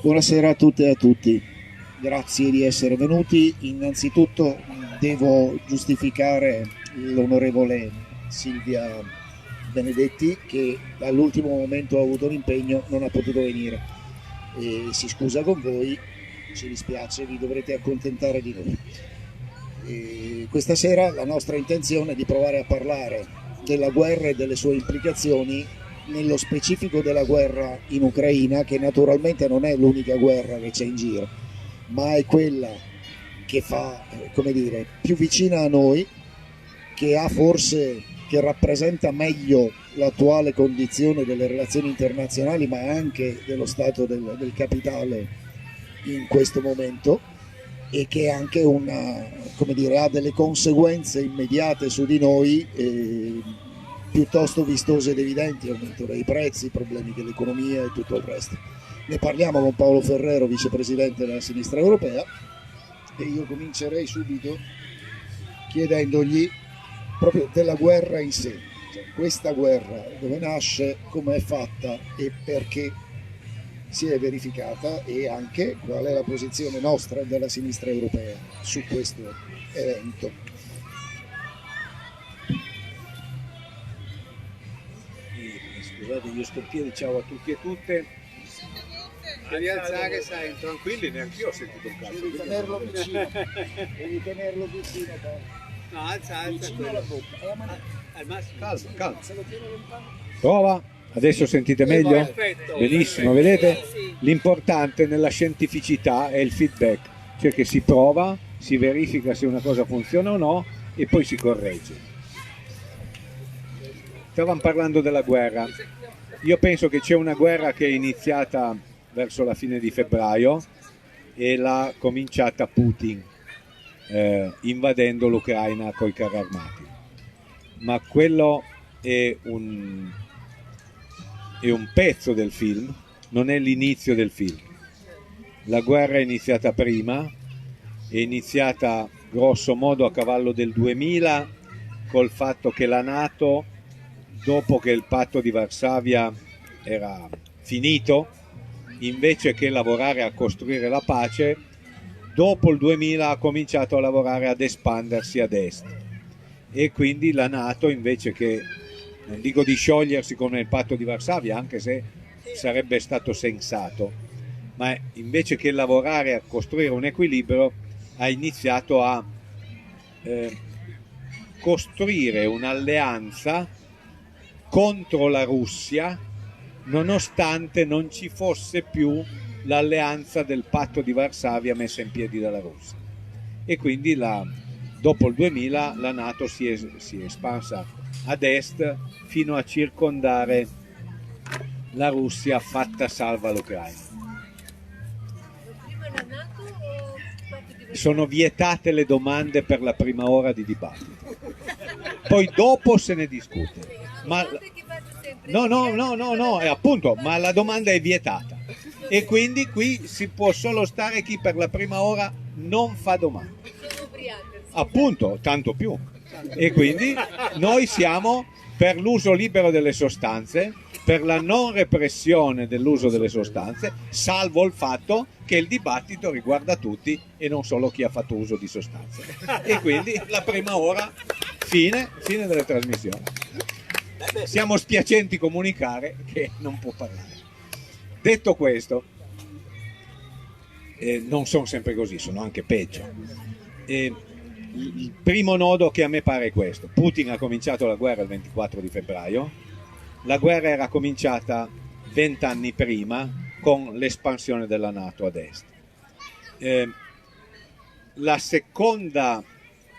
Buonasera a tutte e a tutti, grazie di essere venuti. Innanzitutto devo giustificare l'onorevole Silvia Benedetti che all'ultimo momento ha avuto un impegno, non ha potuto venire e si scusa con voi, ci dispiace, vi dovrete accontentare di noi. E questa sera la nostra intenzione è di provare a parlare della guerra e delle sue implicazioni, nello specifico della guerra in Ucraina, che naturalmente non è l'unica guerra che c'è in giro, ma è quella che fa, come dire, più vicina a noi, che rappresenta meglio l'attuale condizione delle relazioni internazionali, ma anche dello stato del capitale in questo momento, e che anche ha delle conseguenze immediate su di noi, piuttosto vistose ed evidenti: aumento dei prezzi, problemi dell'economia e tutto il resto. Ne parliamo con Paolo Ferrero, vicepresidente della Sinistra Europea, e io comincerei subito chiedendogli proprio della guerra in sé, cioè questa guerra dove nasce, come è fatta e perché si è verificata, e anche qual è la posizione nostra della Sinistra Europea su questo evento. Scusate, io sto in piedi, ciao a tutti e tutte. Devi alzare, sai, Tranquilli, neanche io ho sentito un cazzo. Devi tenerlo vicino, devi tenerlo vicino poi. No, alza Vicino alla bocca, al massimo. Calma. se lo tiene lontano. Prova, adesso sentite meglio? Perfetto. Benissimo, vedete? L'importante nella scientificità è il feedback, cioè che si prova, si verifica se una cosa funziona o no e poi si corregge. Stavamo parlando della guerra. Io penso che c'è una guerra che è iniziata verso la fine di febbraio e l'ha cominciata Putin, invadendo l'Ucraina coi carri armati. Ma quello è un pezzo del film, non è l'inizio del film. La guerra è iniziata prima, è iniziata grosso modo a cavallo del 2000 col fatto che la NATO, dopo che il patto di Varsavia era finito, invece che lavorare a costruire la pace, dopo il 2000 ha cominciato a lavorare ad espandersi ad est, e quindi la NATO, invece che, non dico di sciogliersi come il patto di Varsavia, anche se sarebbe stato sensato, ma invece che lavorare a costruire un equilibrio, ha iniziato a costruire un'alleanza contro la Russia, nonostante non ci fosse più l'alleanza del patto di Varsavia messa in piedi dalla Russia. E quindi dopo il 2000 la NATO si è espansa ad est fino a circondare la Russia, fatta salva l'Ucraina. Sono vietate le domande per la prima ora di dibattito, poi dopo se ne discute. Ma no, è appunto, ma la domanda è vietata e quindi qui si può solo stare chi per la prima ora non fa domande. Appunto, tanto più. E quindi noi siamo per l'uso libero delle sostanze, per la non repressione dell'uso delle sostanze, salvo il fatto che il dibattito riguarda tutti e non solo chi ha fatto uso di sostanze. E quindi la prima ora, fine delle trasmissioni. Siamo spiacenti comunicare che non può parlare. Detto questo, non sono sempre così, sono anche peggio. Il primo nodo che a me pare è questo: Putin ha cominciato la guerra il 24 di febbraio, la guerra era cominciata 20 anni prima con l'espansione della NATO ad est. La seconda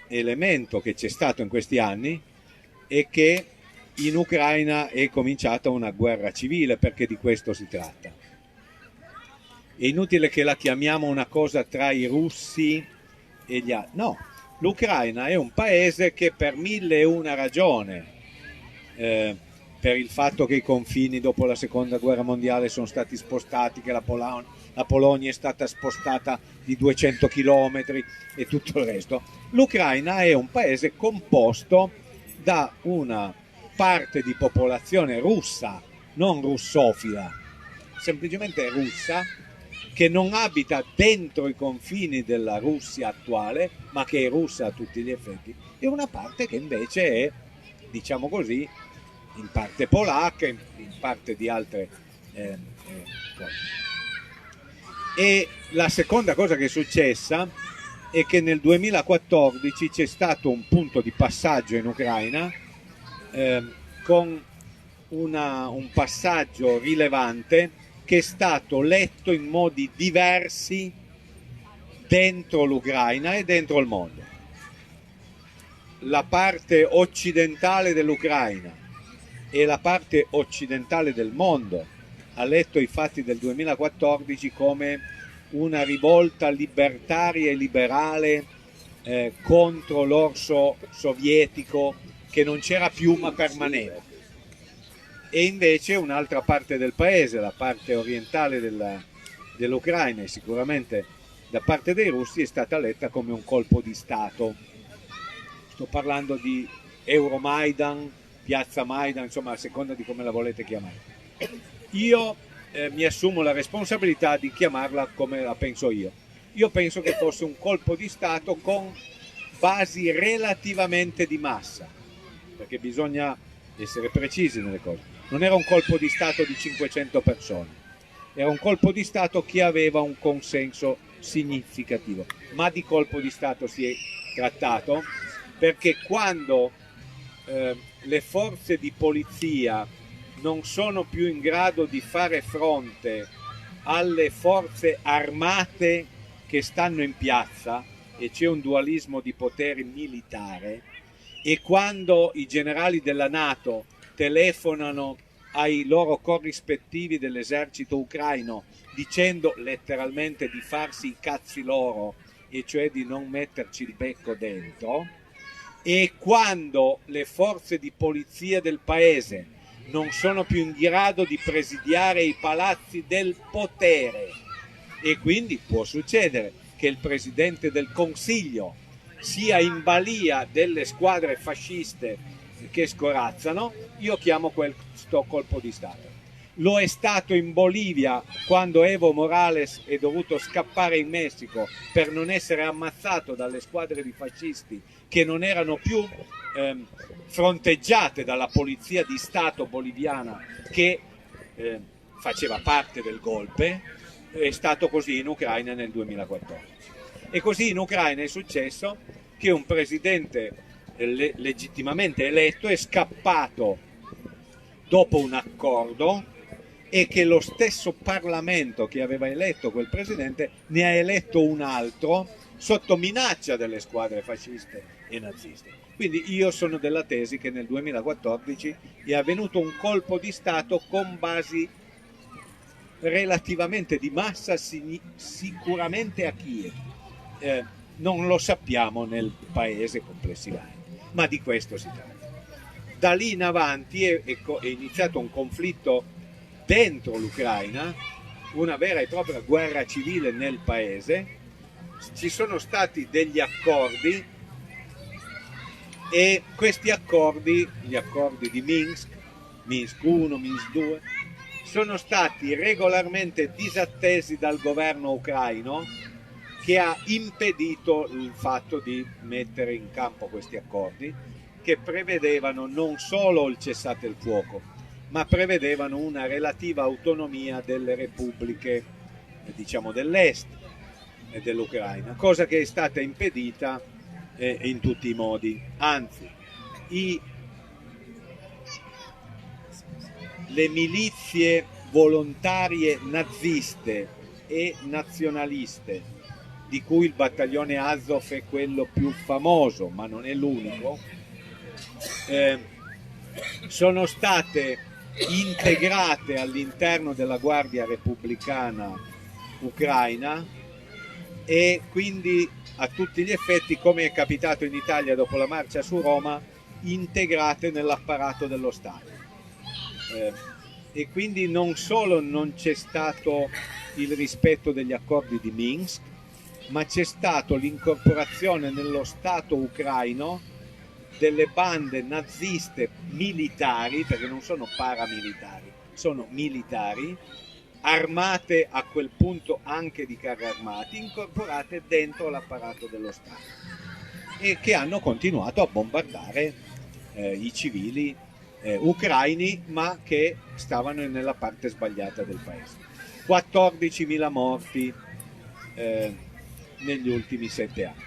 elemento che c'è stato in questi anni è che in Ucraina è cominciata una guerra civile, perché di questo si tratta. È inutile che la chiamiamo una cosa tra i russi e gli altri. No, l'Ucraina è un paese che per 1001 ragione, per il fatto che i confini dopo la seconda guerra mondiale sono stati spostati, che la Polonia è stata spostata di 200 chilometri e tutto il resto, l'Ucraina è un paese composto da una parte di popolazione russa, non russofila, semplicemente russa, che non abita dentro i confini della Russia attuale, ma che è russa a tutti gli effetti, e una parte che invece è, diciamo così, in parte polacca, in parte di altre cose. E la seconda cosa che è successa è che nel 2014 c'è stato un punto di passaggio in Ucraina con un passaggio rilevante che è stato letto in modi diversi dentro l'Ucraina e dentro il mondo. La parte occidentale dell'Ucraina e la parte occidentale del mondo ha letto i fatti del 2014 come una rivolta libertaria e liberale contro l'orso sovietico che non c'era più ma permanente. E invece un'altra parte del paese, la parte orientale dell'Ucraina e sicuramente da parte dei russi, è stata letta come un colpo di Stato. Sto parlando di Euromaidan, Piazza Maidan, insomma a seconda di come la volete chiamare. Io mi assumo la responsabilità di chiamarla come la penso io. Io penso che fosse un colpo di Stato con basi relativamente di massa, perché bisogna essere precisi nelle cose. Non era un colpo di Stato di 500 persone, era un colpo di Stato che aveva un consenso significativo, ma di colpo di Stato si è trattato perché quando le forze di polizia non sono più in grado di fare fronte alle forze armate che stanno in piazza e c'è un dualismo di potere militare, e quando i generali della NATO telefonano ai loro corrispettivi dell'esercito ucraino dicendo letteralmente di farsi i cazzi loro, e cioè di non metterci il becco dentro, e quando le forze di polizia del paese non sono più in grado di presidiare i palazzi del potere, e quindi può succedere che il presidente del Consiglio sia in balia delle squadre fasciste che scorazzano, io chiamo questo colpo di Stato. Lo è stato in Bolivia quando Evo Morales è dovuto scappare in Messico per non essere ammazzato dalle squadre di fascisti che non erano più fronteggiate dalla polizia di Stato boliviana che faceva parte del golpe. È stato così in Ucraina nel 2014. E così in Ucraina è successo che un presidente legittimamente eletto è scappato dopo un accordo, e che lo stesso Parlamento che aveva eletto quel presidente ne ha eletto un altro sotto minaccia delle squadre fasciste e naziste. Quindi io sono della tesi che nel 2014 è avvenuto un colpo di Stato con basi relativamente di massa, sicuramente a Kiev. Non lo sappiamo nel paese complessivamente, ma di questo si tratta. Da lì in avanti è iniziato un conflitto dentro l'Ucraina, una vera e propria guerra civile nel paese. Ci sono stati degli accordi, e questi accordi, gli accordi di Minsk, Minsk 1, Minsk 2, sono stati regolarmente disattesi dal governo ucraino, che ha impedito il fatto di mettere in campo questi accordi, che prevedevano non solo il cessate il fuoco, ma prevedevano una relativa autonomia delle repubbliche, diciamo, dell'est dell'Ucraina, cosa che è stata impedita in tutti i modi. Anzi, le milizie volontarie naziste e nazionaliste, di cui il battaglione Azov è quello più famoso, ma non è l'unico, sono state integrate all'interno della Guardia Repubblicana Ucraina, e quindi a tutti gli effetti, come è capitato in Italia dopo la marcia su Roma, integrate nell'apparato dello Stato. E quindi non solo non c'è stato il rispetto degli accordi di Minsk, ma c'è stato l'incorporazione nello Stato ucraino delle bande naziste militari, perché non sono paramilitari, sono militari, armate a quel punto anche di carri armati, incorporate dentro l'apparato dello Stato, e che hanno continuato a bombardare i civili ucraini, ma che stavano nella parte sbagliata del paese. 14.000 morti negli ultimi 7 anni.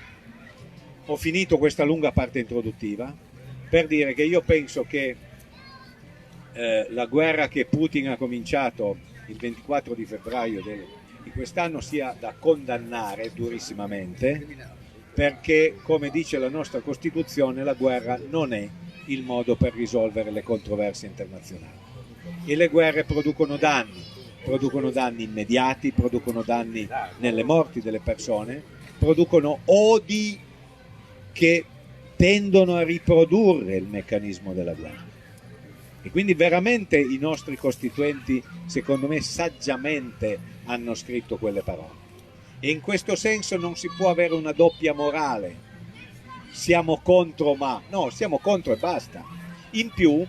Ho finito questa lunga parte introduttiva per dire che io penso che la guerra che Putin ha cominciato il 24 di febbraio di quest'anno sia da condannare durissimamente, perché, come dice la nostra Costituzione, la guerra non è il modo per risolvere le controversie internazionali, e le guerre producono danni immediati, producono danni nelle morti delle persone, producono odi che tendono a riprodurre il meccanismo della guerra. E quindi veramente i nostri costituenti, secondo me, saggiamente hanno scritto quelle parole. E in questo senso non si può avere una doppia morale. Siamo contro, siamo contro e basta. In più,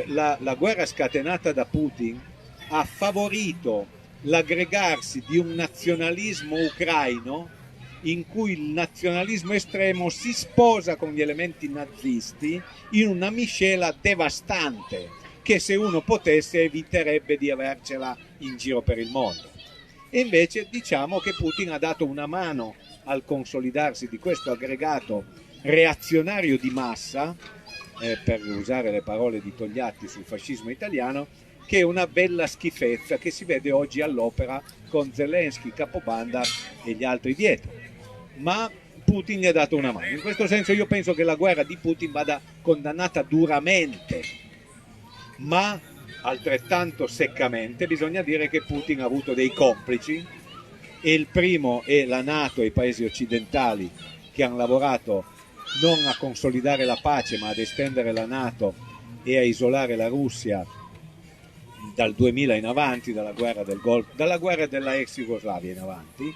la guerra scatenata da Putin ha favorito l'aggregarsi di un nazionalismo ucraino in cui il nazionalismo estremo si sposa con gli elementi nazisti in una miscela devastante, che se uno potesse eviterebbe di avercela in giro per il mondo. E invece diciamo che Putin ha dato una mano al consolidarsi di questo aggregato reazionario di massa, per usare le parole di Togliatti sul fascismo italiano, che è una bella schifezza che si vede oggi all'opera con Zelensky, capobanda e gli altri dietro. Ma Putin gli ha dato una mano. In questo senso io penso che la guerra di Putin vada condannata duramente, ma altrettanto seccamente bisogna dire che Putin ha avuto dei complici, e il primo è la NATO e i paesi occidentali, che hanno lavorato non a consolidare la pace ma ad estendere la NATO e a isolare la Russia dal 2000 in avanti, dalla guerra del Golfo, dalla guerra della ex Jugoslavia in avanti,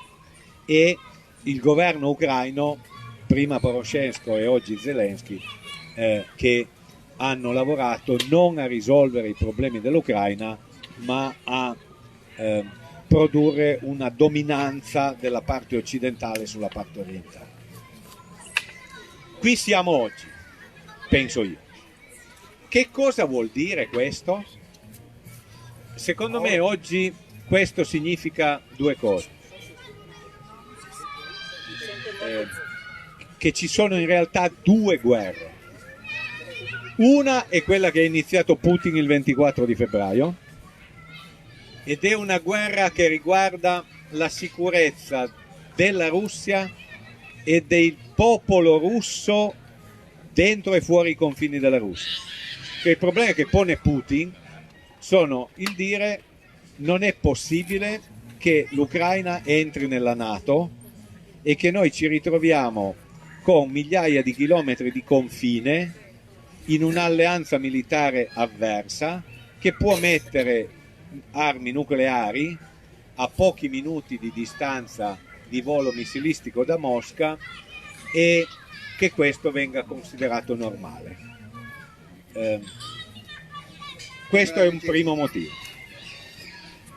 e il governo ucraino, prima Poroshenko e oggi Zelensky, che hanno lavorato non a risolvere i problemi dell'Ucraina ma a produrre una dominanza della parte occidentale sulla parte orientale. Qui siamo oggi, penso io. Che cosa vuol dire questo? Secondo me oggi questo significa due cose. Che ci sono in realtà due guerre. Una è quella che ha iniziato Putin il 24 di febbraio, ed è una guerra che riguarda la sicurezza della Russia e del popolo russo dentro e fuori i confini della Russia. Che il problema che pone Putin sono il dire: non è possibile che l'Ucraina entri nella NATO e che noi ci ritroviamo con migliaia di chilometri di confine in un'alleanza militare avversa che può mettere armi nucleari a pochi minuti di distanza di volo missilistico da Mosca, e che questo venga considerato normale. Questo è un primo motivo.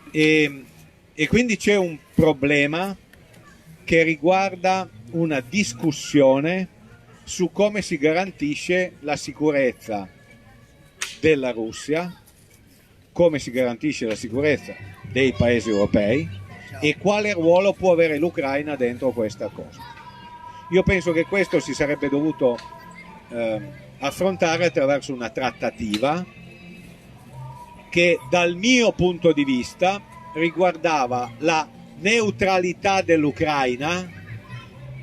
E quindi c'è un problema che riguarda una discussione su come si garantisce la sicurezza della Russia, come si garantisce la sicurezza dei paesi europei e quale ruolo può avere l'Ucraina dentro questa cosa. Io penso che questo si sarebbe dovuto affrontare attraverso una trattativa che dal mio punto di vista riguardava la neutralità dell'Ucraina,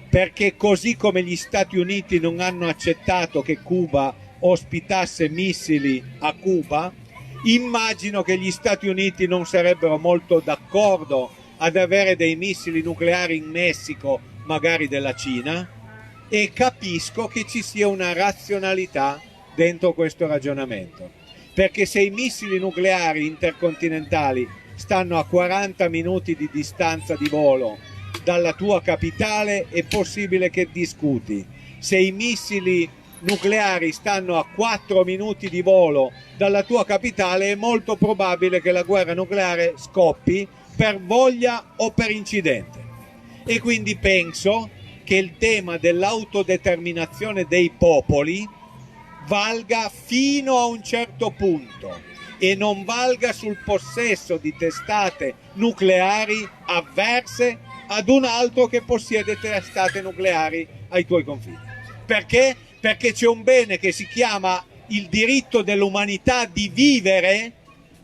perché così come gli Stati Uniti non hanno accettato che Cuba ospitasse missili a Cuba, immagino che gli Stati Uniti non sarebbero molto d'accordo ad avere dei missili nucleari in Messico, magari della Cina, e capisco che ci sia una razionalità dentro questo ragionamento, perché se i missili nucleari intercontinentali stanno a 40 minuti di distanza di volo dalla tua capitale, è possibile che discuti. Se i missili nucleari stanno a 4 minuti di volo dalla tua capitale, è molto probabile che la guerra nucleare scoppi per voglia o per incidente. E quindi penso che il tema dell'autodeterminazione dei popoli valga fino a un certo punto e non valga sul possesso di testate nucleari avverse ad un altro che possiede testate nucleari ai tuoi confini. Perché? Perché c'è un bene che si chiama il diritto dell'umanità di vivere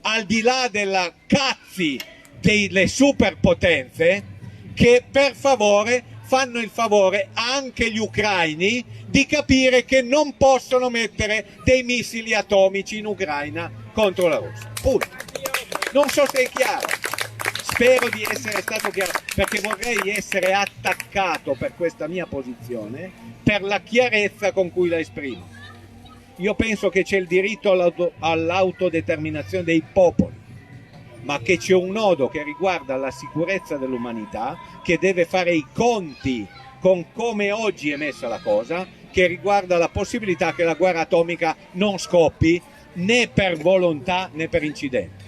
al di là della cazzi delle superpotenze, che per favore fanno il favore anche gli ucraini di capire che non possono mettere dei missili atomici in Ucraina contro la Russia. Punto. Non so se è chiaro. Spero di essere stato chiaro, perché vorrei essere attaccato per questa mia posizione, per la chiarezza con cui la esprimo. Io penso che c'è il diritto all'autodeterminazione dei popoli, ma che c'è un nodo che riguarda la sicurezza dell'umanità, che deve fare i conti con come oggi è messa la cosa, che riguarda la possibilità che la guerra atomica non scoppi né per volontà né per incidente.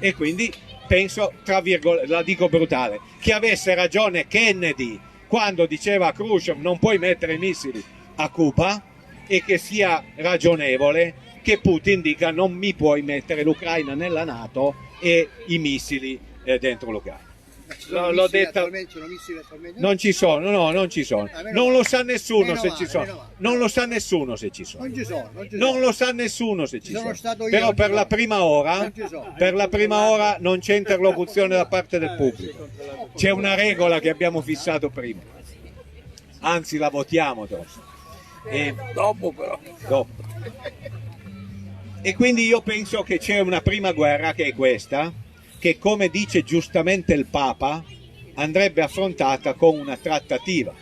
E quindi penso, tra virgolette, la dico brutale, che avesse ragione Kennedy quando diceva a Khrushchev non puoi mettere i missili a Cuba, e che sia ragionevole che Putin dica non mi puoi mettere l'Ucraina nella NATO e i missili dentro l'Ucraina. L'ho detto, non ci sono, no, non ci sono. Non lo sa nessuno se ci sono. Non lo sa nessuno se ci sono. Non lo sa nessuno se ci sono. Però per la prima ora, non c'è interlocuzione da parte del pubblico. C'è una regola che abbiamo fissato prima. Anzi, la votiamo dopo. Dopo però. Dopo. E quindi io penso che c'è una prima guerra, che è questa, che come dice giustamente il Papa andrebbe affrontata con una trattativa,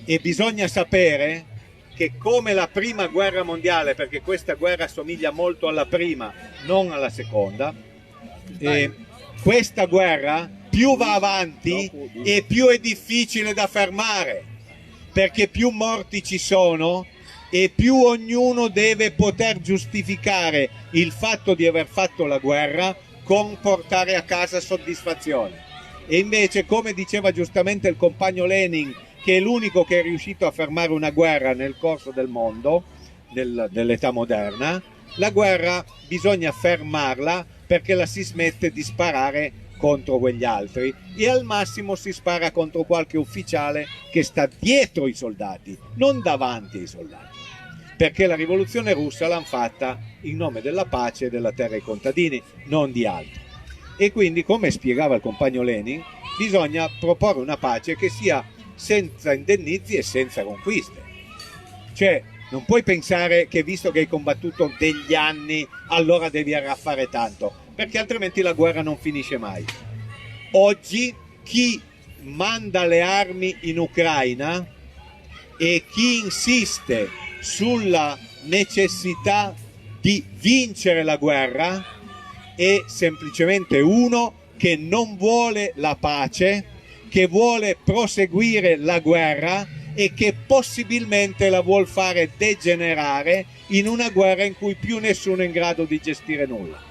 e bisogna sapere che come la prima guerra mondiale, perché questa guerra assomiglia molto alla prima, non alla seconda, questa guerra più va avanti e più è difficile da fermare, perché più morti ci sono e più ognuno deve poter giustificare il fatto di aver fatto la guerra con portare a casa soddisfazione. E invece, come diceva giustamente il compagno Lenin, che è l'unico che è riuscito a fermare una guerra nel corso del mondo, dell'età moderna, la guerra bisogna fermarla perché la si smette di sparare contro quegli altri, e al massimo si spara contro qualche ufficiale che sta dietro i soldati, non davanti ai soldati, perché la rivoluzione russa l'hanno fatta in nome della pace e della terra ai contadini, non di altro. E quindi, come spiegava il compagno Lenin, bisogna proporre una pace che sia senza indennizi e senza conquiste. Cioè, non puoi pensare che visto che hai combattuto degli anni allora devi fare tanto, perché altrimenti la guerra non finisce mai. Oggi chi manda le armi in Ucraina e chi insiste sulla necessità di vincere la guerra è semplicemente uno che non vuole la pace, che vuole proseguire la guerra e che possibilmente la vuol fare degenerare in una guerra in cui più nessuno è in grado di gestire nulla.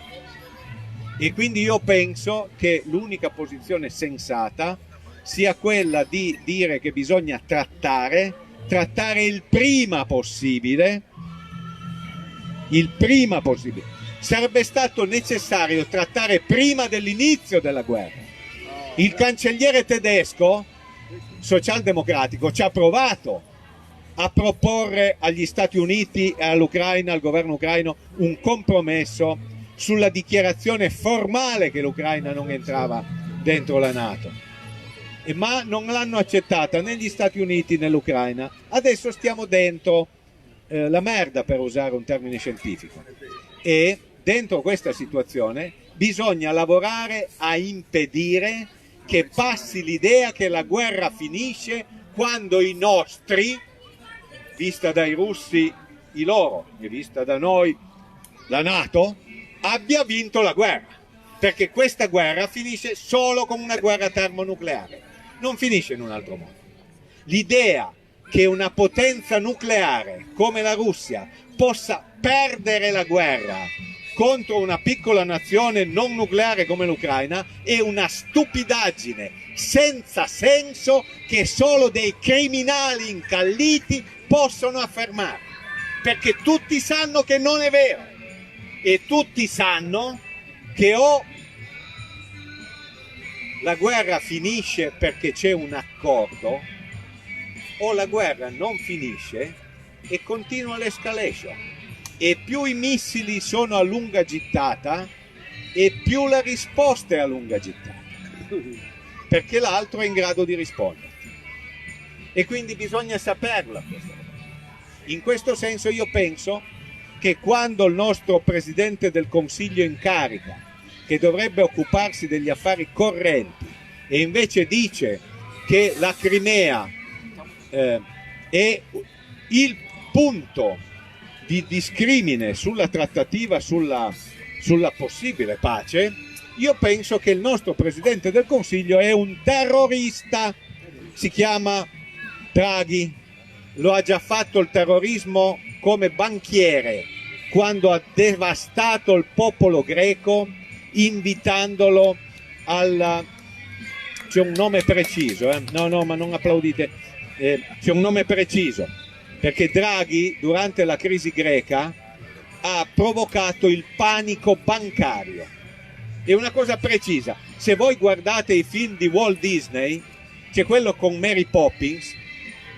E quindi io penso che l'unica posizione sensata sia quella di dire che bisogna trattare il prima possibile. Sarebbe stato necessario trattare prima dell'inizio della guerra. Il cancelliere tedesco socialdemocratico ci ha provato a proporre agli Stati Uniti e all'Ucraina, al governo ucraino, un compromesso sulla dichiarazione formale che l'Ucraina non entrava dentro la NATO, ma non l'hanno accettata né gli Stati Uniti né l'Ucraina. Adesso stiamo dentro la merda, per usare un termine scientifico, e dentro questa situazione bisogna lavorare a impedire che passi l'idea che la guerra finisce quando i nostri, vista dai russi i loro e vista da noi la NATO, abbia vinto la guerra, perché questa guerra finisce solo con una guerra termonucleare, non finisce in un altro modo. L'idea che una potenza nucleare come la Russia possa perdere la guerra contro una piccola nazione non nucleare come l'Ucraina è una stupidaggine senza senso che solo dei criminali incalliti possono affermare, perché tutti sanno che non è vero e tutti sanno che o la guerra finisce perché c'è un accordo o la guerra non finisce e continua l'escalation. E più i missili sono a lunga gittata e più la risposta è a lunga gittata, perché l'altro è in grado di rispondere. E quindi bisogna saperla questa cosa. In questo senso io penso che quando il nostro Presidente del Consiglio in carica, che dovrebbe occuparsi degli affari correnti, e invece dice che la Crimea è il punto di discrimine sulla trattativa sulla possibile pace, io penso che il nostro Presidente del Consiglio è un terrorista, si chiama Draghi, lo ha già fatto il terrorismo come banchiere quando ha devastato il popolo greco invitandolo alla... c'è un nome preciso, no ma non applaudite, c'è un nome preciso, perché Draghi durante la crisi greca ha provocato il panico bancario. È una cosa precisa. Se voi guardate i film di Walt Disney, c'è quello con Mary Poppins,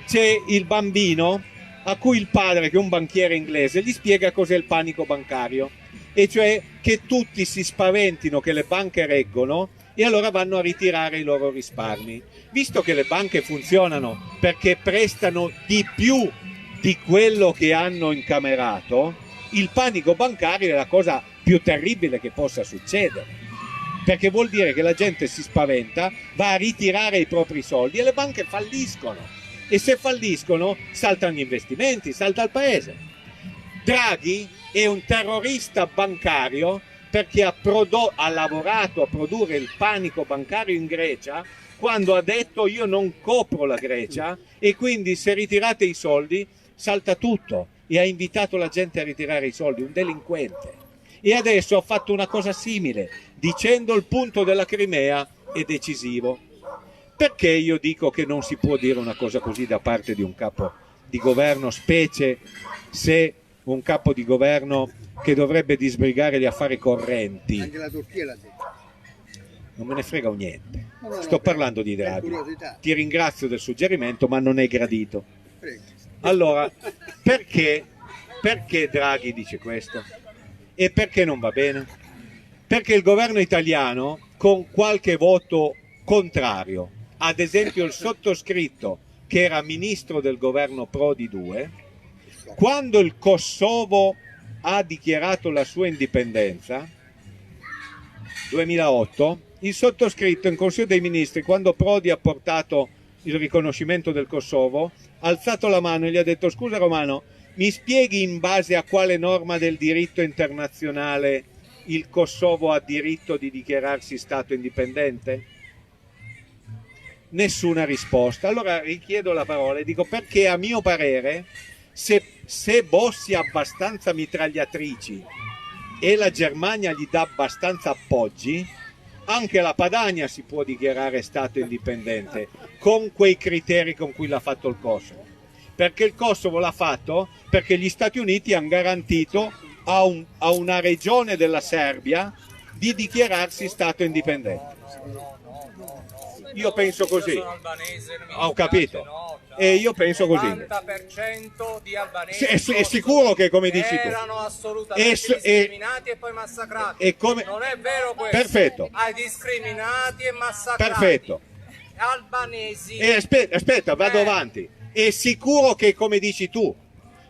c'è il bambino a cui il padre, che è un banchiere inglese, gli spiega cos'è il panico bancario, e cioè che tutti si spaventino che le banche reggono e allora vanno a ritirare i loro risparmi. Visto che le banche funzionano perché prestano di più di quello che hanno incamerato, il panico bancario è la cosa più terribile che possa succedere, perché vuol dire che la gente si spaventa, va a ritirare i propri soldi e le banche falliscono, e se falliscono saltano gli investimenti, salta il paese. Draghi è un terrorista bancario perché ha lavorato a produrre il panico bancario in Grecia, quando ha detto io non copro la Grecia e quindi se ritirate i soldi salta tutto, e ha invitato la gente a ritirare i soldi, un delinquente. E adesso ha fatto una cosa simile, dicendo il punto della Crimea è decisivo. Perché io dico che non si può dire una cosa così da parte di un capo di governo, specie se un capo di governo che dovrebbe disbrigare gli affari correnti? Anche la Turchia l'ha detto. Non me ne frega niente. No, Sto parlando di per Draghi. curiosità. Ti ringrazio del suggerimento, ma non è gradito. Prego. Allora, perché Draghi dice questo? E perché non va bene? Perché il governo italiano, con qualche voto contrario, ad esempio il sottoscritto, che era ministro del governo Prodi 2, quando il Kosovo ha dichiarato la sua indipendenza, 2008, il sottoscritto in Consiglio dei Ministri, quando Prodi ha portato il riconoscimento del Kosovo, ha alzato la mano e gli ha detto: scusa Romano, mi spieghi in base a quale norma del diritto internazionale il Kosovo ha diritto di dichiararsi Stato indipendente? Nessuna risposta. Allora richiedo la parola e dico perché a mio parere se Bossi ha abbastanza mitragliatrici e la Germania gli dà abbastanza appoggi, anche la Padania si può dichiarare Stato indipendente con quei criteri con cui l'ha fatto il Kosovo, perché il Kosovo l'ha fatto perché gli Stati Uniti hanno garantito a una regione della Serbia di dichiararsi Stato indipendente. Io penso così. Io sono albanese, non mi Ho dispiace, capito. no? E io penso così. Il 90% di albanesi È sicuro che, come dici tu, erano assolutamente discriminati e poi massacrati. e come... Non è vero questo? Perfetto. Hai discriminati e massacrati. Perfetto. Albanesi. E aspetta, vado avanti. È sicuro che, come dici tu,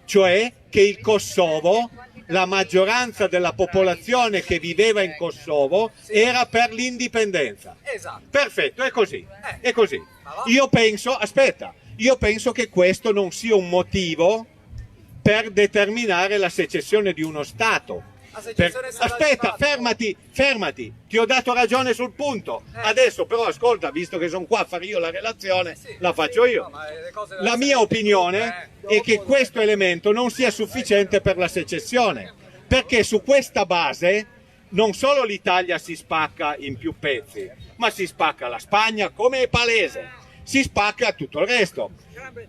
cioè che il Kosovo, la maggioranza della popolazione che viveva in Kosovo era per l'indipendenza. Esatto. Perfetto, è così. È così. Io penso che questo non sia un motivo per determinare la secessione di uno Stato. La secessione è stata Aspetta, fatta. fermati, ti ho dato ragione sul punto. Adesso però ascolta, visto che sono qua a fare io la relazione, Sì. la faccio io. No, ma le cose La mia opinione è che questo elemento non sia sufficiente per la secessione, perché su questa base non solo l'Italia si spacca in più pezzi, ma si spacca la Spagna, come è palese, si spacca tutto il resto.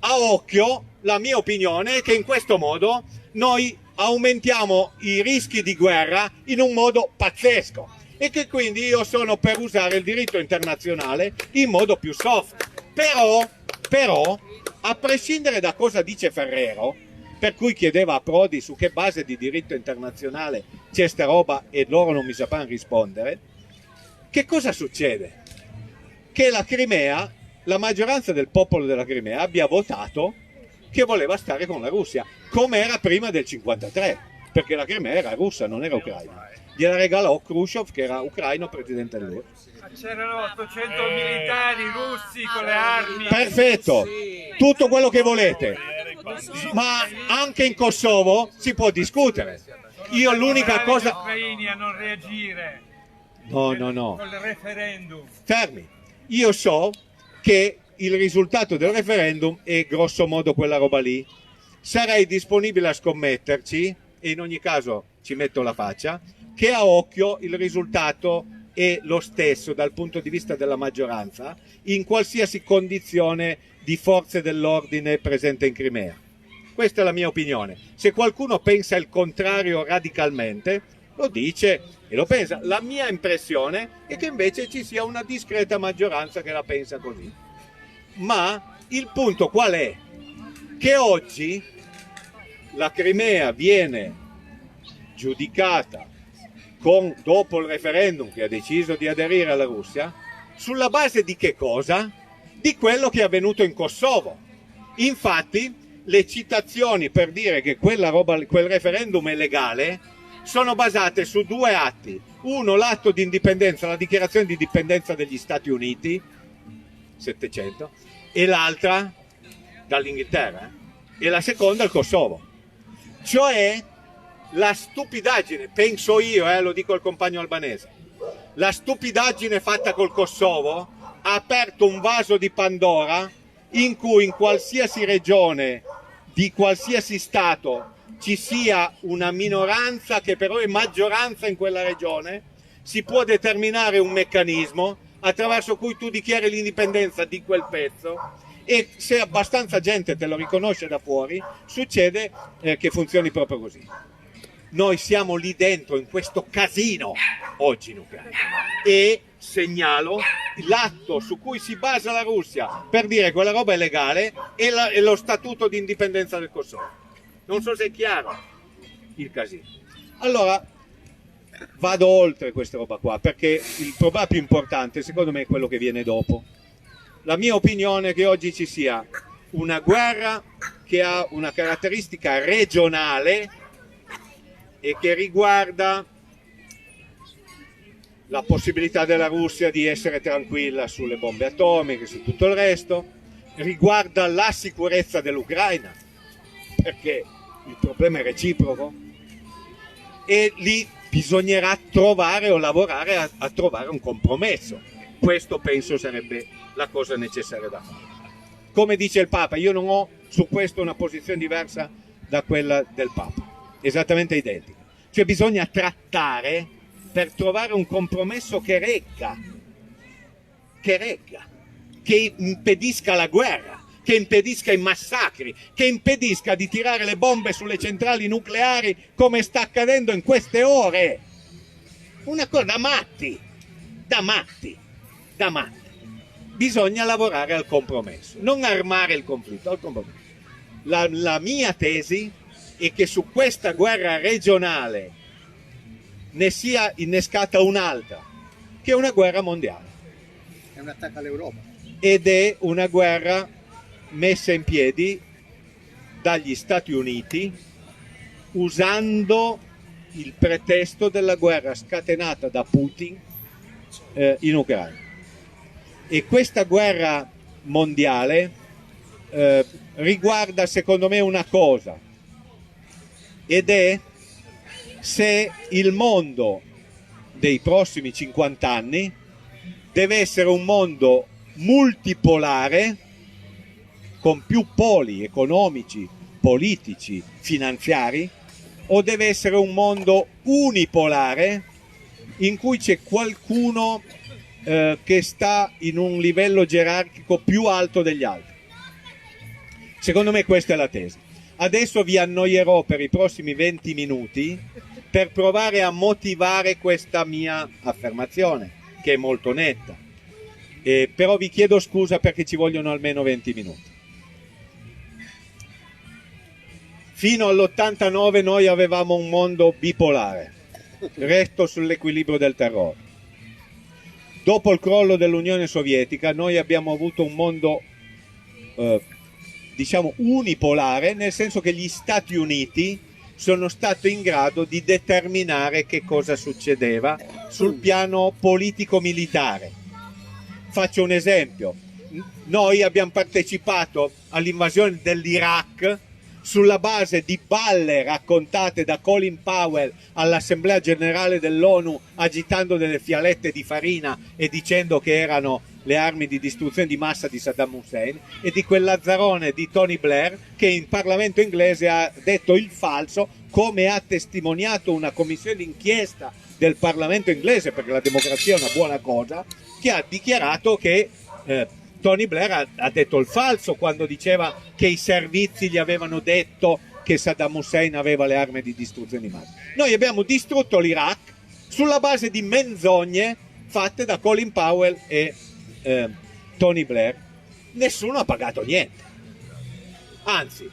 A occhio, la mia opinione è che in questo modo noi aumentiamo i rischi di guerra in un modo pazzesco e che quindi io sono per usare il diritto internazionale in modo più soft. Però, a prescindere da cosa dice Ferrero, per cui chiedeva a Prodi su che base di diritto internazionale c'è sta roba e loro non mi sapranno rispondere, che cosa succede? Che la Crimea, la maggioranza del popolo della Crimea abbia votato che voleva stare con la Russia, come era prima del 53, perché la Crimea era russa, non era ucraina. Gliela regalò Khrushchev, che era ucraino, presidente dell'UE. C'erano 800 militari russi con le armi. Perfetto, tutto quello che volete, ma anche in Kosovo si può discutere. Io l'unica cosa... Gli ucraini a non reagire No. con il referendum. Fermi, io so che il risultato del referendum è grosso modo quella roba lì. Sarei disponibile a scommetterci, e in ogni caso ci metto la faccia, che a occhio il risultato è lo stesso dal punto di vista della maggioranza in qualsiasi condizione di forze dell'ordine presente in Crimea. Questa è la mia opinione. Se qualcuno pensa il contrario radicalmente, lo dice e lo pensa. La mia impressione è che invece ci sia una discreta maggioranza che la pensa così. Ma il punto qual è? Che oggi la Crimea viene giudicata dopo il referendum che ha deciso di aderire alla Russia, sulla base di che cosa? Di quello che è avvenuto in Kosovo. Infatti le citazioni per dire che quel referendum è legale sono basate su due atti. Uno, l'atto di indipendenza, la dichiarazione di indipendenza degli Stati Uniti, 700, e l'altra dall'Inghilterra, e la seconda il Kosovo. Cioè la stupidaggine, penso io, lo dico al compagno albanese, la stupidaggine fatta col Kosovo ha aperto un vaso di Pandora in cui in qualsiasi regione di qualsiasi stato ci sia una minoranza che però è maggioranza in quella regione, si può determinare un meccanismo attraverso cui tu dichiari l'indipendenza di quel pezzo e se abbastanza gente te lo riconosce da fuori succede che funzioni proprio così. Noi siamo lì dentro in questo casino oggi in Ucraina e segnalo l'atto su cui si basa la Russia per dire che quella roba è legale e lo statuto di indipendenza del Kosovo. Non so se è chiaro il casino. Allora vado oltre questa roba qua perché il problema più importante secondo me è quello che viene dopo. La mia opinione è che oggi ci sia una guerra che ha una caratteristica regionale e che riguarda la possibilità della Russia di essere tranquilla sulle bombe atomiche, su tutto il resto, riguarda la sicurezza dell'Ucraina, perché il problema è reciproco e lì bisognerà trovare o lavorare a trovare un compromesso. Questo penso sarebbe la cosa necessaria da fare. Come dice il Papa, io non ho su questo una posizione diversa da quella del Papa, esattamente identica. Cioè bisogna trattare per trovare un compromesso che regga, che impedisca la guerra, che impedisca i massacri, che impedisca di tirare le bombe sulle centrali nucleari come sta accadendo in queste ore. Una cosa da matti. Bisogna lavorare al compromesso, non armare il conflitto, al compromesso. La mia tesi è che su questa guerra regionale ne sia innescata un'altra, che è una guerra mondiale. È un attacco all'Europa. Ed è una guerra messa in piedi dagli Stati Uniti usando il pretesto della guerra scatenata da Putin in Ucraina. E questa guerra mondiale riguarda secondo me una cosa, ed è se il mondo dei prossimi 50 anni deve essere un mondo multipolare con più poli economici, politici, finanziari, o deve essere un mondo unipolare in cui c'è qualcuno che sta in un livello gerarchico più alto degli altri. Secondo me questa è la tesi. Adesso vi annoierò per i prossimi 20 minuti per provare a motivare questa mia affermazione, che è molto netta. Però vi chiedo scusa perché ci vogliono almeno 20 minuti. Fino all'89 noi avevamo un mondo bipolare, retto sull'equilibrio del terrore. Dopo il crollo dell'Unione Sovietica noi abbiamo avuto un mondo diciamo unipolare, nel senso che gli Stati Uniti sono stati in grado di determinare che cosa succedeva sul piano politico-militare. Faccio un esempio: noi abbiamo partecipato all'invasione dell'Iraq sulla base di balle raccontate da Colin Powell all'Assemblea Generale dell'ONU, agitando delle fialette di farina e dicendo che erano le armi di distruzione di massa di Saddam Hussein, e di quel lazzarone di Tony Blair che in Parlamento inglese ha detto il falso, come ha testimoniato una commissione d'inchiesta del Parlamento inglese, perché la democrazia è una buona cosa, che ha dichiarato che Tony Blair ha detto il falso quando diceva che i servizi gli avevano detto che Saddam Hussein aveva le armi di distruzione di massa. Noi abbiamo distrutto l'Iraq sulla base di menzogne fatte da Colin Powell e Tony Blair. Nessuno ha pagato niente. Anzi,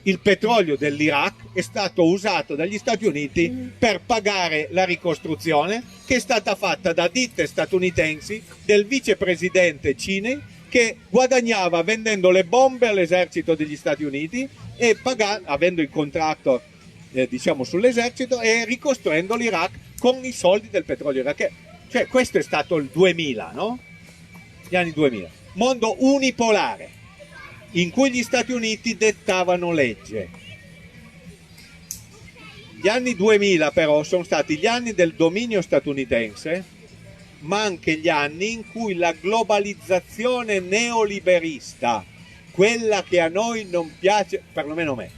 il petrolio dell'Iraq è stato usato dagli Stati Uniti per pagare la ricostruzione che è stata fatta da ditte statunitensi del vicepresidente Cheney, che guadagnava vendendo le bombe all'esercito degli Stati Uniti e avendo il contratto diciamo sull'esercito, e ricostruendo l'Iraq con i soldi del petrolio iracheno. Cioè questo è stato il 2000, no? Gli anni 2000. Mondo unipolare in cui gli Stati Uniti dettavano legge. Gli anni 2000 però sono stati gli anni del dominio statunitense, ma anche gli anni in cui la globalizzazione neoliberista, quella che a noi non piace, perlomeno a me,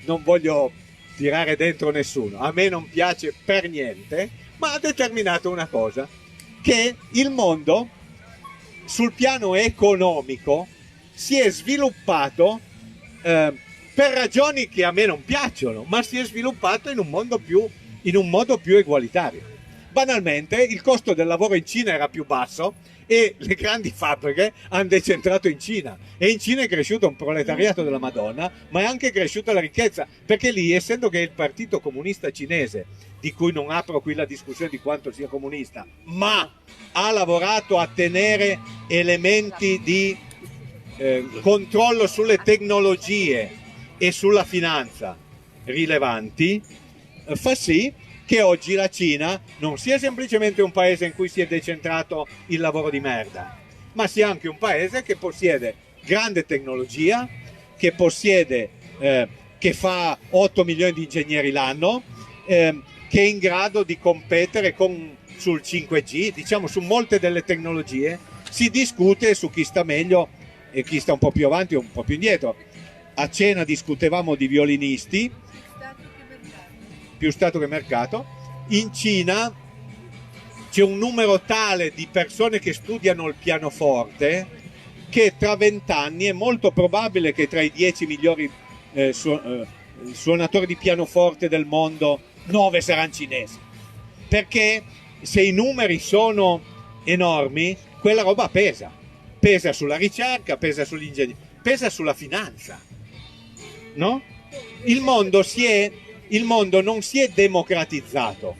non voglio tirare dentro nessuno, a me non piace per niente, ma ha determinato una cosa, che il mondo sul piano economico si è sviluppato per ragioni che a me non piacciono, ma si è sviluppato in un modo più egualitario. Banalmente il costo del lavoro in Cina era più basso e le grandi fabbriche hanno decentrato in Cina, e in Cina è cresciuto un proletariato della Madonna, ma è anche cresciuta la ricchezza, perché lì, essendo che il partito comunista cinese, di cui non apro qui la discussione di quanto sia comunista, ma ha lavorato a tenere elementi di controllo sulle tecnologie e sulla finanza rilevanti, fa sì che oggi la Cina non sia semplicemente un paese in cui si è decentrato il lavoro di merda, ma sia anche un paese che possiede grande tecnologia, che possiede, che fa 8 milioni di ingegneri l'anno, che è in grado di competere sul 5G, diciamo su molte delle tecnologie. Si discute su chi sta meglio e chi sta un po' più avanti o un po' più indietro. A cena discutevamo di violinisti, più Stato che mercato. In Cina c'è un numero tale di persone che studiano il pianoforte che tra 20 anni è molto probabile che tra i 10 migliori suonatori di pianoforte del mondo 9 saranno cinesi, perché se i numeri sono enormi quella roba pesa sulla ricerca, pesa sugli ingegneri, pesa sulla finanza, no? Il mondo non si è democratizzato,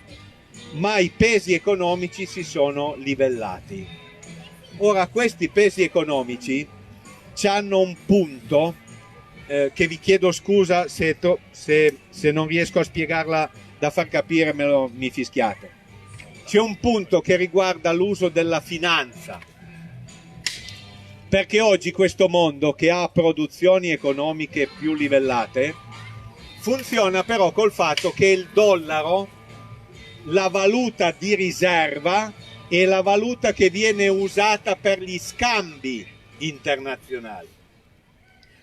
ma i pesi economici si sono livellati. Ora questi pesi economici hanno un punto che vi chiedo scusa se non riesco a spiegarla da far capire, mi fischiate. C'è un punto che riguarda l'uso della finanza, perché oggi questo mondo, che ha produzioni economiche più livellate, funziona però col fatto che il dollaro la valuta di riserva e la valuta che viene usata per gli scambi internazionali.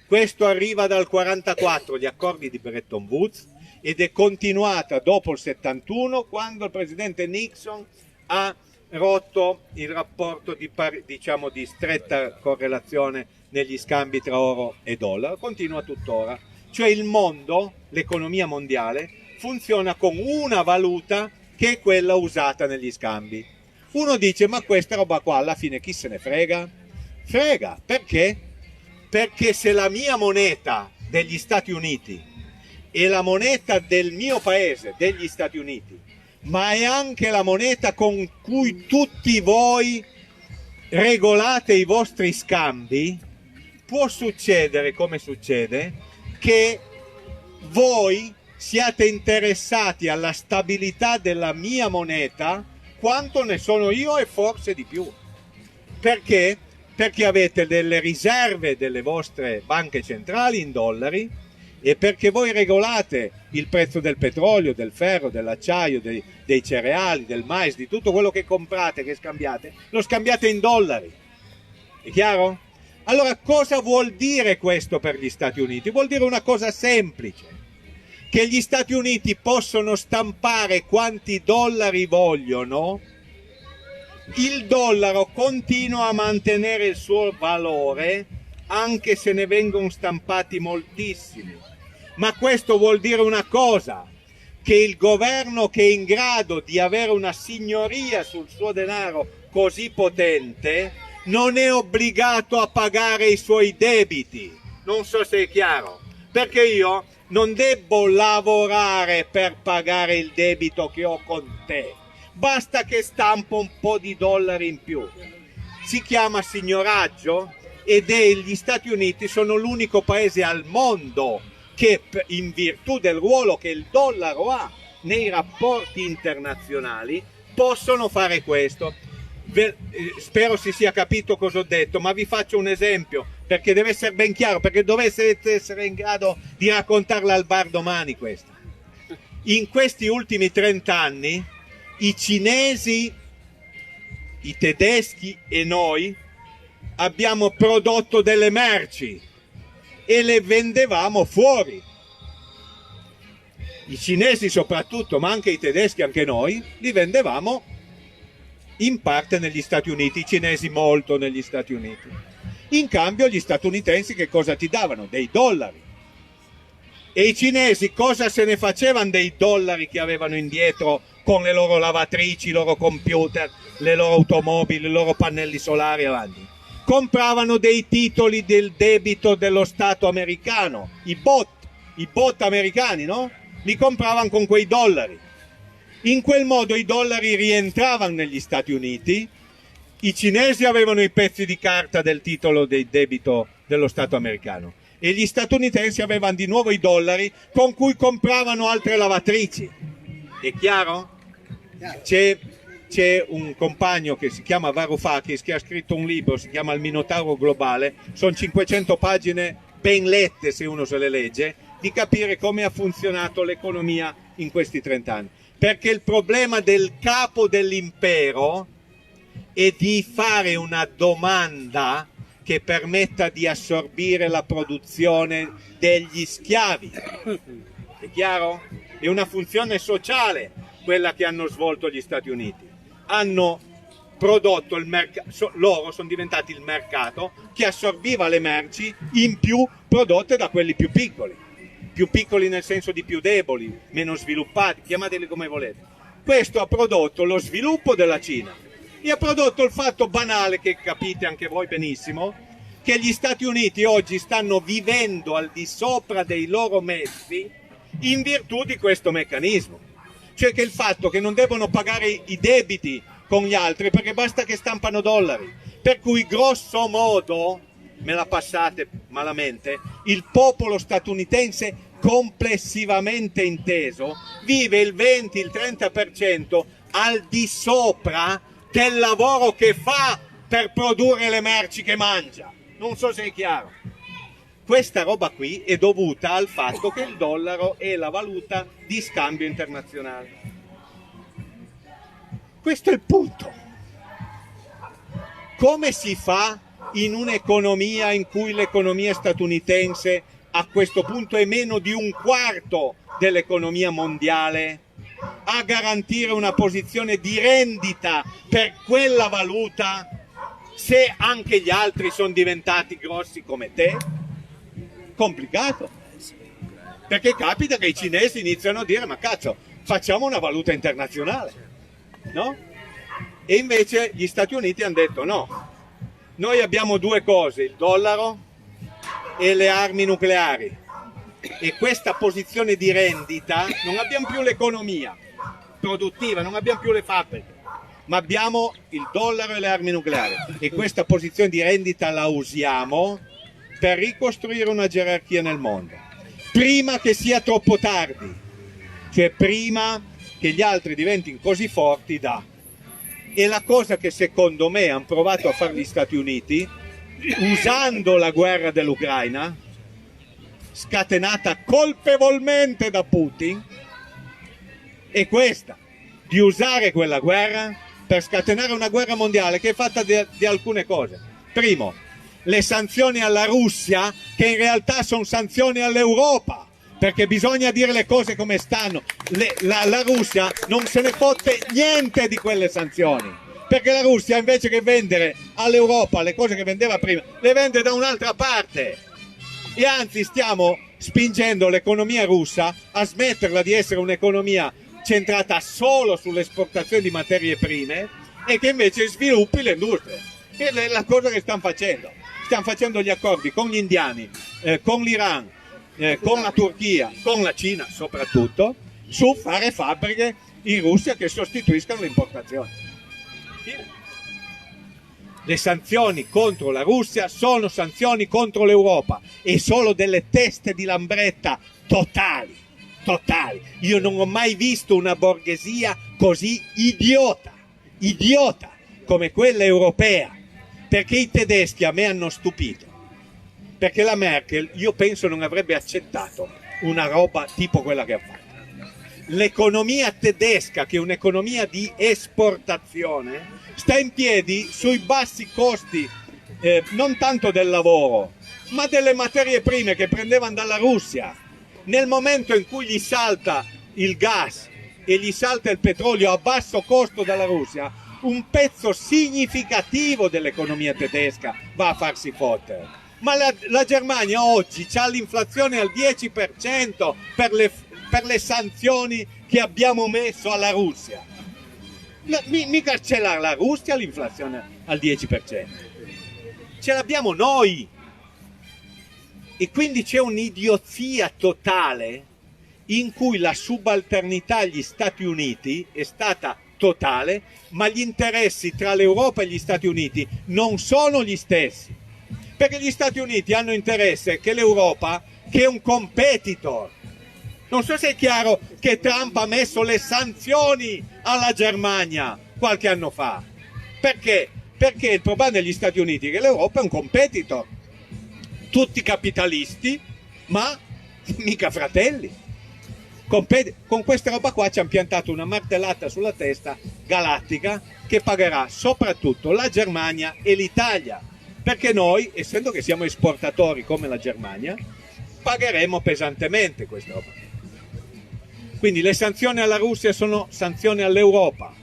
Questo arriva dal 1944, gli accordi di Bretton Woods, ed è continuata dopo il 71, quando il presidente Nixon ha rotto il rapporto di stretta correlazione negli scambi tra oro e dollaro. Continua tuttora. Cioè il mondo, l'economia mondiale, funziona con una valuta che è quella usata negli scambi. Uno dice, ma questa roba qua alla fine chi se ne frega? Frega, perché? Perché se la mia moneta degli Stati Uniti è la moneta del mio paese, degli Stati Uniti, ma è anche la moneta con cui tutti voi regolate i vostri scambi, può succedere, come succede, che voi siate interessati alla stabilità della mia moneta quanto ne sono io e forse di più. Perché? Perché avete delle riserve delle vostre banche centrali in dollari e perché voi regolate il prezzo del petrolio, del ferro, dell'acciaio, dei cereali, del mais, di tutto quello che comprate, che scambiate, lo scambiate in dollari. È chiaro? Allora cosa vuol dire questo per gli Stati Uniti? Vuol dire una cosa semplice, che gli Stati Uniti possono stampare quanti dollari vogliono, il dollaro continua a mantenere il suo valore anche se ne vengono stampati moltissimi. Ma questo vuol dire una cosa, che il governo che è in grado di avere una signoria sul suo denaro così potente non è obbligato a pagare i suoi debiti. Non so se è chiaro, perché io non debbo lavorare per pagare il debito che ho con te. Basta che stampo un po' di dollari in più. Si chiama signoraggio ed gli Stati Uniti sono l'unico paese al mondo che, in virtù del ruolo che il dollaro ha nei rapporti internazionali, possono fare questo. Spero si sia capito cosa ho detto, ma vi faccio un esempio perché deve essere ben chiaro, perché dovete essere in grado di raccontarla al bar domani questa. In questi ultimi 30 anni i cinesi, i tedeschi e noi abbiamo prodotto delle merci e le vendevamo fuori. I cinesi soprattutto, ma anche i tedeschi, anche noi, li vendevamo in parte negli Stati Uniti, i cinesi molto negli Stati Uniti. In cambio gli statunitensi che cosa ti davano? Dei dollari. E i cinesi cosa se ne facevano dei dollari che avevano indietro con le loro lavatrici, i loro computer, le loro automobili, i loro pannelli solari avanti? Compravano dei titoli del debito dello Stato americano, i bot americani, no? Li compravano con quei dollari. In quel modo i dollari rientravano negli Stati Uniti, i cinesi avevano i pezzi di carta del titolo del debito dello Stato americano e gli statunitensi avevano di nuovo i dollari con cui compravano altre lavatrici. È chiaro? C'è un compagno che si chiama Varoufakis che ha scritto un libro, si chiama Il Minotauro Globale, sono 500 pagine ben lette se uno se le legge, di capire come ha funzionato l'economia in questi 30 anni. Perché il problema del capo dell'impero è di fare una domanda che permetta di assorbire la produzione degli schiavi. È chiaro? È una funzione sociale quella che hanno svolto gli Stati Uniti. Hanno prodotto il mercato, loro sono diventati il mercato che assorbiva le merci in più prodotte da quelli più piccoli nel senso di più deboli, meno sviluppati, chiamateli come volete. Questo ha prodotto lo sviluppo della Cina e ha prodotto il fatto banale, che capite anche voi benissimo, che gli Stati Uniti oggi stanno vivendo al di sopra dei loro mezzi in virtù di questo meccanismo. Cioè che il fatto che non devono pagare i debiti con gli altri perché basta che stampano dollari. Per cui grosso modo, me la passate malamente, il popolo statunitense complessivamente inteso vive il 20, il 30% al di sopra del lavoro che fa per produrre le merci che mangia. Non so se è chiaro. Questa roba qui è dovuta al fatto che il dollaro è la valuta di scambio internazionale. Questo è il punto. Come si fa in un'economia in cui l'economia statunitense a questo punto è meno di un quarto dell'economia mondiale a garantire una posizione di rendita per quella valuta se anche gli altri sono diventati grossi come te? Complicato, perché capita che i cinesi iniziano a dire ma cazzo, facciamo una valuta internazionale, no? E invece gli Stati Uniti hanno detto no, noi abbiamo due cose, il dollaro e le armi nucleari, e questa posizione di rendita, non abbiamo più l'economia produttiva, non abbiamo più le fabbriche, ma abbiamo il dollaro e le armi nucleari, e questa posizione di rendita la usiamo per ricostruire una gerarchia nel mondo, prima che sia troppo tardi, cioè prima che gli altri diventino così forti da... E la cosa che secondo me hanno provato a fare gli Stati Uniti, usando la guerra dell'Ucraina, scatenata colpevolmente da Putin, è questa, di usare quella guerra per scatenare una guerra mondiale che è fatta di alcune cose. Primo, le sanzioni alla Russia, che in realtà sono sanzioni all'Europa, perché bisogna dire le cose come stanno. La Russia non se ne fotte niente di quelle sanzioni, perché la Russia invece che vendere all'Europa le cose che vendeva prima, le vende da un'altra parte, e anzi stiamo spingendo l'economia russa a smetterla di essere un'economia centrata solo sull'esportazione di materie prime e che invece sviluppi le industrie. Che è la cosa che stanno facendo. Stiamo facendo gli accordi con gli indiani, con l'Iran, con la Turchia, con la Cina soprattutto, su fare fabbriche in Russia che sostituiscano le importazioni. Le sanzioni contro la Russia sono sanzioni contro l'Europa e solo delle teste di lambretta totali. Io non ho mai visto una borghesia così idiota come quella europea, perché i tedeschi a me hanno stupito, perché la Merkel io penso non avrebbe accettato una roba tipo quella che ha fatto. L'economia tedesca, che è un'economia di esportazione, sta in piedi sui bassi costi, non tanto del lavoro, ma delle materie prime che prendevano dalla Russia. Nel momento in cui gli salta il gas e gli salta il petrolio a basso costo dalla Russia, un pezzo significativo dell'economia tedesca va a farsi fottere. Ma la Germania oggi ha l'inflazione al 10% per le sanzioni che abbiamo messo alla Russia. Mica ce l'ha la Russia l'inflazione al 10%, ce l'abbiamo noi. E quindi c'è un'idiozia totale in cui la subalternità agli Stati Uniti è stata totale, ma gli interessi tra l'Europa e gli Stati Uniti non sono gli stessi, perché gli Stati Uniti hanno interesse che l'Europa, che è un competitor, non so se è chiaro che Trump ha messo le sanzioni alla Germania qualche anno fa. Perché? Perché il problema degli Stati Uniti è che l'Europa è un competitor, tutti capitalisti, ma mica fratelli. Con questa roba qua ci hanno piantato una martellata sulla testa galattica che pagherà soprattutto la Germania e l'Italia, perché noi, essendo che siamo esportatori come la Germania, pagheremo pesantemente questa roba. Quindi le sanzioni alla Russia sono sanzioni all'Europa.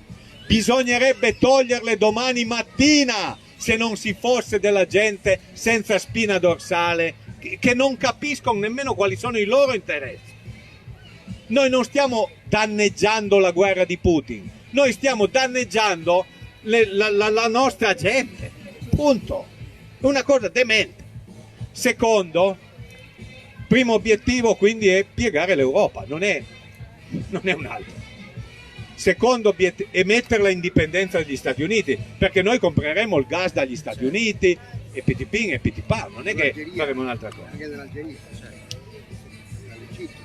Bisognerebbe toglierle domani mattina se non si fosse della gente senza spina dorsale che non capiscono nemmeno quali sono i loro interessi. Noi non stiamo danneggiando la guerra di Putin, noi stiamo danneggiando la nostra gente, punto. È una cosa demente. Secondo, primo obiettivo quindi è piegare l'Europa, non è un altro. Secondo obiettivo è metterla in dipendenza dagli Stati Uniti, perché noi compreremo il gas dagli Stati Uniti e pitipin e pitipà, non è che faremo un'altra cosa. Anche dell'Algeria, certo. Dall'Egitto.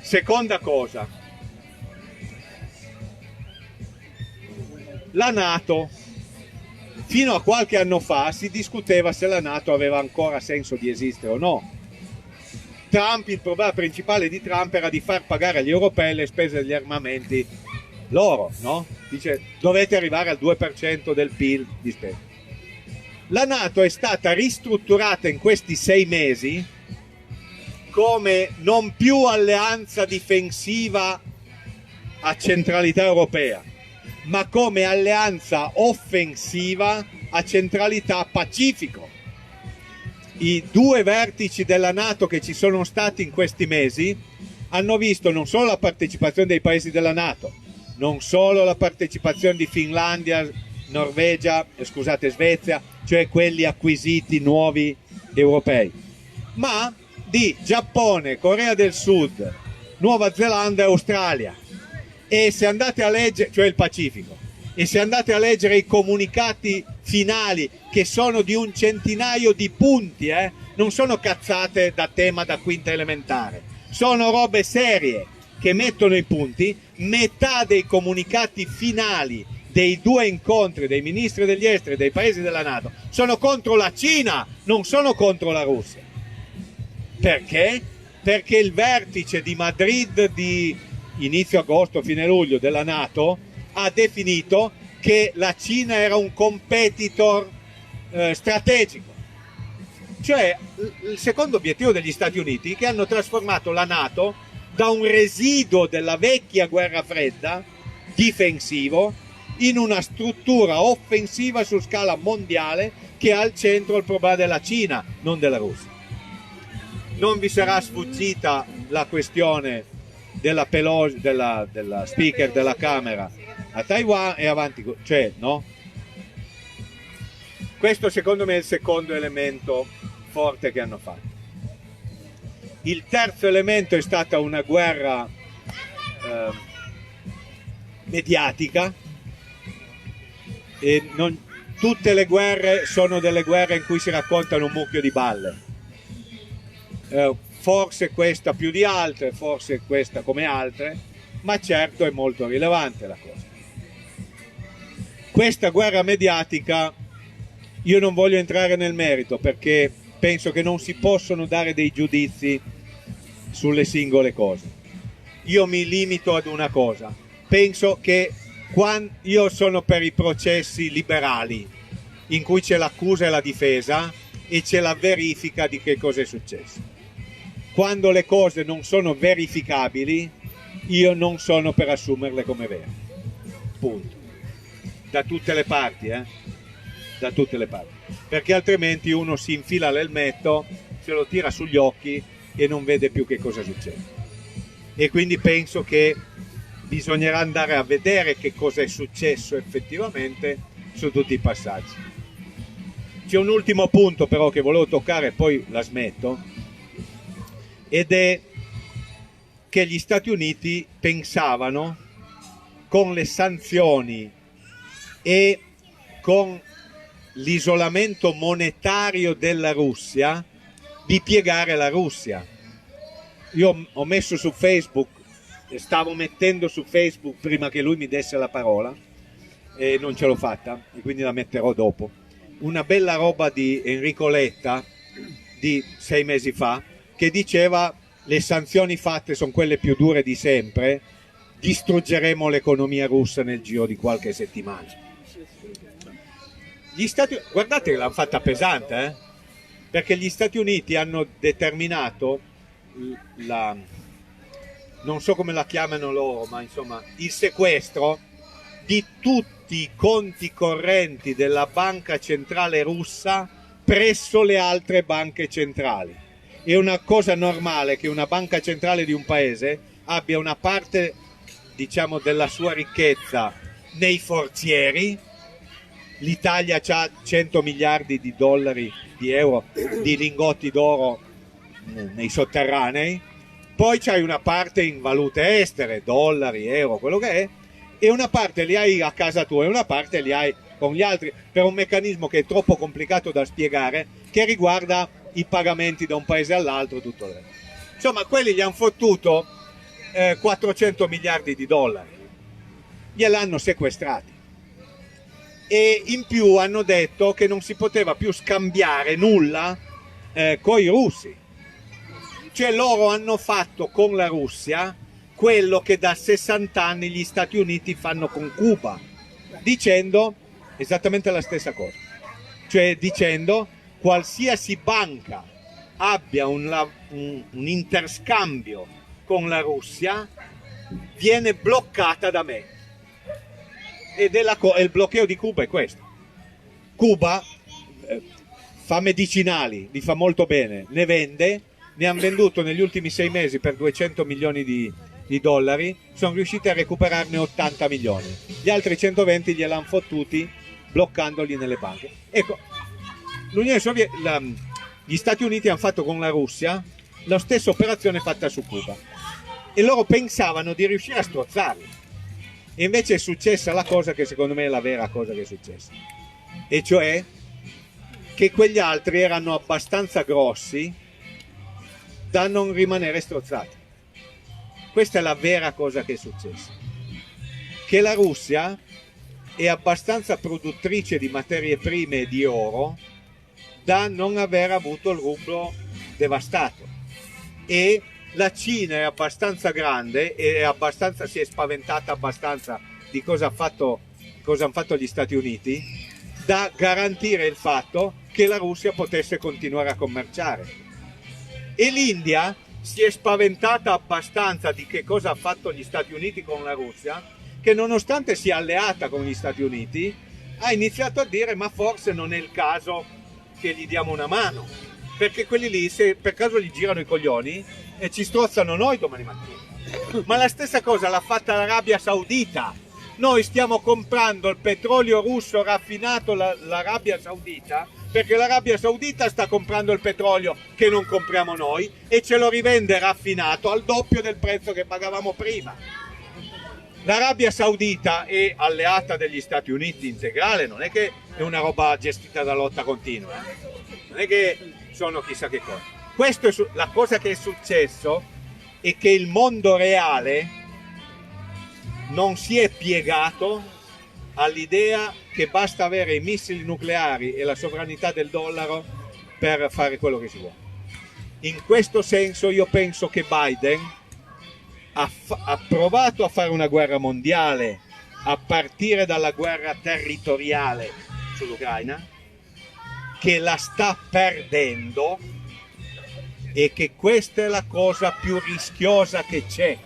Seconda cosa, la NATO. Fino a qualche anno fa si discuteva se la NATO aveva ancora senso di esistere o no. Trump, il problema principale di Trump era di far pagare agli europei le spese degli armamenti loro, no? dice dovete arrivare al 2% del PIL di spesa. La NATO è stata ristrutturata in questi 6 mesi come non più alleanza difensiva a centralità europea, ma come alleanza offensiva a centralità Pacifico. I 2 vertici della NATO che ci sono stati in questi mesi hanno visto non solo la partecipazione dei paesi della NATO, non solo la partecipazione di Finlandia, Norvegia, Svezia, cioè quelli acquisiti nuovi europei, ma di Giappone, Corea del Sud, Nuova Zelanda e Australia. E se andate a leggere, cioè il Pacifico, e se andate a leggere i comunicati finali, che sono di un centinaio di punti, non sono cazzate da tema da quinta elementare, sono robe serie che mettono i punti. Metà dei comunicati finali dei 2 incontri dei ministri degli esteri dei paesi della NATO sono contro la Cina, non sono contro la Russia. Perché? Perché il vertice di Madrid di inizio agosto, fine luglio della NATO ha definito che la Cina era un competitor strategico. Cioè il secondo obiettivo degli Stati Uniti, che hanno trasformato la NATO da un residuo della vecchia guerra fredda difensivo in una struttura offensiva su scala mondiale che ha al centro il problema della Cina, non della Russia. Non vi sarà sfuggita la questione della Pelosi, della speaker della Camera a Taiwan e avanti, cioè no? Questo secondo me è il secondo elemento forte che hanno fatto. Il terzo elemento è stata una guerra mediatica, e non tutte le guerre sono delle guerre in cui si raccontano un mucchio di balle. Forse questa più di altre, forse questa come altre, ma certo è molto rilevante la cosa. Questa guerra mediatica, io non voglio entrare nel merito perché penso che non si possono dare dei giudizi sulle singole cose. Io mi limito ad una cosa: penso che io sono per i processi liberali in cui c'è l'accusa e la difesa e c'è la verifica di che cosa è successo. Quando le cose non sono verificabili, io non sono per assumerle come vere. Punto. Da tutte le parti, da tutte le parti. Perché altrimenti uno si infila l'elmetto, se lo tira sugli occhi e non vede più che cosa succede. E quindi penso che bisognerà andare a vedere che cosa è successo effettivamente su tutti i passaggi. C'è un ultimo punto però che volevo toccare, poi la smetto, ed è che gli Stati Uniti pensavano, con le sanzioni e con l'isolamento monetario della Russia, di piegare la Russia. Io ho messo su Facebook, stavo mettendo su Facebook prima che lui mi desse la parola e non ce l'ho fatta, e quindi la metterò dopo, una bella roba di Enrico Letta di 6 mesi fa, che diceva: le sanzioni fatte sono quelle più dure di sempre, distruggeremo l'economia russa nel giro di qualche settimana. Guardate che l'hanno fatta pesante, perché gli Stati Uniti hanno determinato non so come la chiamano loro, ma insomma il sequestro di tutti i conti correnti della banca centrale russa presso le altre banche centrali. È una cosa normale che una banca centrale di un paese abbia una parte, diciamo, della sua ricchezza nei forzieri. L'Italia ha 100 miliardi di dollari, di euro, di lingotti d'oro nei sotterranei, poi c'hai una parte in valute estere, dollari, euro, quello che è, e una parte li hai a casa tua e una parte li hai con gli altri, per un meccanismo che è troppo complicato da spiegare, che riguarda i pagamenti da un paese all'altro, tutto il resto. Insomma, quelli gli hanno fottuto 400 miliardi di dollari, gliel'hanno sequestrati, e in più hanno detto che non si poteva più scambiare nulla coi russi. Cioè loro hanno fatto con la Russia quello che da 60 anni gli Stati Uniti fanno con Cuba, dicendo esattamente la stessa cosa, cioè dicendo qualsiasi banca abbia un interscambio con la Russia viene bloccata da me. Ed è il blocceo di Cuba è questo. Cuba fa medicinali, li fa molto bene, ne vende, ne hanno venduto negli ultimi 6 mesi per 200 milioni di dollari, sono riusciti a recuperarne 80 milioni. Gli altri 120 gliel'hanno fottuti bloccandoli nelle banche. Ecco, gli Stati Uniti hanno fatto con la Russia la stessa operazione fatta su Cuba e loro pensavano di riuscire a strozzarli. E invece è successa la cosa che secondo me è la vera cosa che è successa, e cioè che quegli altri erano abbastanza grossi da non rimanere strozzati. Questa è la vera cosa che è successa, che la Russia è abbastanza produttrice di materie prime e di oro da non aver avuto il rublo devastato, e la Cina è abbastanza grande e si è spaventata abbastanza di cosa hanno fatto gli Stati Uniti da garantire il fatto che la Russia potesse continuare a commerciare. E l'India si è spaventata abbastanza di che cosa ha fatto gli Stati Uniti con la Russia, che nonostante sia alleata con gli Stati Uniti ha iniziato a dire ma forse non è il caso che gli diamo una mano, perché quelli lì se per caso gli girano i coglioni e ci strozzano noi domani mattina. Ma la stessa cosa l'ha fatta l'Arabia Saudita. Noi stiamo comprando il petrolio russo raffinato l'Arabia Saudita perché l'Arabia Saudita sta comprando il petrolio che non compriamo noi e ce lo rivende raffinato al doppio del prezzo che pagavamo prima. L'Arabia Saudita è alleata degli Stati Uniti integrale, non è che è una roba gestita da lotta continua, non è che sono chissà che cosa. La cosa che è successo è che il mondo reale non si è piegato all'idea che basta avere i missili nucleari e la sovranità del dollaro per fare quello che si vuole. In questo senso io penso che Biden ha provato a fare una guerra mondiale a partire dalla guerra territoriale sull'Ucraina, che la sta perdendo, e che questa è la cosa più rischiosa che c'è,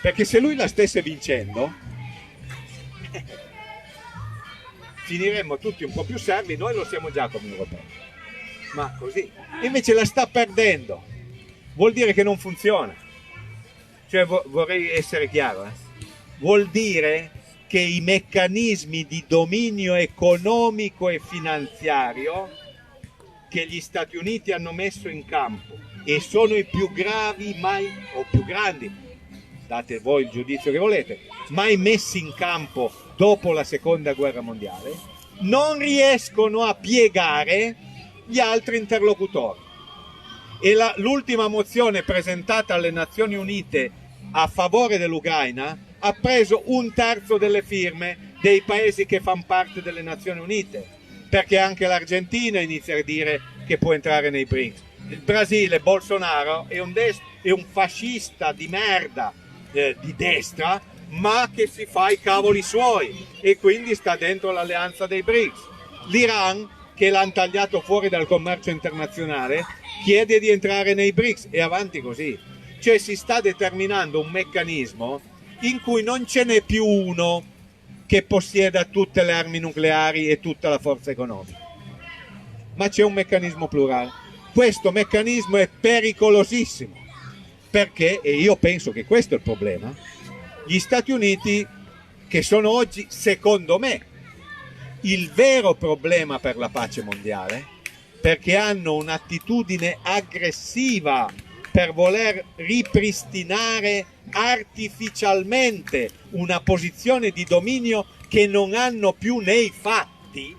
perché se lui la stesse vincendo finiremmo tutti un po' più servi, noi lo siamo già come europei, ma così invece la sta perdendo, vuol dire che non funziona, cioè vorrei essere chiaro, vuol dire che i meccanismi di dominio economico e finanziario che gli Stati Uniti hanno messo in campo, e sono i più gravi mai, o più grandi, date voi il giudizio che volete, mai messi in campo dopo la seconda guerra mondiale, non riescono a piegare gli altri interlocutori. E l'ultima mozione presentata alle Nazioni Unite a favore dell'Ucraina ha preso 1/3 delle firme dei paesi che fanno parte delle Nazioni Unite, perché anche l'Argentina inizia a dire che può entrare nei BRICS. Il Brasile, Bolsonaro, è un fascista di merda, di destra, ma che si fa i cavoli suoi e quindi sta dentro l'alleanza dei BRICS. L'Iran, che l'hanno tagliato fuori dal commercio internazionale, chiede di entrare nei BRICS, e avanti così. Cioè si sta determinando un meccanismo in cui non ce n'è più uno che possieda tutte le armi nucleari e tutta la forza economica, ma c'è un meccanismo plurale. Questo meccanismo è pericolosissimo, perché, e io penso che questo è il problema, gli Stati Uniti, che sono oggi, secondo me, il vero problema per la pace mondiale, perché hanno un'attitudine aggressiva per voler ripristinare artificialmente una posizione di dominio che non hanno più nei fatti.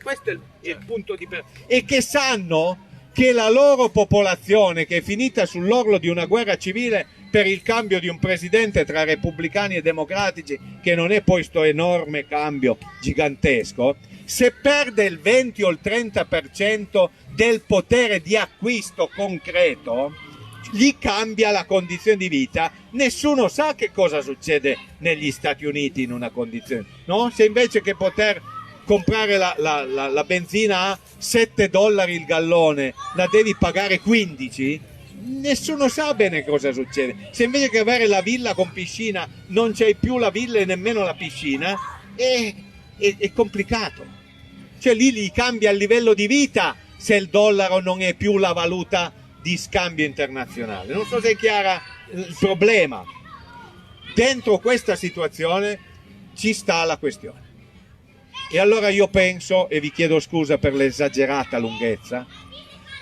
Questo è il punto di e che sanno che la loro popolazione, che è finita sull'orlo di una guerra civile per il cambio di un presidente tra repubblicani e democratici, che non è poi sto enorme cambio gigantesco, se perde il 20 o il 30% del potere di acquisto concreto, gli cambia la condizione di vita. Nessuno sa che cosa succede negli Stati Uniti in una condizione, no? Se invece che poter comprare la benzina a $7 il gallone la devi pagare 15, nessuno sa bene cosa succede. Se invece che avere la villa con piscina non c'hai più la villa e nemmeno la piscina, è complicato. Cioè lì gli cambia il livello di vita se il dollaro non è più la valuta di scambio internazionale. Non so se è chiara il problema. Dentro questa situazione ci sta la questione. E allora io penso, e vi chiedo scusa per l'esagerata lunghezza,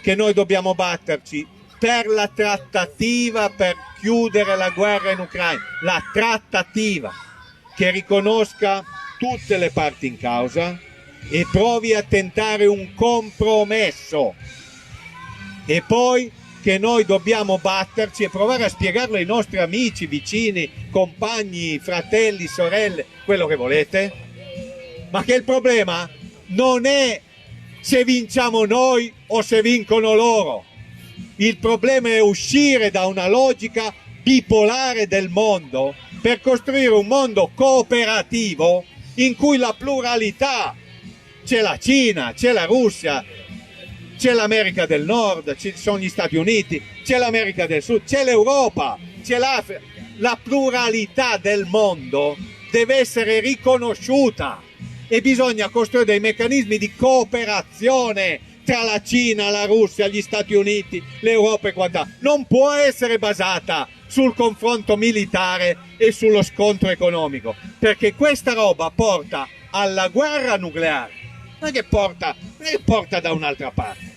che noi dobbiamo batterci per la trattativa per chiudere la guerra in Ucraina, la trattativa che riconosca tutte le parti in causa e provi a tentare un compromesso. E poi che noi dobbiamo batterci e provare a spiegarlo ai nostri amici, vicini, compagni, fratelli, sorelle, quello che volete, ma che il problema non è se vinciamo noi o se vincono loro. Il problema è uscire da una logica bipolare del mondo per costruire un mondo cooperativo in cui la pluralità, c'è la Cina, c'è la Russia, c'è l'America del Nord, ci sono gli Stati Uniti, c'è l'America del Sud, c'è l'Europa, c'è l'Africa. La pluralità del mondo deve essere riconosciuta e bisogna costruire dei meccanismi di cooperazione tra la Cina, la Russia, gli Stati Uniti, l'Europa e quant'altro. Non può essere basata sul confronto militare e sullo scontro economico, perché questa roba porta alla guerra nucleare. Non è che porta da un'altra parte.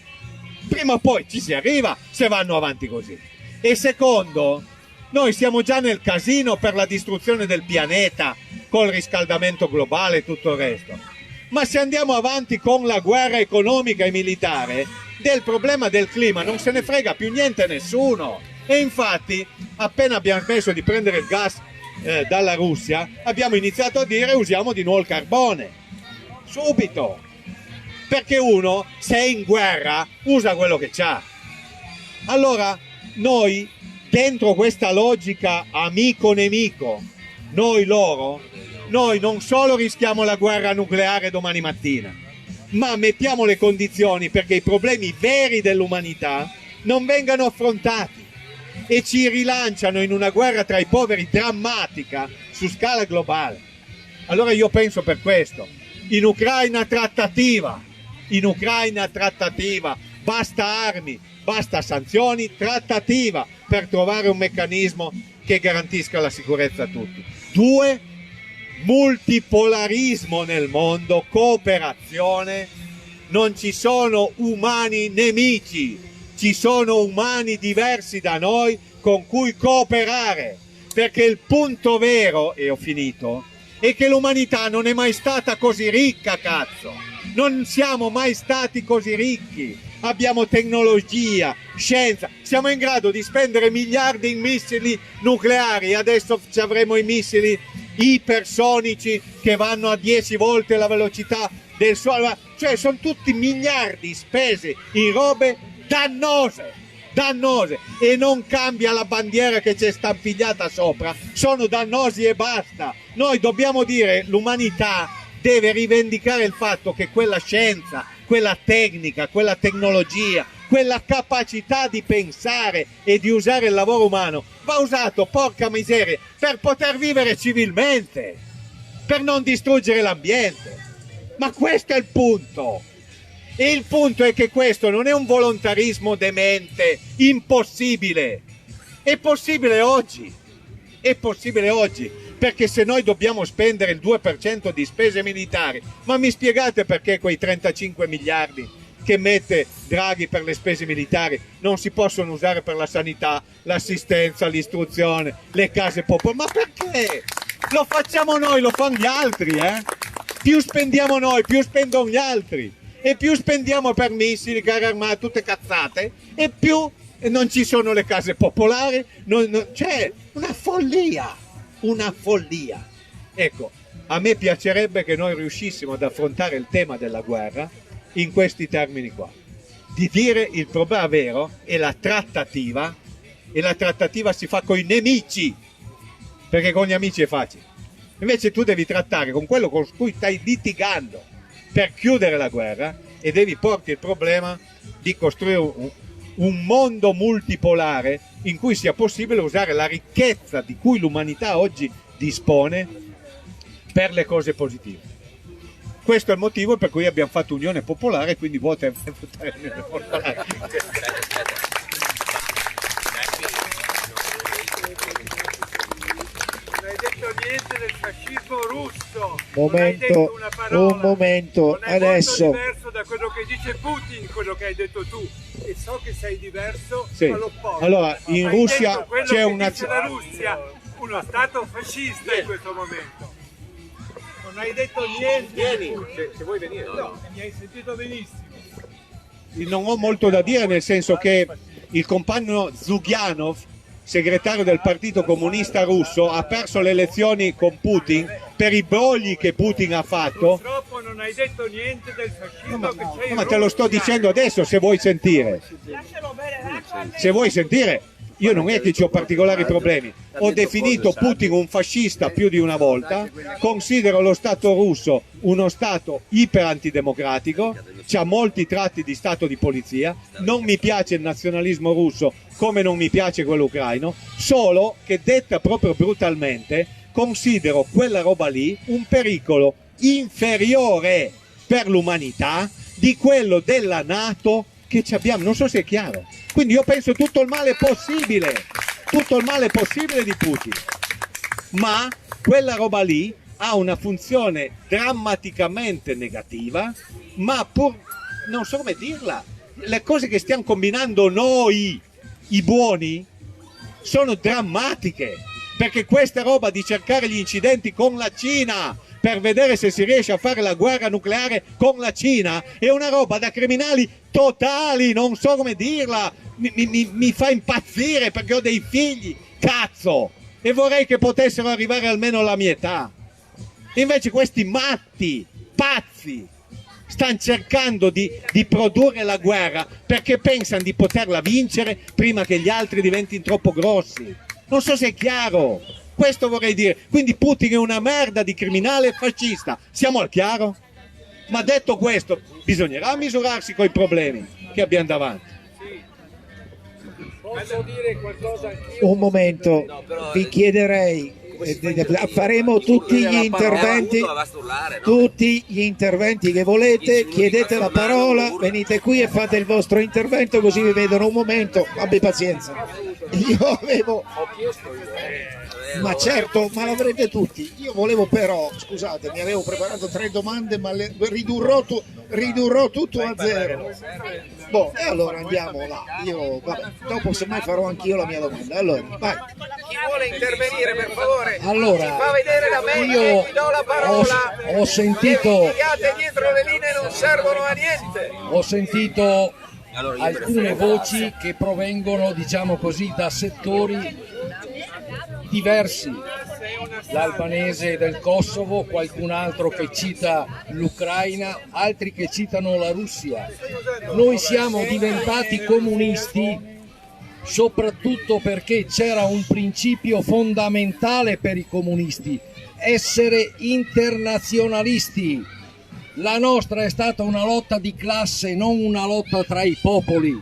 Prima o poi ci si arriva se vanno avanti così. E secondo, noi siamo già nel casino per la distruzione del pianeta col riscaldamento globale e tutto il resto. Ma se andiamo avanti con la guerra economica e militare, del problema del clima non se ne frega più niente nessuno. E infatti, appena abbiamo smesso di prendere il gas dalla Russia, abbiamo iniziato a dire usiamo di nuovo il carbone. Subito. Perché uno, se è in guerra, usa quello che c'ha. Allora, noi, dentro questa logica amico-nemico, noi non solo rischiamo la guerra nucleare domani mattina, ma mettiamo le condizioni perché i problemi veri dell'umanità non vengano affrontati e ci rilanciano in una guerra tra i poveri drammatica su scala globale. Allora io penso per questo, in Ucraina trattativa, basta armi, basta sanzioni, trattativa per trovare un meccanismo che garantisca la sicurezza a tutti. 2, multipolarismo nel mondo, cooperazione, non ci sono umani nemici, ci sono umani diversi da noi con cui cooperare, perché il punto vero, e ho finito, è che l'umanità non è mai stata così ricca, cazzo, non siamo mai stati così ricchi, abbiamo tecnologia, scienza, siamo in grado di spendere miliardi in missili nucleari, adesso ci avremo i missili ipersonici che vanno a 10 volte la velocità del suolo, cioè sono tutti miliardi spesi in robe dannose e non cambia la bandiera che c'è stampigliata sopra, sono dannosi e basta. Noi dobbiamo dire, l'umanità deve rivendicare il fatto che quella scienza, quella tecnica, quella tecnologia, quella capacità di pensare e di usare il lavoro umano va usato, porca miseria, per poter vivere civilmente, per non distruggere l'ambiente. Ma questo è il punto. E il punto è che questo non è un volontarismo demente, impossibile. È possibile oggi, perché se noi dobbiamo spendere il 2% di spese militari, ma mi spiegate perché quei 35 miliardi che mette Draghi per le spese militari non si possono usare per la sanità, l'assistenza, l'istruzione, le case popolari? Ma perché? Lo facciamo noi, lo fanno gli altri, Più spendiamo noi, più spendono gli altri. E più spendiamo per missili, carri armati, tutte cazzate, e più non ci sono le case popolari, c'è una follia. Ecco, a me piacerebbe che noi riuscissimo ad affrontare il tema della guerra in questi termini qua, di dire il problema vero è la trattativa e la trattativa si fa con i nemici, perché con gli amici è facile. Invece tu devi trattare con quello con cui stai litigando per chiudere la guerra e devi porti il problema di costruire un mondo multipolare in cui sia possibile usare la ricchezza di cui l'umanità oggi dispone per le cose positive. Questo è il motivo per cui abbiamo fatto Unione Popolare, quindi votare Unione Popolare. Non hai detto niente del fascismo russo. Momento, un momento, Non è adesso. molto diverso da quello che dice Putin, quello che hai detto tu. E so che sei diverso Sì. all'opposto. Allora, in Hai Russia detto quello c'è che una... dice la Russia, uno stato fascista in questo momento. Non hai detto niente. Vieni, se vuoi venire. No, mi hai sentito benissimo. Non ho molto da dire, nel senso che il compagno Zhuganov, segretario del Partito Comunista Russo, ha perso le elezioni con Putin per i brogli che Putin ha fatto. Purtroppo non hai detto niente del fascismo che c'è in Ma te lo sto Russia. dicendo adesso, se vuoi sentire. Se vuoi sentire, io non è che ho particolari problemi. Ho definito Putin un fascista più di una volta, considero lo Stato russo uno Stato iper antidemocratico, c'ha molti tratti di Stato di polizia, non mi piace il nazionalismo russo come non mi piace quello ucraino, solo che detta proprio brutalmente considero quella roba lì un pericolo inferiore per l'umanità di quello della NATO che ci abbiamo, non so se è chiaro. Quindi io penso tutto il male possibile di Putin, ma quella roba lì ha una funzione drammaticamente negativa, ma pur non so come dirla, le cose che stiamo combinando noi, i buoni, sono drammatiche, perché questa roba di cercare gli incidenti con la Cina per vedere se si riesce a fare la guerra nucleare con la Cina è una roba da criminali totali, non so come dirla, mi fa impazzire perché ho dei figli, cazzo, e vorrei che potessero arrivare almeno alla mia età. Invece questi matti, pazzi, stanno cercando di produrre la guerra perché pensano di poterla vincere prima che gli altri diventino troppo grossi. Non so se è chiaro, questo vorrei dire. Quindi Putin è una merda di criminale fascista, siamo al chiaro? Ma detto questo, bisognerà misurarsi con i problemi che abbiamo davanti. Posso dire qualcosa anch'io? Un momento, vi chiederei, faremo tutti gli interventi, tutti gli interventi che volete, chiedete la parola, venite qui e fate il vostro intervento così vi vedono un momento, abbi pazienza. Io avevo... Ma certo, ma l'avrete tutti. Io volevo però, scusate, mi avevo preparato 3 domande, ma le ridurrò tutto a 0. Boh, e allora andiamo là. Io, vabbè, dopo semmai farò anch'io la mia domanda. Allora, vai. Chi vuole intervenire, per favore? Allora, Si fa vedere da me io e vi do la parola. ho sentito- Le inviate dietro le linee non servono a niente. Ho sentito alcune voci che provengono, diciamo così, da settori diversi, l'albanese del Kosovo, qualcun altro che cita l'Ucraina, altri che citano la Russia. Noi siamo diventati comunisti soprattutto perché c'era un principio fondamentale per i comunisti: essere internazionalisti. La nostra è stata una lotta di classe, non una lotta tra i popoli,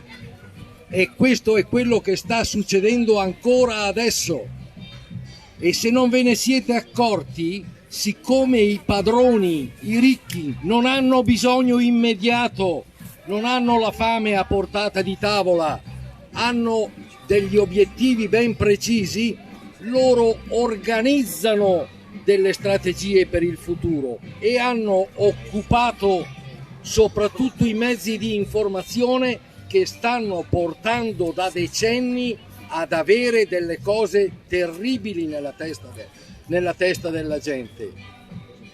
e questo è quello che sta succedendo ancora adesso. E se non ve ne siete accorti, siccome i padroni, i ricchi, non hanno bisogno immediato, non hanno la fame a portata di tavola, hanno degli obiettivi ben precisi, loro organizzano delle strategie per il futuro e hanno occupato soprattutto i mezzi di informazione che stanno portando da decenni ad avere delle cose terribili nella testa della gente.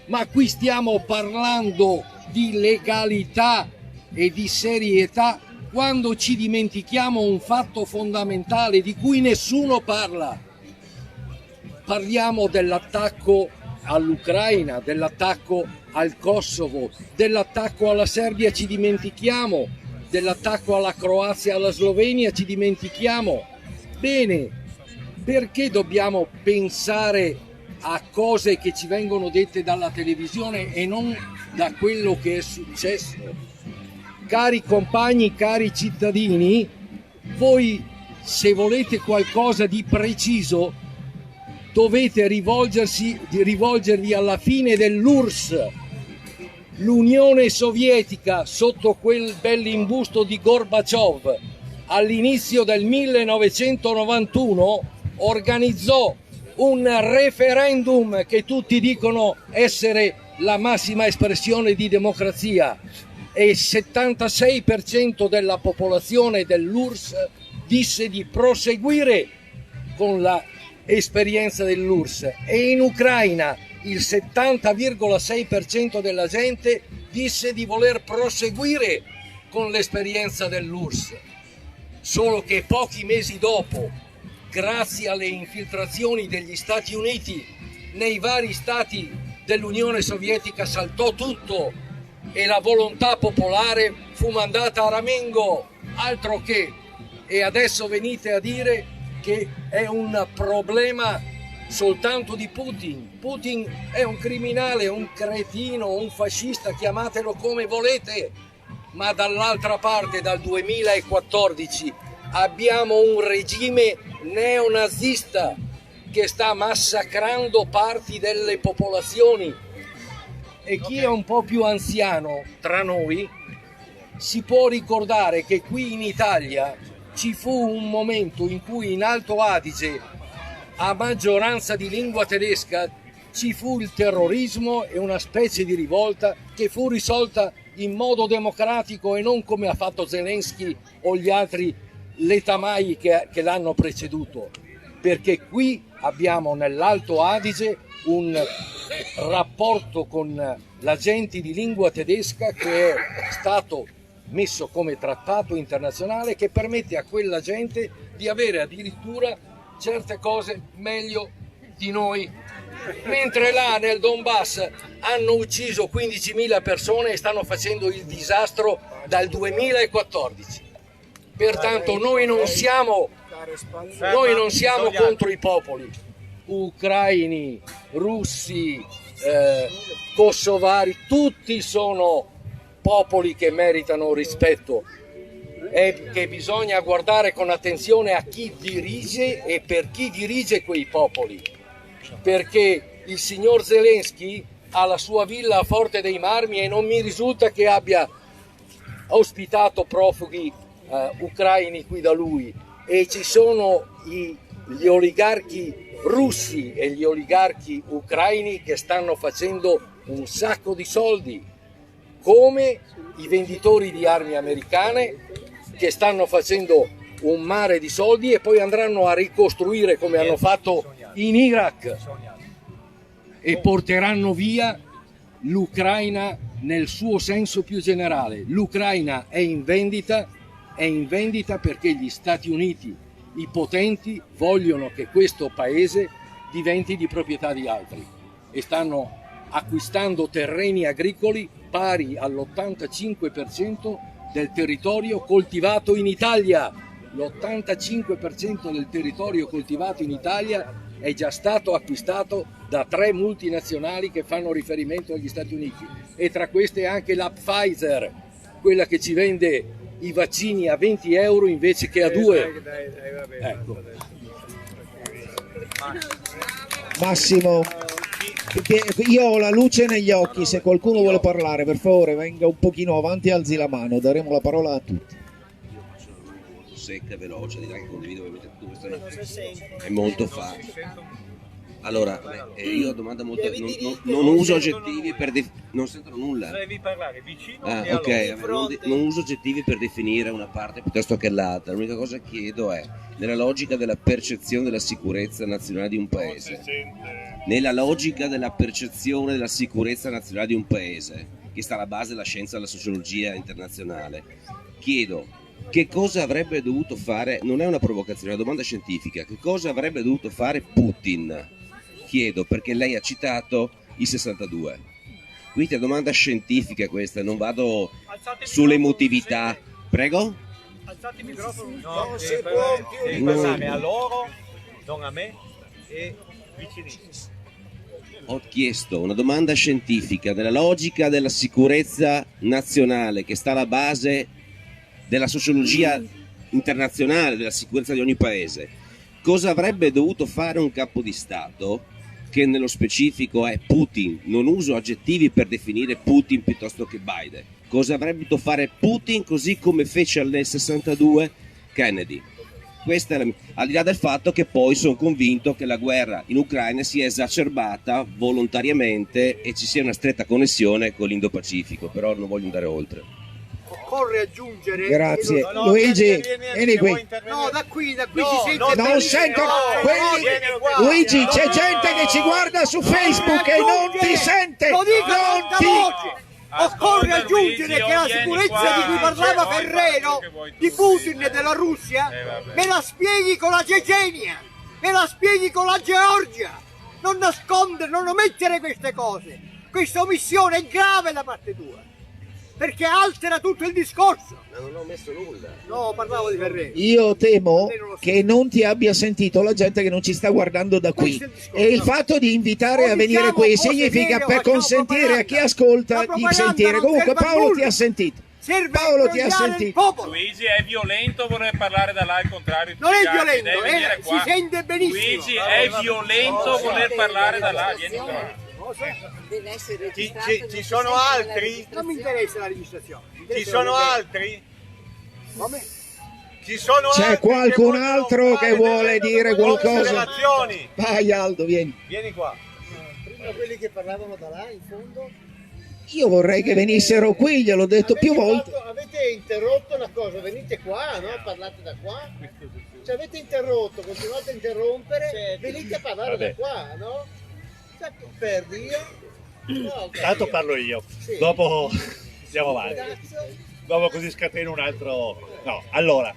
Ma qui stiamo parlando di legalità e di serietà quando ci dimentichiamo un fatto fondamentale di cui nessuno parla. Parliamo dell'attacco all'Ucraina, dell'attacco al Kosovo, dell'attacco alla Serbia ci dimentichiamo, dell'attacco alla Croazia, alla Slovenia ci dimentichiamo. Bene, perché dobbiamo pensare a cose che ci vengono dette dalla televisione e non da quello che è successo? Cari compagni, cari cittadini, voi se volete qualcosa di preciso dovete rivolgervi alla fine dell'URSS, l'Unione Sovietica sotto quel bell'imbusto di Gorbaciov all'inizio del 1991 organizzò un referendum che tutti dicono essere la massima espressione di democrazia, e il 76% della popolazione dell'URSS disse di proseguire con l'esperienza dell'URSS, e in Ucraina il 70,6% della gente disse di voler proseguire con l'esperienza dell'URSS. Solo che pochi mesi dopo, grazie alle infiltrazioni degli Stati Uniti nei vari stati dell'Unione Sovietica, saltò tutto e la volontà popolare fu mandata a ramengo, altro che. E adesso venite a dire che è un problema soltanto di Putin. Putin è un criminale, un cretino, un fascista, chiamatelo come volete, ma dall'altra parte dal 2014 abbiamo un regime neonazista che sta massacrando parti delle popolazioni. E chi è un po' più anziano tra noi si può ricordare che qui in Italia ci fu un momento in cui in Alto Adige, a maggioranza di lingua tedesca, ci fu il terrorismo e una specie di rivolta che fu risolta in modo democratico e non come ha fatto Zelensky o gli altri letamai che l'hanno preceduto, perché qui abbiamo nell'Alto Adige un rapporto con la gente di lingua tedesca che è stato messo come trattato internazionale, che permette a quella gente di avere addirittura certe cose meglio di noi, mentre là nel Donbass hanno ucciso 15.000 persone e stanno facendo il disastro dal 2014. Pertanto noi non siamo contro i popoli ucraini, russi, kosovari, tutti sono popoli che meritano rispetto, e che bisogna guardare con attenzione a chi dirige e per chi dirige quei popoli, perché il signor Zelensky ha la sua villa a Forte dei Marmi e non mi risulta che abbia ospitato profughi ucraini qui da lui, e ci sono gli oligarchi russi e gli oligarchi ucraini che stanno facendo un sacco di soldi, come i venditori di armi americane che stanno facendo un mare di soldi e poi andranno a ricostruire come hanno fatto in Iraq e porteranno via l'Ucraina nel suo senso più generale. L'Ucraina è in vendita perché gli Stati Uniti, i potenti, vogliono che questo paese diventi di proprietà di altri e stanno acquistando terreni agricoli pari all'85% del territorio coltivato in Italia. L'85% del territorio coltivato in Italia è già stato acquistato da 3 multinazionali che fanno riferimento agli Stati Uniti, e tra queste anche la Pfizer, quella che ci vende i vaccini a 20 euro invece che a 2. Ecco. Massimo, perché io ho la luce negli occhi, se qualcuno vuole parlare per favore venga un pochino avanti e alzi la mano, daremo la parola a tutti. Secca e veloce, direi che condivido ovviamente tutto questo, è molto facile. Allora, io ho domanda molto, non uso aggettivi per non sento nulla. Devi parlare vicino non uso aggettivi per definire una parte piuttosto che l'altra. L'unica cosa che chiedo è, nella logica della percezione della sicurezza nazionale di un paese, nella logica della percezione della sicurezza nazionale di un paese, che sta alla base della scienza e della sociologia internazionale, chiedo che cosa avrebbe dovuto fare, non è una provocazione, è una domanda scientifica, che cosa avrebbe dovuto fare Putin? Chiedo, perché lei ha citato i 62. Quindi è una domanda scientifica questa, non vado sull'emotività. Prego? Alzate il microfono. Non si può più devi parlare a loro, non a me, e vicinissimi. Ho chiesto una domanda scientifica della logica della sicurezza nazionale che sta alla base della sociologia internazionale, della sicurezza di ogni paese. Cosa avrebbe dovuto fare un capo di Stato, che nello specifico è Putin? Non uso aggettivi per definire Putin piuttosto che Biden. Cosa avrebbe dovuto fare Putin, così come fece nel 62 Kennedy? Questa è al di là del fatto che poi sono convinto che la guerra in Ucraina sia esacerbata volontariamente e ci sia una stretta connessione con l'Indo-Pacifico, però non voglio andare oltre. Occorre aggiungere... Grazie. che lo- Luigi, vieni qui. No, da qui si sente... Non sento quelli. Luigi, c'è gente che ci guarda su Facebook e non ti sente. Lo dico ad Non alta ti... voce! Occorre aggiungere che la sicurezza di cui parlava Ferrero, di Putin e della Russia, me la spieghi con la Cecenia, me la spieghi con la Georgia. Non nascondere, non omettere queste cose. Questa omissione è grave da parte tua, perché altera tutto il discorso. Ma non ho messo nulla. No, parlavo di Ferrero. Io temo che non ti abbia sentito la gente che non ci sta guardando da qui. E il fatto di invitare a venire qui significa per consentire a chi ascolta di sentire. Comunque Paolo ti ha sentito. Paolo ti ha sentito. Luigi è violento voler parlare da là, al contrario. Non è spiegati, violento, devi venire si qua. sente benissimo. Luigi è violento voler parlare da là, vieni qua. Deve essere Ci sono altri? Non mi interessa la registrazione. Ci sono altri? Come? Ci sono C'è altri qualcun vogliono altro che fare vuole delle dire qualcosa? considerazioni? Vai Aldo, vieni. Vieni qua. Prima quelli che parlavano da là, in fondo. Io vorrei che venissero qui, gliel'ho detto più volte. Avete interrotto la cosa, venite qua, no? Parlate da qua. Ci avete interrotto, continuate a interrompere, venite a parlare da qua, no? Perdi io? No, Tanto parlo io, Sì. dopo andiamo avanti. Cazzo. Dopo così scateno un altro... No, allora,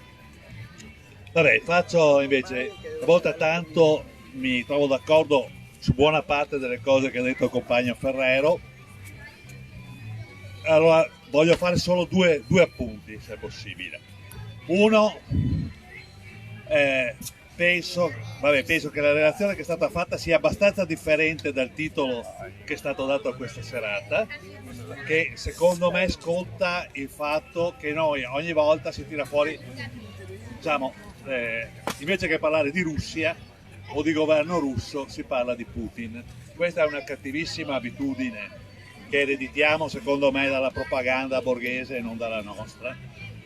vabbè, faccio invece, una volta tanto mi trovo d'accordo su buona parte delle cose che ha detto il compagno Ferrero. Allora, voglio fare solo due appunti, se è possibile. Uno, penso che la relazione che è stata fatta sia abbastanza differente dal titolo che è stato dato a questa serata, che secondo me sconta il fatto che noi ogni volta si tira fuori, diciamo, invece che parlare di Russia o di governo russo, si parla di Putin. Questa è una cattivissima abitudine che ereditiamo secondo me dalla propaganda borghese e non dalla nostra,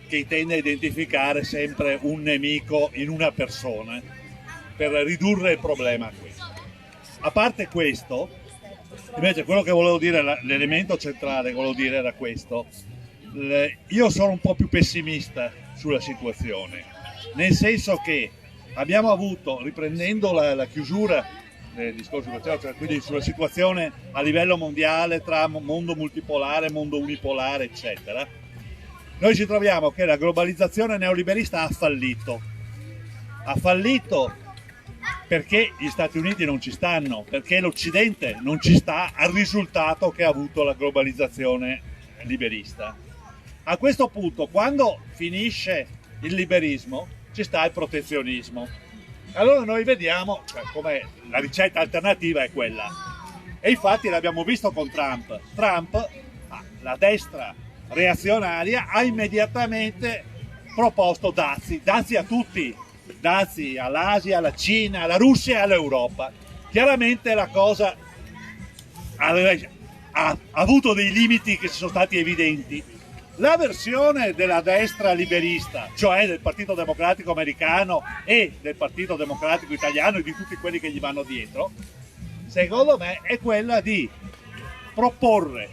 che tende a identificare sempre un nemico in una persona per ridurre il problema a questo. A parte questo, invece quello che volevo dire, l'elemento centrale che volevo dire era questo. Io sono un po' più pessimista sulla situazione, nel senso che abbiamo avuto, riprendendo la chiusura del discorso, cioè quindi sulla situazione a livello mondiale tra mondo multipolare, mondo unipolare, eccetera, noi ci troviamo che la globalizzazione neoliberista ha fallito. Ha fallito perché gli Stati Uniti non ci stanno, perché l'Occidente non ci sta al risultato che ha avuto la globalizzazione liberista. A questo punto, quando finisce il liberismo, ci sta il protezionismo. Allora noi vediamo come la ricetta alternativa è quella. E infatti l'abbiamo visto con Trump. Trump, la destra reazionaria, ha immediatamente proposto dazi a tutti, dazi all'Asia, alla Cina, alla Russia e all'Europa. Chiaramente la cosa ha avuto dei limiti che sono stati evidenti. La versione della destra liberista, cioè del Partito Democratico americano e del Partito Democratico italiano e di tutti quelli che gli vanno dietro, secondo me è quella di proporre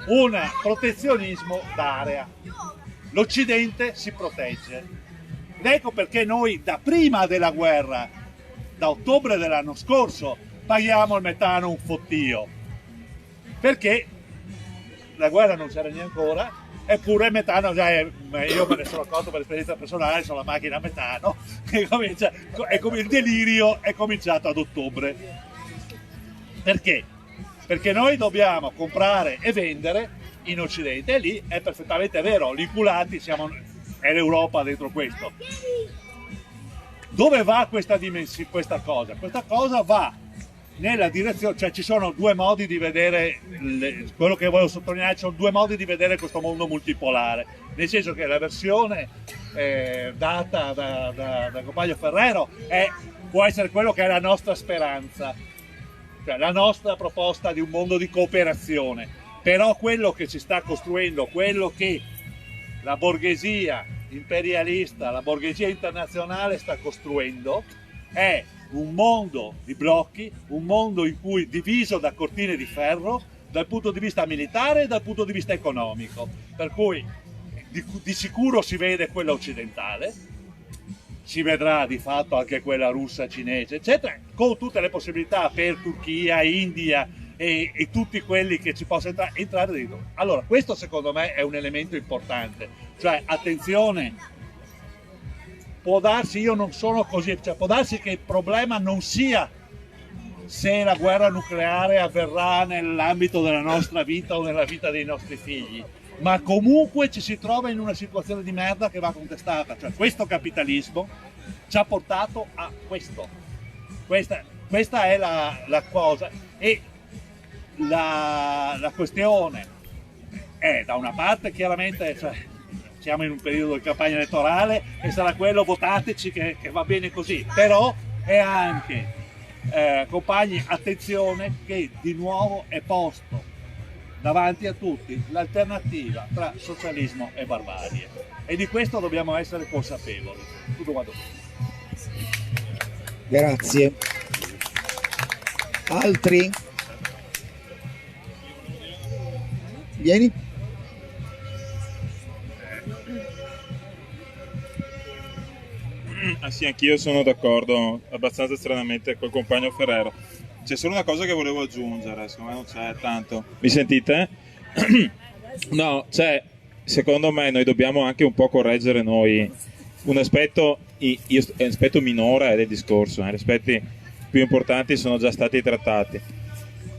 un protezionismo d'area. L'Occidente si protegge. Ed ecco perché noi da prima della guerra, da ottobre dell'anno scorso, paghiamo il metano un fottio. Perché la guerra non c'era neanche ancora, eppure il metano già io me ne sono accorto per esperienza personale, sono la macchina a metano, che il delirio è cominciato ad ottobre. Perché? Perché noi dobbiamo comprare e vendere in Occidente, e lì è perfettamente vero, gli inculati siamo è l'Europa dentro questo. Dove va questa cosa? Questa cosa va nella direzione, cioè ci sono due modi di vedere, quello che voglio sottolineare, ci sono due modi di vedere questo mondo multipolare, nel senso che la versione data da compagno Ferrero può essere quello che è la nostra speranza, cioè la nostra proposta di un mondo di cooperazione, però quello che si sta costruendo, quello che la borghesia imperialista, la borghesia internazionale sta costruendo è un mondo di blocchi, un mondo in cui diviso da cortine di ferro dal punto di vista militare e dal punto di vista economico, per cui di sicuro si vede quella occidentale, si vedrà di fatto anche quella russa, cinese, eccetera, con tutte le possibilità per Turchia, India e tutti quelli che ci possono entrare dentro. Allora, questo secondo me è un elemento importante, cioè attenzione, può darsi, io non sono così, cioè può darsi che il problema non sia se la guerra nucleare avverrà nell'ambito della nostra vita o nella vita dei nostri figli, ma comunque ci si trova in una situazione di merda che va contestata, cioè questo capitalismo ci ha portato a questo, questa è la cosa, e la questione è da una parte chiaramente, cioè, siamo in un periodo di campagna elettorale e sarà quello votateci che va bene così, però è anche compagni, attenzione che di nuovo è posto davanti a tutti l'alternativa tra socialismo e barbarie, e di questo dobbiamo essere consapevoli. Tutto quanto. Grazie. Altri? Vieni. Ah sì, anch'io sono d'accordo abbastanza stranamente col compagno Ferrero. C'è solo una cosa che volevo aggiungere, secondo me non c'è tanto. Mi sentite? No, secondo me noi dobbiamo anche un po' correggere noi un aspetto, aspetto minore del discorso, gli aspetti più importanti sono già stati trattati.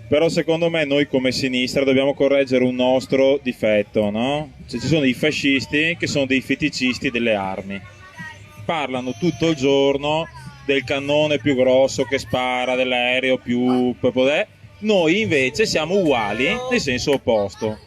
Però secondo me noi come sinistra dobbiamo correggere un nostro difetto, no? Cioè, ci sono i fascisti che sono dei feticisti delle armi. Parlano tutto il giorno del cannone più grosso che spara, dell'aereo più... Noi invece siamo uguali nel senso opposto.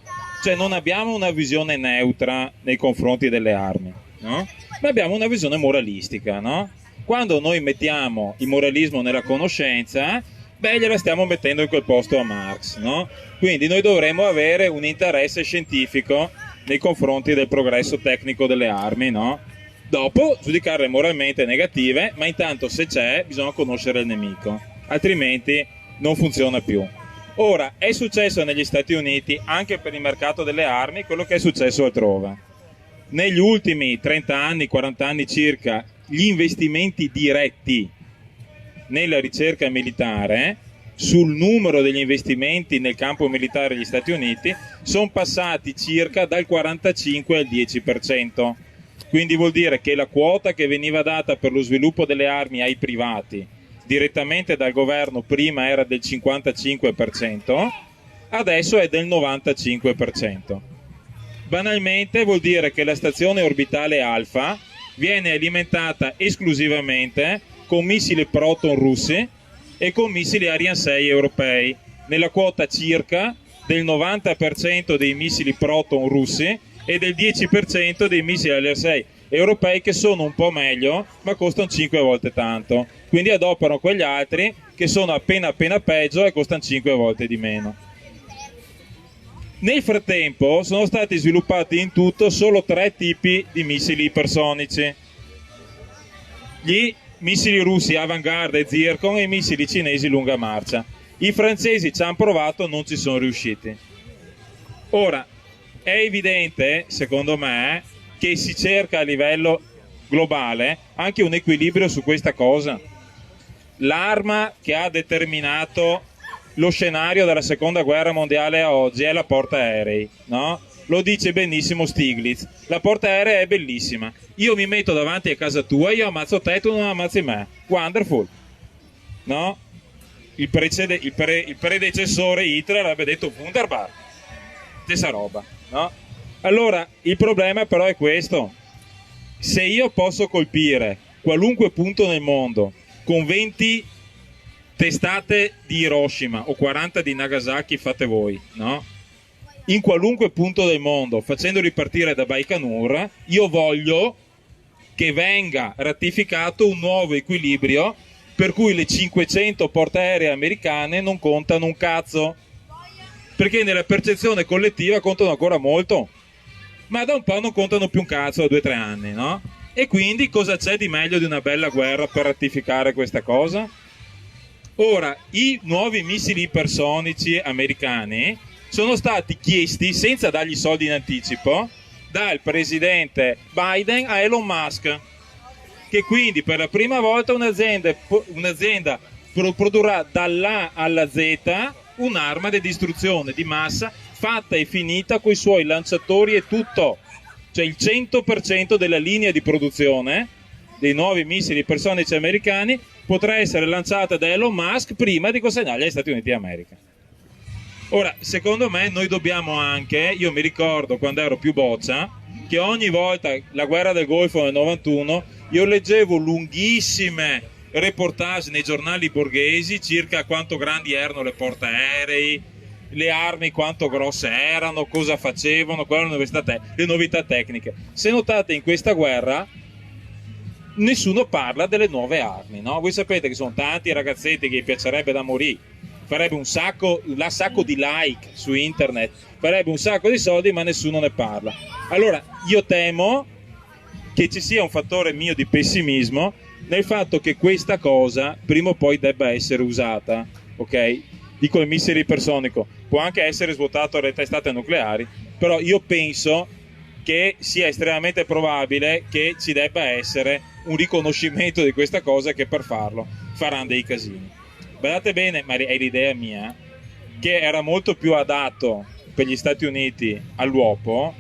Cioè non abbiamo una visione neutra nei confronti delle armi, no? Ma abbiamo una visione moralistica, no? Quando noi mettiamo il moralismo nella conoscenza, gliela stiamo mettendo in quel posto a Marx, no? Quindi noi dovremmo avere un interesse scientifico nei confronti del progresso tecnico delle armi, no? Dopo giudicarle moralmente negative, ma intanto se c'è bisogna conoscere il nemico, altrimenti non funziona più. Ora, è successo negli Stati Uniti, anche per il mercato delle armi, quello che è successo altrove. Negli ultimi 30 anni, 40 anni circa, gli investimenti diretti nella ricerca militare, sul numero degli investimenti nel campo militare degli Stati Uniti, sono passati circa dal 45 al 10%. Quindi vuol dire che la quota che veniva data per lo sviluppo delle armi ai privati direttamente dal governo prima era del 55%, adesso è del 95%. Banalmente vuol dire che la stazione orbitale Alpha viene alimentata esclusivamente con missili Proton russi e con missili Ariane 6 europei, nella quota circa del 90% dei missili Proton russi e del 10% dei missili Ariane 6 europei, che sono un po' meglio ma costano 5 volte tanto, quindi adoperano quegli altri che sono appena peggio e costano 5 volte di meno. Nel frattempo sono stati sviluppati in tutto solo 3 tipi di missili ipersonici: gli missili russi Avangard e Zircon e i missili cinesi lunga marcia. I francesi ci hanno provato, non ci sono riusciti. Ora è evidente, secondo me, che si cerca a livello globale anche un equilibrio su questa cosa. L'arma che ha determinato lo scenario della seconda guerra mondiale a oggi è la portaerei, no? Lo dice benissimo Stiglitz, la portaerei è bellissima, io mi metto davanti a casa tua, io ammazzo te, tu non ammazzi me, wonderful, no? Il predecessore Hitler avrebbe detto Wunderbar, stessa roba, no? Allora il problema però è questo, se io posso colpire qualunque punto nel mondo con 20 testate di Hiroshima o 40 di Nagasaki, fate voi, no? In qualunque punto del mondo, facendo ripartire da Baikonur, io voglio che venga ratificato un nuovo equilibrio per cui le 500 portaerei americane non contano un cazzo, perché nella percezione collettiva contano ancora molto, ma da un po' non contano più un cazzo, da 2 o 3 anni, no? E quindi cosa c'è di meglio di una bella guerra per ratificare questa cosa? Ora, i nuovi missili ipersonici americani sono stati chiesti, senza dargli soldi in anticipo, dal presidente Biden a Elon Musk, che quindi per la prima volta un'azienda produrrà dall'A alla Z un'arma di distruzione di massa fatta e finita con i suoi lanciatori e tutto, cioè il 100% della linea di produzione dei nuovi missili ipersonici americani potrà essere lanciata da Elon Musk prima di consegnarli agli Stati Uniti d'America. Ora, secondo me noi dobbiamo anche, io mi ricordo quando ero più boccia, che ogni volta la guerra del Golfo nel 91 io leggevo lunghissime reportage nei giornali borghesi circa quanto grandi erano le portaerei, le armi quanto grosse erano, cosa facevano, quali erano le novità tecniche. Se notate, in questa guerra nessuno parla delle nuove armi, no? Voi sapete che sono tanti ragazzetti che gli piacerebbe da morire, farebbe un sacco di like su internet, farebbe un sacco di soldi, ma nessuno ne parla. Allora io temo che ci sia un fattore mio di pessimismo nel fatto che questa cosa prima o poi debba essere usata, ok? Dico il missile ipersonico, può anche essere svuotato alle testate nucleari, però io penso che sia estremamente probabile che ci debba essere un riconoscimento di questa cosa, che per farlo faranno dei casini. Guardate bene, ma è l'idea mia, che era molto più adatto per gli Stati Uniti all'uopo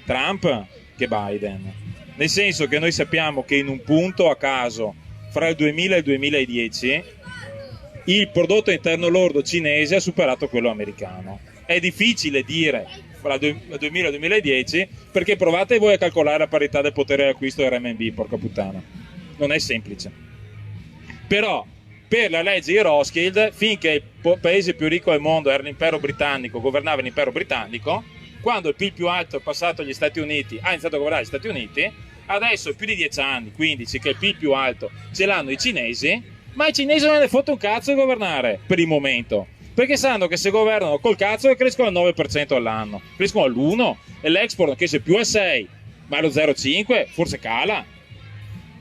Trump che Biden, nel senso che noi sappiamo che in un punto a caso fra il 2000 e il 2010 il prodotto interno lordo cinese ha superato quello americano. È difficile dire fra il 2000 e il 2010, perché provate voi a calcolare la parità del potere d'acquisto del RMB, porca puttana, non è semplice. Però per la legge di Rothschild, finché il paese più ricco al mondo era l'impero britannico, governava l'impero britannico, quando il PIL più alto è passato agli Stati Uniti, ha iniziato a governare gli Stati Uniti, adesso è più di 10 anni, 15, che il PIL più alto ce l'hanno i cinesi, ma i cinesi non ne fotte un cazzo di governare per il momento, perché sanno che se governano col cazzo crescono al 9% all'anno, crescono all'1% e l'export cresce più al 6%, ma allo 0,5% forse cala.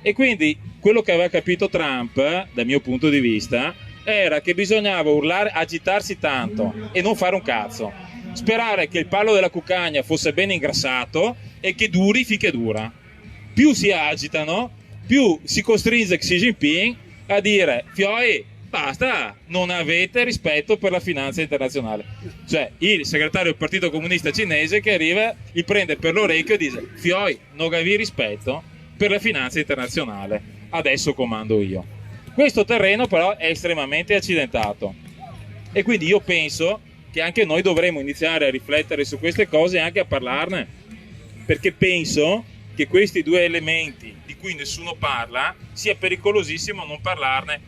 E quindi quello che aveva capito Trump, dal mio punto di vista, era che bisognava urlare, agitarsi tanto e non fare un cazzo, sperare che il palo della cuccagna fosse ben ingrassato e che duri finché dura. Più si agitano, più si costringe Xi Jinping a dire: fioi, basta, non avete rispetto per la finanza internazionale. Cioè il segretario del Partito Comunista Cinese che arriva, gli prende per l'orecchio e dice: fioi, non avevi rispetto per la finanza internazionale, adesso comando io. Questo terreno però è estremamente accidentato e quindi io penso che anche noi dovremmo iniziare a riflettere su queste cose e anche a parlarne, perché penso che questi due elementi di cui nessuno parla sia pericolosissimo non parlarne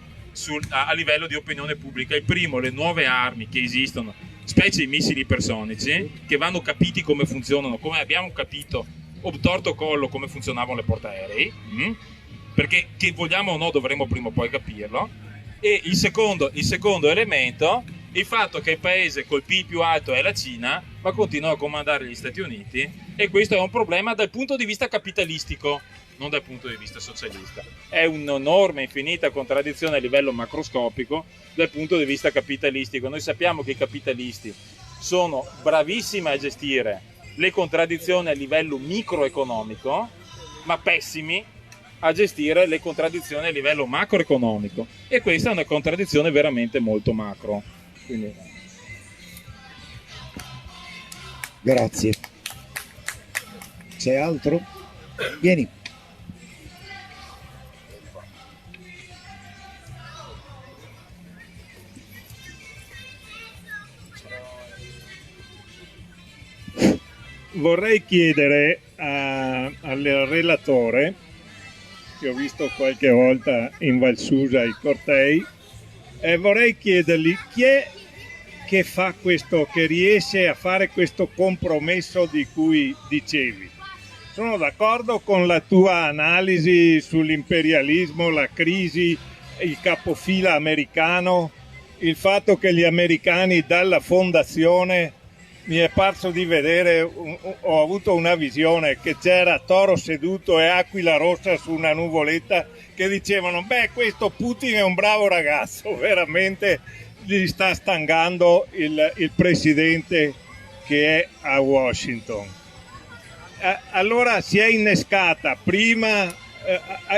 a livello di opinione pubblica. Il primo, le nuove armi che esistono, specie i missili ipersonici, che vanno capiti come funzionano, come abbiamo capito obtorto collo come funzionavano le portaerei, perché che vogliamo o no dovremmo prima o poi capirlo. E il secondo elemento, il fatto che il paese col PIL più alto è la Cina, ma continua a comandare gli Stati Uniti, e questo è un problema dal punto di vista capitalistico, non dal punto di vista socialista. È un'enorme, infinita contraddizione a livello macroscopico dal punto di vista capitalistico. Noi sappiamo che i capitalisti sono bravissimi a gestire le contraddizioni a livello microeconomico, ma pessimi a gestire le contraddizioni a livello macroeconomico, e questa è una contraddizione veramente molto macro. Quindi... Grazie. C'è altro? Vieni. Vorrei chiedere a al relatore, che ho visto qualche volta in Val Susa ai cortei, e vorrei chiedergli chi è che fa questo, che riesce a fare questo compromesso di cui dicevi. Sono d'accordo con la tua analisi sull'imperialismo, la crisi, il capofila americano, il fatto che gli americani dalla fondazione, mi è parso di vedere, ho avuto una visione che c'era toro seduto e aquila rossa su una nuvoletta che dicevano beh, questo Putin è un bravo ragazzo, veramente gli sta stangando il presidente che è a Washington. Allora si è innescata prima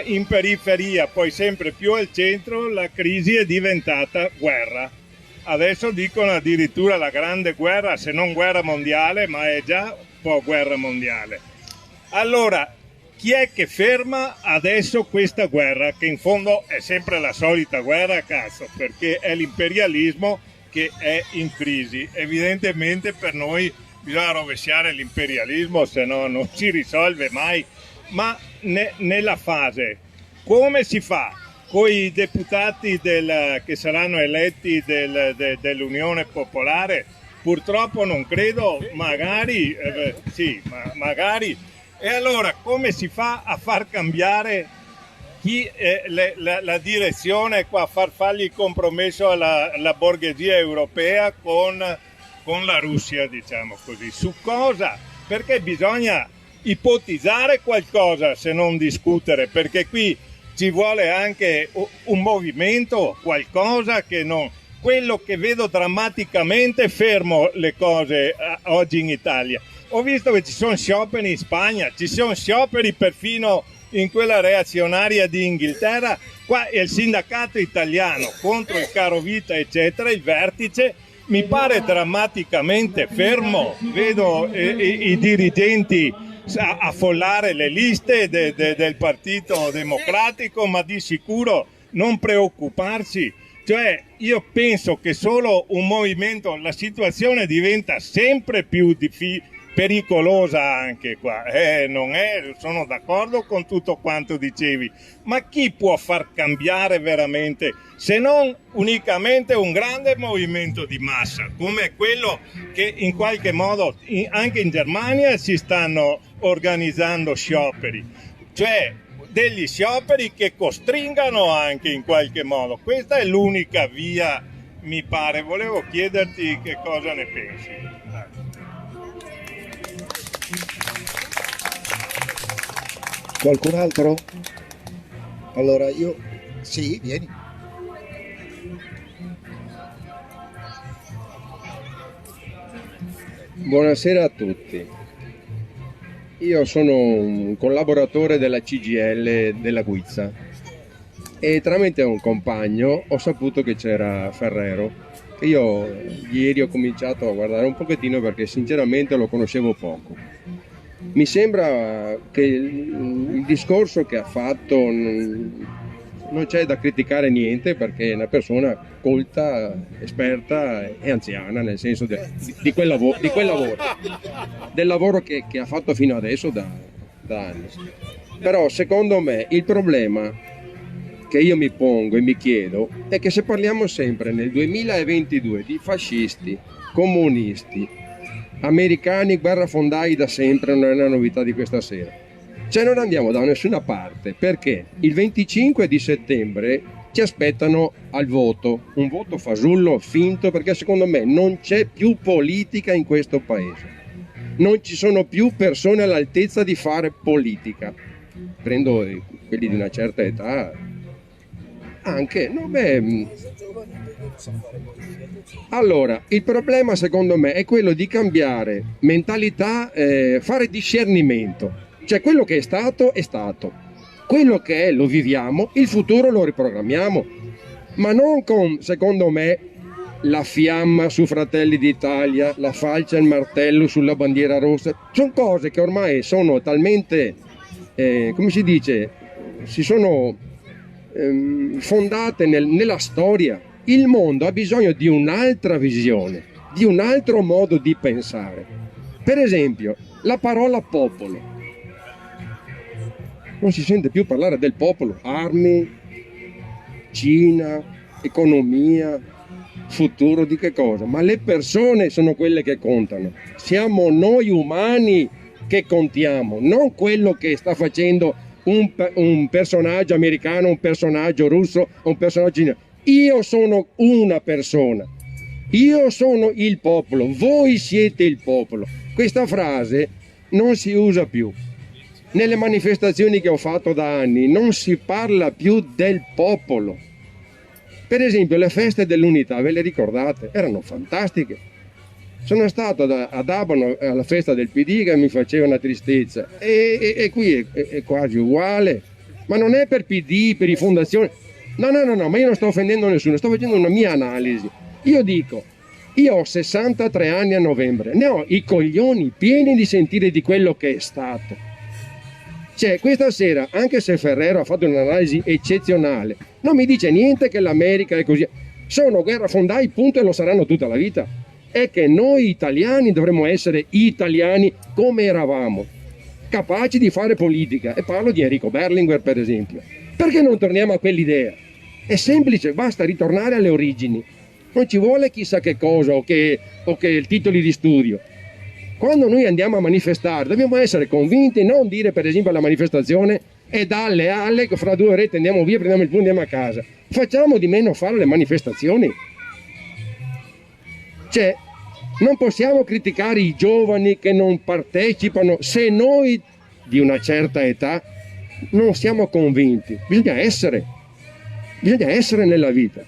in periferia, poi sempre più al centro, la crisi è diventata guerra. Adesso dicono addirittura la grande guerra, se non guerra mondiale, ma è già un po' guerra mondiale. Allora, chi è che ferma adesso questa guerra, che in fondo è sempre la solita guerra, cazzo, perché è l'imperialismo che è in crisi. Evidentemente per noi bisogna rovesciare l'imperialismo, se no non si risolve mai. Ma nella fase, come si fa? Con i deputati che saranno eletti dell'Unione Popolare, purtroppo non credo, magari, sì, magari. E allora come si fa a far cambiare la direzione, a fargli il compromesso alla borghesia europea con la Russia, diciamo così? Su cosa? Perché bisogna ipotizzare qualcosa se non discutere, perché qui ci vuole anche un movimento, qualcosa che non... Quello che vedo drammaticamente, fermo le cose oggi in Italia. Ho visto che ci sono scioperi in Spagna, ci sono scioperi perfino in quella reazionaria di Inghilterra. Qua è il sindacato italiano contro il caro vita, eccetera, il vertice mi pare drammaticamente fermo. Vedo i dirigenti affollare le liste del Partito Democratico, ma di sicuro non preoccuparsi. Cioè, io penso che solo un movimento, la situazione diventa sempre più pericolosa anche qua. Sono d'accordo con tutto quanto dicevi, ma chi può far cambiare veramente, se non unicamente un grande movimento di massa, come quello che in qualche modo anche in Germania si stanno organizzando scioperi, cioè degli scioperi che costringano anche in qualche modo. Questa è l'unica via, mi pare. Volevo chiederti che cosa ne pensi. Qualcun altro? Allora io... Sì, vieni. Buonasera a tutti. Io sono un collaboratore della CGIL della Guizza e tramite un compagno ho saputo che c'era Ferrero. Io ieri ho cominciato a guardare un pochettino perché sinceramente lo conoscevo poco. Mi sembra che il discorso che ha fatto non c'è da criticare niente, perché è una persona colta, esperta e anziana, nel senso di quel lavoro, del lavoro che ha fatto fino adesso da anni. Però secondo me il problema che io mi pongo e mi chiedo è che se parliamo sempre nel 2022 di fascisti, comunisti, americani, guerrafondai da sempre, non è una novità di questa sera. Cioè non andiamo da nessuna parte, perché il 25 di settembre ci aspettano al voto, un voto fasullo, finto, perché secondo me non c'è più politica in questo paese, non ci sono più persone all'altezza di fare politica. Prendo quelli di una certa età, anche, no, beh. Allora, il problema secondo me è quello di cambiare mentalità, fare discernimento. Cioè quello che è stato, quello che è lo viviamo, il futuro lo riprogrammiamo, ma non con, secondo me, la fiamma su Fratelli d'Italia, la falce e il martello sulla bandiera rossa. Sono cose che ormai sono talmente, come si dice, si sono fondate nella storia. Il mondo ha bisogno di un'altra visione, di un altro modo di pensare. Per esempio, la parola popolo. Non si sente più parlare del popolo, armi, Cina, economia, futuro di che cosa? Ma le persone sono quelle che contano. Siamo noi umani che contiamo, non quello che sta facendo un personaggio americano, un personaggio russo, un personaggio cinese. Io sono una persona, io sono il popolo, voi siete il popolo. Questa frase non si usa più. Nelle manifestazioni che ho fatto da anni non si parla più del popolo. Per esempio le feste dell'unità, ve le ricordate? Erano fantastiche. Sono stato ad Abano alla festa del PD che mi faceva una tristezza e qui è quasi uguale. Ma non è per PD, per rifondazioni. No, ma io non sto offendendo nessuno, sto facendo una mia analisi. Io dico, io ho 63 anni a novembre, ne ho i coglioni pieni di sentire di quello che è stato. Cioè, questa sera, anche se Ferrero ha fatto un'analisi eccezionale, non mi dice niente che l'America è così. Sono guerrafondai, punto, e lo saranno tutta la vita. È che noi italiani dovremmo essere italiani come eravamo, capaci di fare politica. E parlo di Enrico Berlinguer, per esempio. Perché non torniamo a quell'idea? È semplice, basta ritornare alle origini. Non ci vuole chissà che cosa o che titoli di studio. Quando noi andiamo a manifestare dobbiamo essere convinti, non dire per esempio alla manifestazione e dalle alle fra 2 orette andiamo via, prendiamo il punto e andiamo a casa. Facciamo di meno fare le manifestazioni. Cioè, non possiamo criticare i giovani che non partecipano se noi di una certa età non siamo convinti. Bisogna essere nella vita,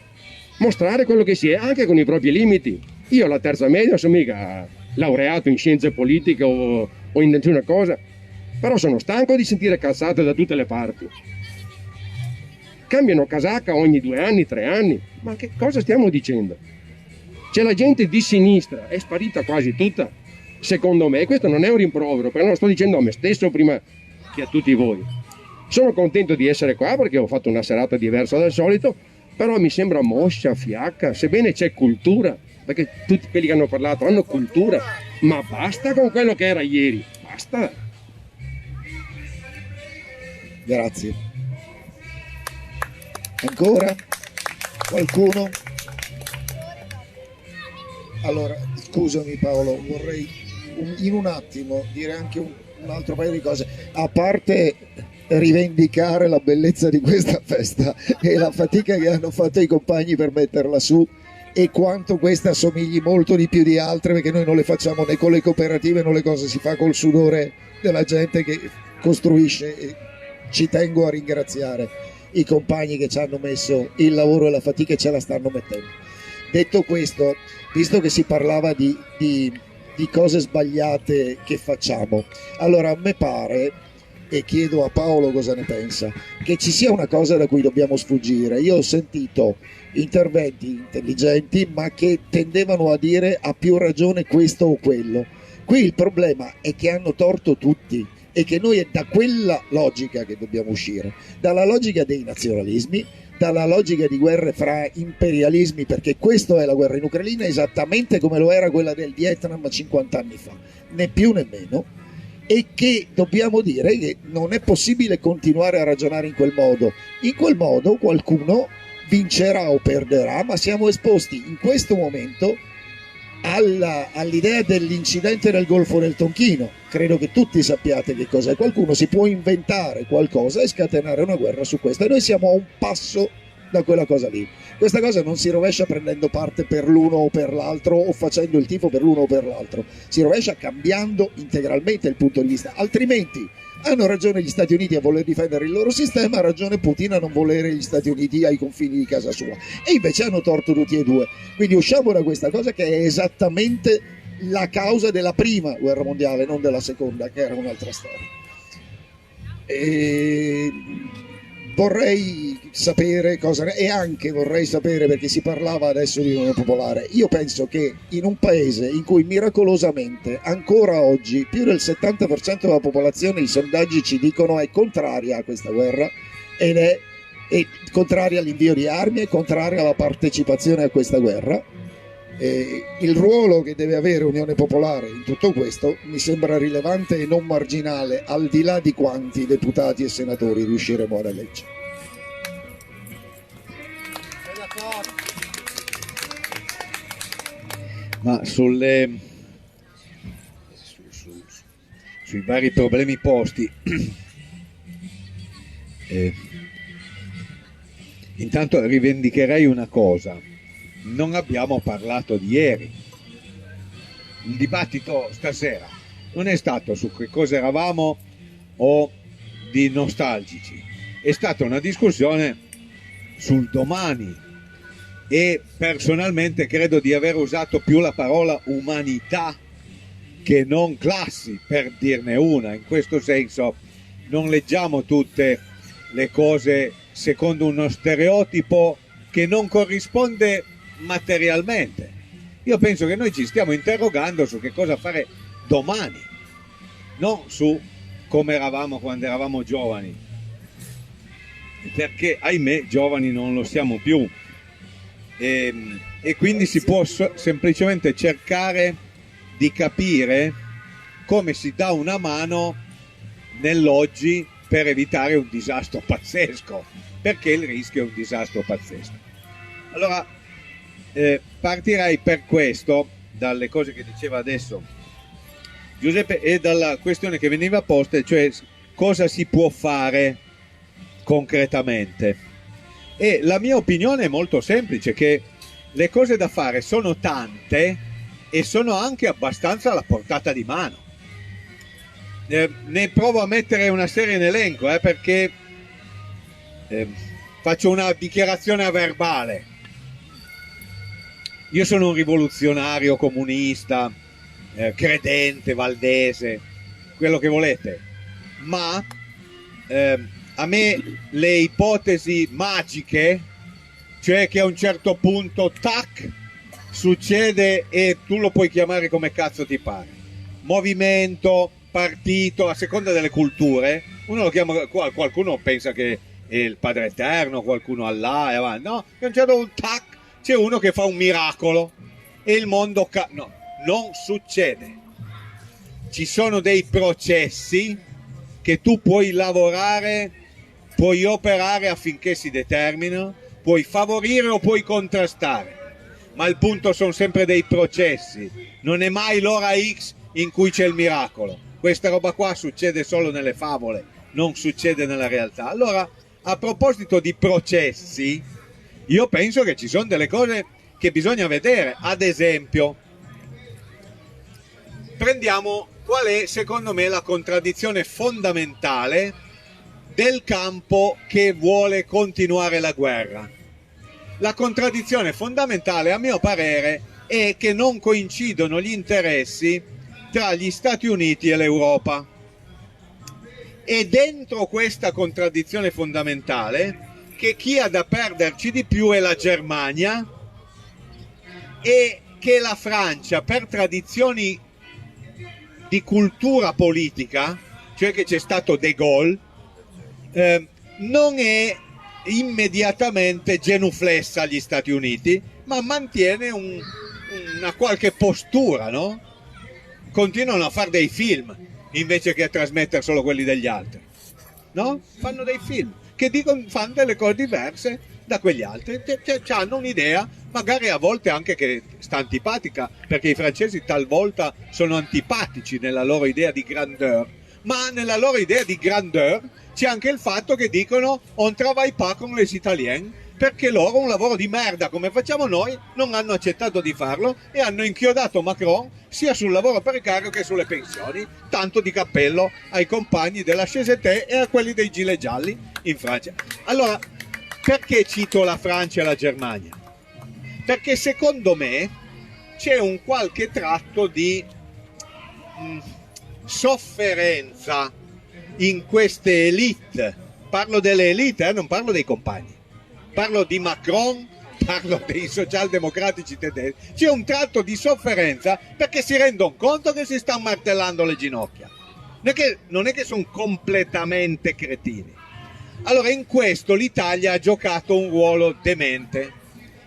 mostrare quello che si è, anche con i propri limiti. Io alla terza media non sono mica laureato in scienze politiche o in nessuna cosa, però sono stanco di sentire cazzate da tutte le parti. Cambiano casacca ogni 2 anni, 3 anni, ma che cosa stiamo dicendo? C'è la gente di sinistra, è sparita quasi tutta, secondo me. Questo non è un rimprovero, perché non lo sto dicendo a me stesso prima che a tutti voi. Sono contento di essere qua perché ho fatto una serata diversa dal solito, però mi sembra moscia, fiacca, sebbene c'è cultura, perché tutti quelli che hanno parlato hanno cultura, ma basta con quello che era ieri, basta. Grazie. Ancora? Qualcuno? Allora, scusami Paolo, vorrei in un attimo dire anche un altro paio di cose, a parte rivendicare la bellezza di questa festa e la fatica che hanno fatto i compagni per metterla su e quanto questa assomigli molto di più di altre, perché noi non le facciamo né con le cooperative, né le cose, si fa col sudore della gente che costruisce, e ci tengo a ringraziare i compagni che ci hanno messo il lavoro e la fatica e ce la stanno mettendo. Detto questo, visto che si parlava di cose sbagliate che facciamo, allora a me pare, e chiedo a Paolo cosa ne pensa, che ci sia una cosa da cui dobbiamo sfuggire. Io ho sentito interventi intelligenti ma che tendevano a dire ha più ragione questo o quello. Qui il problema è che hanno torto tutti e che noi è da quella logica che dobbiamo uscire, dalla logica dei nazionalismi, dalla logica di guerre fra imperialismi, perché questa è la guerra in Ucraina esattamente come lo era quella del Vietnam 50 anni fa, né più né meno, e che dobbiamo dire che non è possibile continuare a ragionare in quel modo. In quel modo qualcuno vincerà o perderà, ma siamo esposti in questo momento all'idea dell'incidente nel Golfo del Tonchino. Credo che tutti sappiate che cos'è. Qualcuno si può inventare qualcosa e scatenare una guerra su questo, e noi siamo a un passo da quella cosa lì. Questa cosa non si rovescia prendendo parte per l'uno o per l'altro o facendo il tifo per l'uno o per l'altro, si rovescia cambiando integralmente il punto di vista, altrimenti hanno ragione gli Stati Uniti a voler difendere il loro sistema, ha ragione Putin a non volere gli Stati Uniti ai confini di casa sua, e invece hanno torto tutti e due. Quindi usciamo da questa cosa che è esattamente la causa della prima guerra mondiale, non della seconda, che era un'altra storia. Vorrei sapere cosa, e anche vorrei sapere, perché si parlava adesso di Unione Popolare, io penso che in un paese in cui miracolosamente ancora oggi più del 70% della popolazione, i sondaggi ci dicono, è contraria a questa guerra ed è contraria all'invio di armi, è contraria alla partecipazione a questa guerra, Il ruolo che deve avere Unione Popolare in tutto questo mi sembra rilevante e non marginale, al di là di quanti deputati e senatori riusciremo a eleggere. Ma sui vari problemi posti, intanto rivendicherei una cosa: non abbiamo parlato di ieri. Il dibattito stasera non è stato su che cosa eravamo o di nostalgici, è stata una discussione sul domani, e personalmente credo di aver usato più la parola umanità che non classi, per dirne una. In questo senso non leggiamo tutte le cose secondo uno stereotipo che non corrisponde materialmente. Io penso che noi ci stiamo interrogando su che cosa fare domani, non su come eravamo quando eravamo giovani, perché ahimè giovani non lo siamo più, e quindi si può semplicemente cercare di capire come si dà una mano nell'oggi per evitare un disastro pazzesco, perché il rischio è un disastro pazzesco. Allora partirei per questo dalle cose che diceva adesso Giuseppe e dalla questione che veniva posta, cioè cosa si può fare concretamente. E la mia opinione è molto semplice, che le cose da fare sono tante e sono anche abbastanza alla portata di mano. Ne provo a mettere una serie in elenco, perché faccio una dichiarazione a verbale. Io sono un rivoluzionario comunista, credente, valdese, quello che volete, ma a me le ipotesi magiche, cioè che a un certo punto tac succede e tu lo puoi chiamare come cazzo ti pare, movimento, partito, a seconda delle culture, uno lo chiama, qualcuno pensa che è il Padre Eterno, qualcuno Allah, e avanti. No, a un certo punto tac c'è uno che fa un miracolo e il mondo no, non succede. Ci sono dei processi che tu puoi lavorare, puoi operare affinché si determinino, puoi favorire o puoi contrastare, ma il punto sono sempre dei processi, non è mai l'ora X in cui c'è il miracolo. Questa roba qua succede solo nelle favole, non succede nella realtà. Allora, a proposito di processi, io penso che ci sono delle cose che bisogna vedere. Ad esempio, prendiamo qual è secondo me la contraddizione fondamentale del campo che vuole continuare la guerra. La contraddizione fondamentale, a mio parere, è che non coincidono gli interessi tra gli Stati Uniti e l'Europa. E dentro questa contraddizione fondamentale, che chi ha da perderci di più è la Germania, e che la Francia, per tradizioni di cultura politica, cioè che c'è stato De Gaulle, non è immediatamente genuflessa agli Stati Uniti, ma mantiene una qualche postura, no? Continuano a fare dei film invece che a trasmettere solo quelli degli altri, no? Fanno dei film che dicono, fanno delle cose diverse da quegli altri, hanno un'idea, magari a volte anche che sta antipatica, perché i francesi talvolta sono antipatici nella loro idea di grandeur, ma nella loro idea di grandeur c'è anche il fatto che dicono on travaille pas con les italiens, perché loro un lavoro di merda come facciamo noi non hanno accettato di farlo e hanno inchiodato Macron sia sul lavoro precario che sulle pensioni. Tanto di cappello ai compagni della CGT e a quelli dei gilet gialli in Francia. Allora, perché cito la Francia e la Germania? Perché secondo me c'è un qualche tratto di sofferenza in queste elite. Parlo delle elite, non parlo dei compagni. Parlo di Macron, parlo dei socialdemocratici tedeschi. C'è un tratto di sofferenza perché si rendono conto che si stanno martellando le ginocchia. Non è che sono completamente cretini. Allora, in questo l'Italia ha giocato un ruolo demente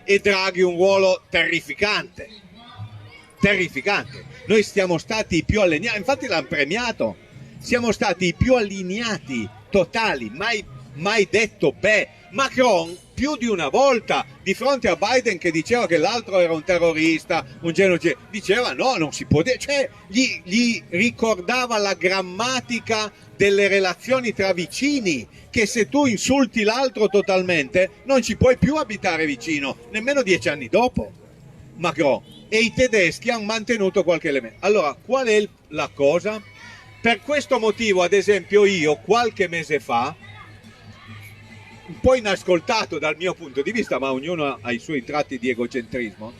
e Draghi un ruolo terrificante. terrificante. Noi siamo stati i più allineati, infatti l'hanno premiato, siamo stati i più allineati totali, mai detto beh. Macron più di una volta di fronte a Biden che diceva che l'altro era un terrorista, un genocida, diceva no, non si può dire, cioè gli ricordava la grammatica delle relazioni tra vicini, che se tu insulti l'altro totalmente non ci puoi più abitare vicino, nemmeno 10 anni dopo. Macron e i tedeschi hanno mantenuto qualche elemento. Allora, qual è la cosa? Per questo motivo, ad esempio, io qualche mese fa, un po' inascoltato dal mio punto di vista, ma ognuno ha i suoi tratti di egocentrismo,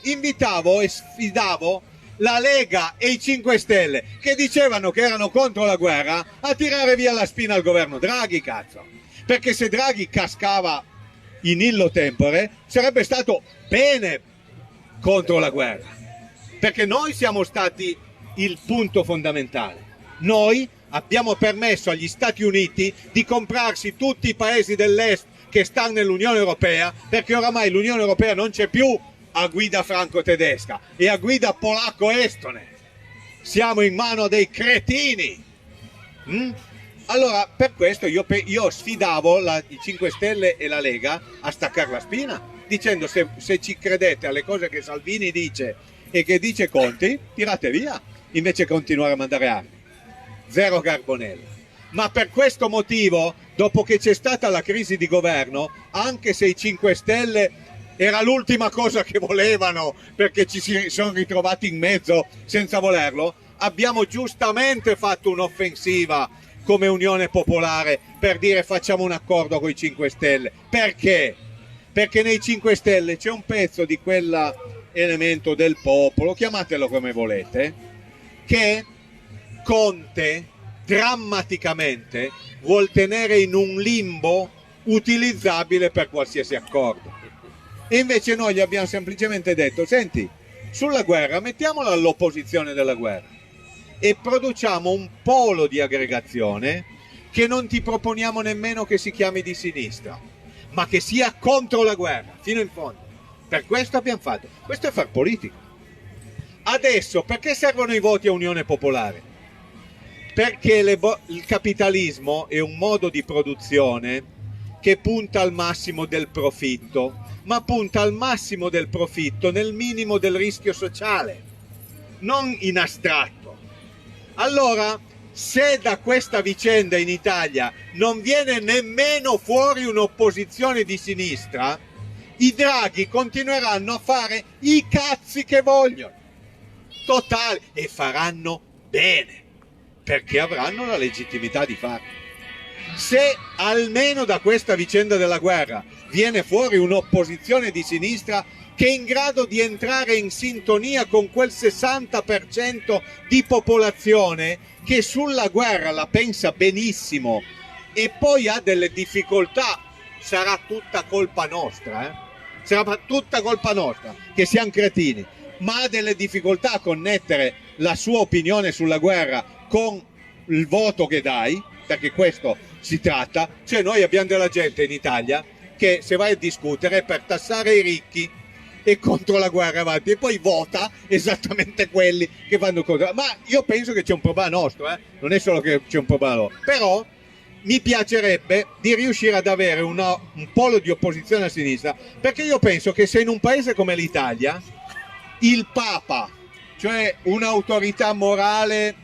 invitavo e sfidavo la Lega e i 5 Stelle, che dicevano che erano contro la guerra, a tirare via la spina al governo Draghi, cazzo. Perché se Draghi cascava in illo tempore, sarebbe stato bene contro la guerra. Perché noi siamo stati il punto fondamentale. Noi abbiamo permesso agli Stati Uniti di comprarsi tutti i paesi dell'Est che stanno nell'Unione Europea, perché oramai l'Unione Europea non c'è più a guida franco-tedesca, è a guida polacco-estone. Siamo in mano dei cretini. Allora, per questo io sfidavo i 5 Stelle e la Lega a staccare la spina, dicendo se ci credete alle cose che Salvini dice e che dice Conti, tirate via, invece continuare a mandare armi. Zero carbonella. Ma per questo motivo, dopo che c'è stata la crisi di governo, anche se i 5 Stelle era l'ultima cosa che volevano, perché ci si sono ritrovati in mezzo senza volerlo, abbiamo giustamente fatto un'offensiva come Unione Popolare per dire facciamo un accordo con i 5 Stelle. Perché? Perché nei 5 Stelle c'è un pezzo di quell'elemento del popolo, chiamatelo come volete, che Conte drammaticamente vuol tenere in un limbo utilizzabile per qualsiasi accordo. E invece noi gli abbiamo semplicemente detto: senti, sulla guerra mettiamola all'opposizione della guerra e produciamo un polo di aggregazione che non ti proponiamo nemmeno che si chiami di sinistra, ma che sia contro la guerra fino in fondo. Per questo abbiamo fatto. Questo è far politica. Adesso perché servono i voti a Unione Popolare? Perché il capitalismo è un modo di produzione che punta al massimo del profitto, ma punta al massimo del profitto nel minimo del rischio sociale, non in astratto. Allora, se da questa vicenda in Italia non viene nemmeno fuori un'opposizione di sinistra, i Draghi continueranno a fare i cazzi che vogliono, totali, e faranno bene, perché avranno la legittimità di farlo. Se almeno da questa vicenda della guerra viene fuori un'opposizione di sinistra che è in grado di entrare in sintonia con quel 60% di popolazione che sulla guerra la pensa benissimo e poi ha delle difficoltà, sarà tutta colpa nostra, sarà tutta colpa nostra che siamo cretini, ma ha delle difficoltà a connettere la sua opinione sulla guerra con il voto che dai, perché questo si tratta. Cioè noi abbiamo della gente in Italia che se vai a discutere è per tassare i ricchi e contro la guerra avanti, e poi vota esattamente quelli che vanno contro. Ma io penso che c'è un problema nostro, non è solo che c'è un problema loro, però mi piacerebbe di riuscire ad avere un polo di opposizione a sinistra, perché io penso che se in un paese come l'Italia il Papa, cioè un'autorità morale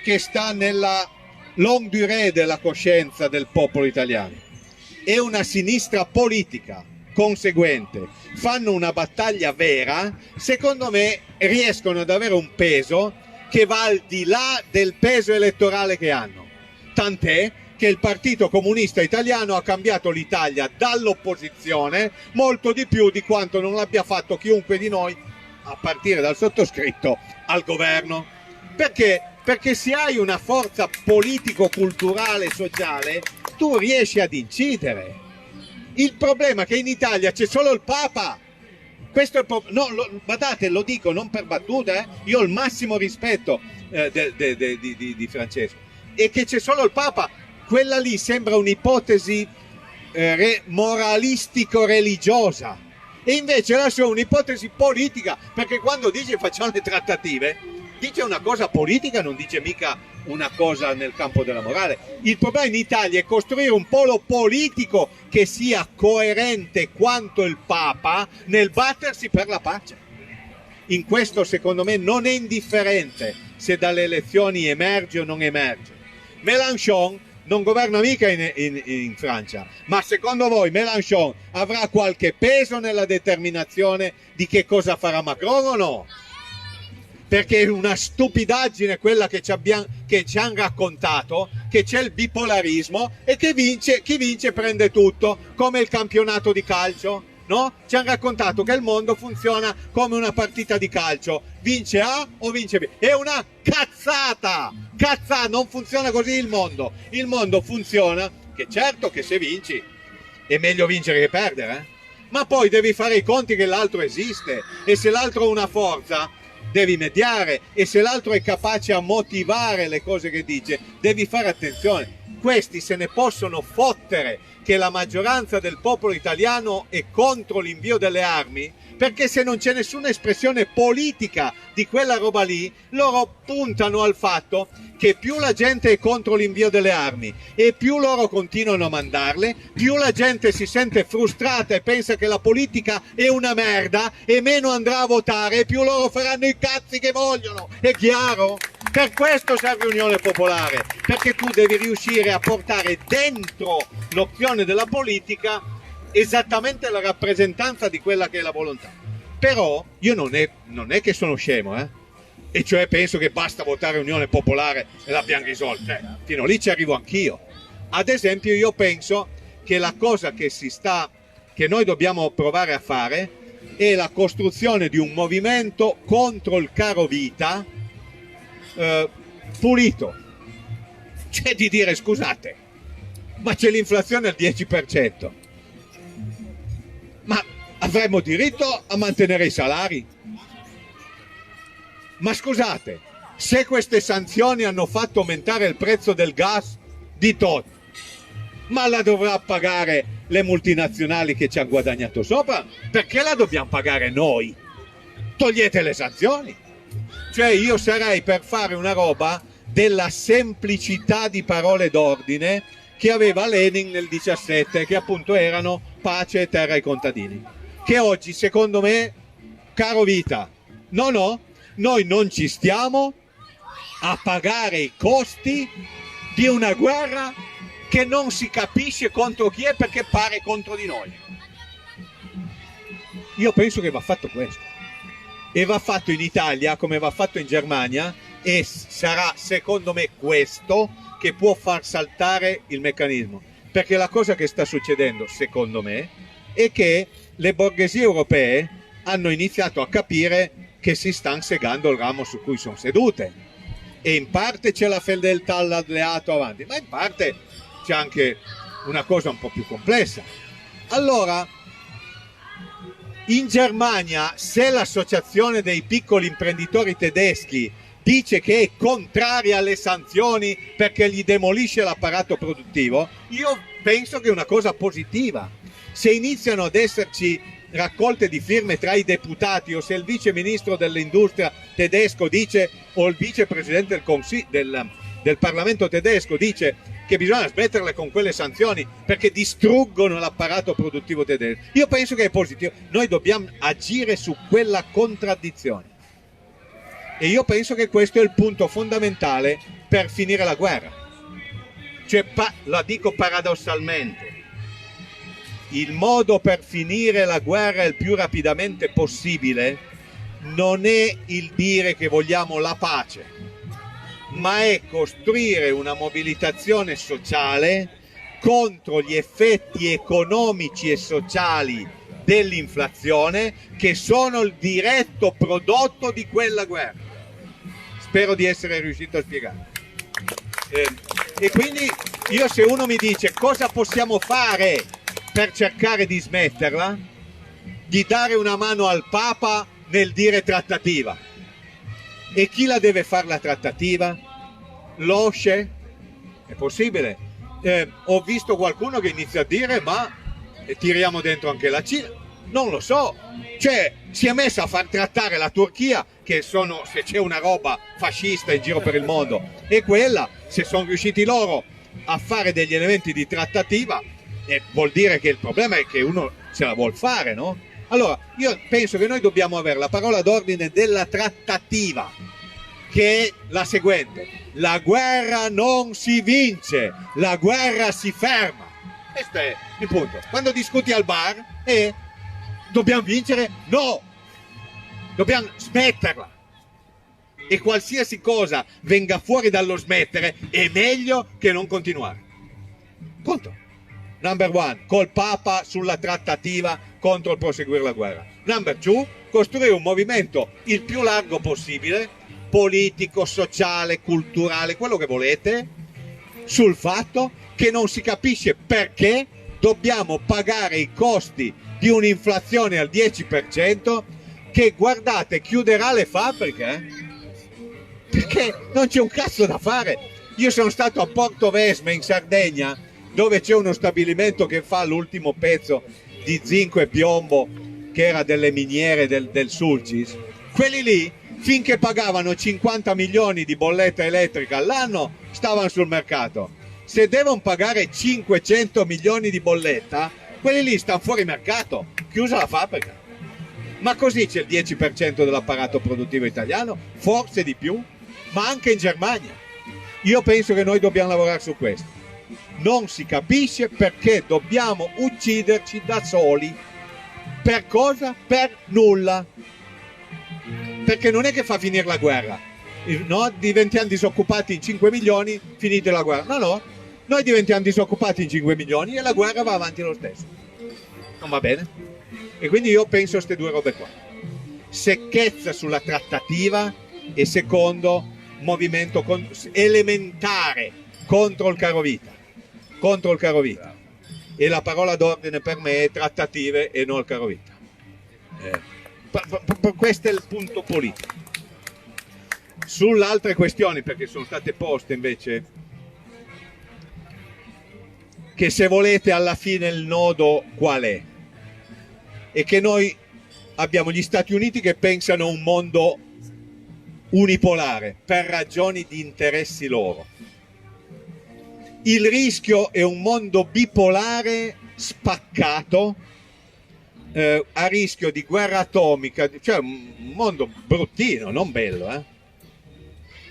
che sta nella longue durée della coscienza del popolo italiano, e una sinistra politica conseguente fanno una battaglia vera, secondo me riescono ad avere un peso che va al di là del peso elettorale che hanno. Tant'è che il Partito Comunista Italiano ha cambiato l'Italia dall'opposizione molto di più di quanto non l'abbia fatto chiunque di noi, a partire dal sottoscritto, al governo. Perché? Perché se hai una forza politico-culturale sociale, tu riesci ad incidere. Il problema è che in Italia c'è solo il Papa. Questo è guardate, lo dico non per battuta, io ho il massimo rispetto di Francesco, e che c'è solo il Papa. Quella lì sembra un'ipotesi moralistico-religiosa. E invece la sua è un'ipotesi politica, perché quando dice facciamo le trattative, dice una cosa politica, non dice mica una cosa nel campo della morale. Il problema in Italia è costruire un polo politico che sia coerente quanto il Papa nel battersi per la pace. In questo secondo me non è indifferente se dalle elezioni emerge o non emerge. Mélenchon non governa mica in Francia, ma secondo voi Mélenchon avrà qualche peso nella determinazione di che cosa farà Macron o no? Perché è una stupidaggine quella che ci hanno raccontato, che c'è il bipolarismo e che chi vince prende tutto, come il campionato di calcio. No? Ci hanno raccontato che il mondo funziona come una partita di calcio, vince A o vince B. È una cazzata, non funziona così il mondo funziona che certo che se vinci è meglio vincere che perdere, ma poi devi fare i conti che l'altro esiste, e se l'altro ha una forza devi mediare, e se l'altro è capace a motivare le cose che dice devi fare attenzione. Questi se ne possono fottere che la maggioranza del popolo italiano è contro l'invio delle armi, perché se non c'è nessuna espressione politica di quella roba lì, loro puntano al fatto che più la gente è contro l'invio delle armi e più loro continuano a mandarle, più la gente si sente frustrata e pensa che la politica è una merda e meno andrà a votare e più loro faranno i cazzi che vogliono. È chiaro? Per questo serve Unione Popolare, perché tu devi riuscire a portare dentro l'opzione della politica esattamente la rappresentanza di quella che è la volontà. Però io non è che sono scemo, e cioè penso che basta votare Unione Popolare e l'abbiamo risolta. Fino lì ci arrivo anch'io. Ad esempio io penso che la cosa che noi dobbiamo provare a fare è la costruzione di un movimento contro il caro vita pulito, cioè di dire scusate, ma c'è l'inflazione al 10%, ma avremmo diritto a mantenere i salari? Ma scusate, se queste sanzioni hanno fatto aumentare il prezzo del gas di tot, ma la dovrà pagare le multinazionali che ci hanno guadagnato sopra? Perché la dobbiamo pagare noi? Togliete le sanzioni. Cioè io sarei per fare una roba della semplicità di parole d'ordine che aveva Lenin nel 17, che appunto erano pace e terra ai contadini, che oggi secondo me, caro vita, no, noi non ci stiamo a pagare i costi di una guerra che non si capisce contro chi è, perché pare contro di noi. Io penso che va fatto questo. E va fatto in Italia come va fatto in Germania, e sarà secondo me questo che può far saltare il meccanismo, perché la cosa che sta succedendo secondo me è che le borghesie europee hanno iniziato a capire che si stanno segando il ramo su cui sono sedute, e in parte c'è la fedeltà all'alleato avanti, ma in parte c'è anche una cosa un po' più complessa. Allora in Germania, se l'associazione dei piccoli imprenditori tedeschi dice che è contraria alle sanzioni perché gli demolisce l'apparato produttivo, io penso che è una cosa positiva. Se iniziano ad esserci raccolte di firme tra i deputati, o se il vice ministro dell'industria tedesco dice, o il vicepresidente del Parlamento tedesco dice che bisogna smetterle con quelle sanzioni perché distruggono l'apparato produttivo tedesco, io penso che è positivo. Noi dobbiamo agire su quella contraddizione, e io penso che questo è il punto fondamentale per finire la guerra. Cioè, la dico paradossalmente, il modo per finire la guerra il più rapidamente possibile non è il dire che vogliamo la pace, ma è costruire una mobilitazione sociale contro gli effetti economici e sociali dell'inflazione, che sono il diretto prodotto di quella guerra. Spero di essere riuscito a spiegare. E quindi io, se uno mi dice cosa possiamo fare per cercare di smetterla, di dare una mano al Papa nel dire trattativa. E chi la deve fare la trattativa? L'OSCE? È possibile? Ho visto qualcuno che inizia a dire ma tiriamo dentro anche la Cina. Non lo so, cioè si è messa a far trattare la Turchia, che sono, se c'è una roba fascista in giro per il mondo, è quella. Se sono riusciti loro a fare degli elementi di trattativa, vuol dire che il problema è che uno se la vuol fare, no? Allora, io penso che noi dobbiamo avere la parola d'ordine della trattativa, che è la seguente: la guerra non si vince, la guerra si ferma. Questo è il punto. Quando discuti al bar, dobbiamo vincere? No! Dobbiamo smetterla. E qualsiasi cosa venga fuori dallo smettere è meglio che non continuare. Punto. Number one, col Papa sulla trattativa contro il proseguire la guerra. Number two, costruire un movimento il più largo possibile, politico, sociale, culturale, quello che volete, sul fatto che non si capisce perché dobbiamo pagare i costi di un'inflazione al 10% che, guardate, chiuderà le fabbriche, perché non c'è un cazzo da fare. Io sono stato a Portovesme in Sardegna, dove c'è uno stabilimento che fa l'ultimo pezzo di zinco e piombo, che era delle miniere del Sulcis. Quelli lì, finché pagavano 50 milioni di bolletta elettrica all'anno, stavano sul mercato. Se devono pagare 500 milioni di bolletta, quelli lì stanno fuori mercato, chiusa la fabbrica. Ma così c'è il 10% dell'apparato produttivo italiano, forse di più, ma anche in Germania. Io penso che noi dobbiamo lavorare su questo. Non si capisce perché dobbiamo ucciderci da soli. Per cosa? Per nulla. Perché non è che fa finire la guerra, no? Diventiamo disoccupati in 5 milioni, finite la guerra. No, noi diventiamo disoccupati in 5 milioni e la guerra va avanti lo stesso. Non va bene? E quindi io penso a queste due robe qua: secchezza sulla trattativa e, secondo, movimento elementare contro il carovita. Contro il carovita. E la parola d'ordine per me è trattative e non il carovita. Questo è il punto politico. Sulle altre questioni, perché sono state poste invece, che se volete alla fine il nodo qual è? E che noi abbiamo gli Stati Uniti che pensano un mondo unipolare per ragioni di interessi loro. Il rischio è un mondo bipolare spaccato, a rischio di guerra atomica, cioè un mondo bruttino, non bello,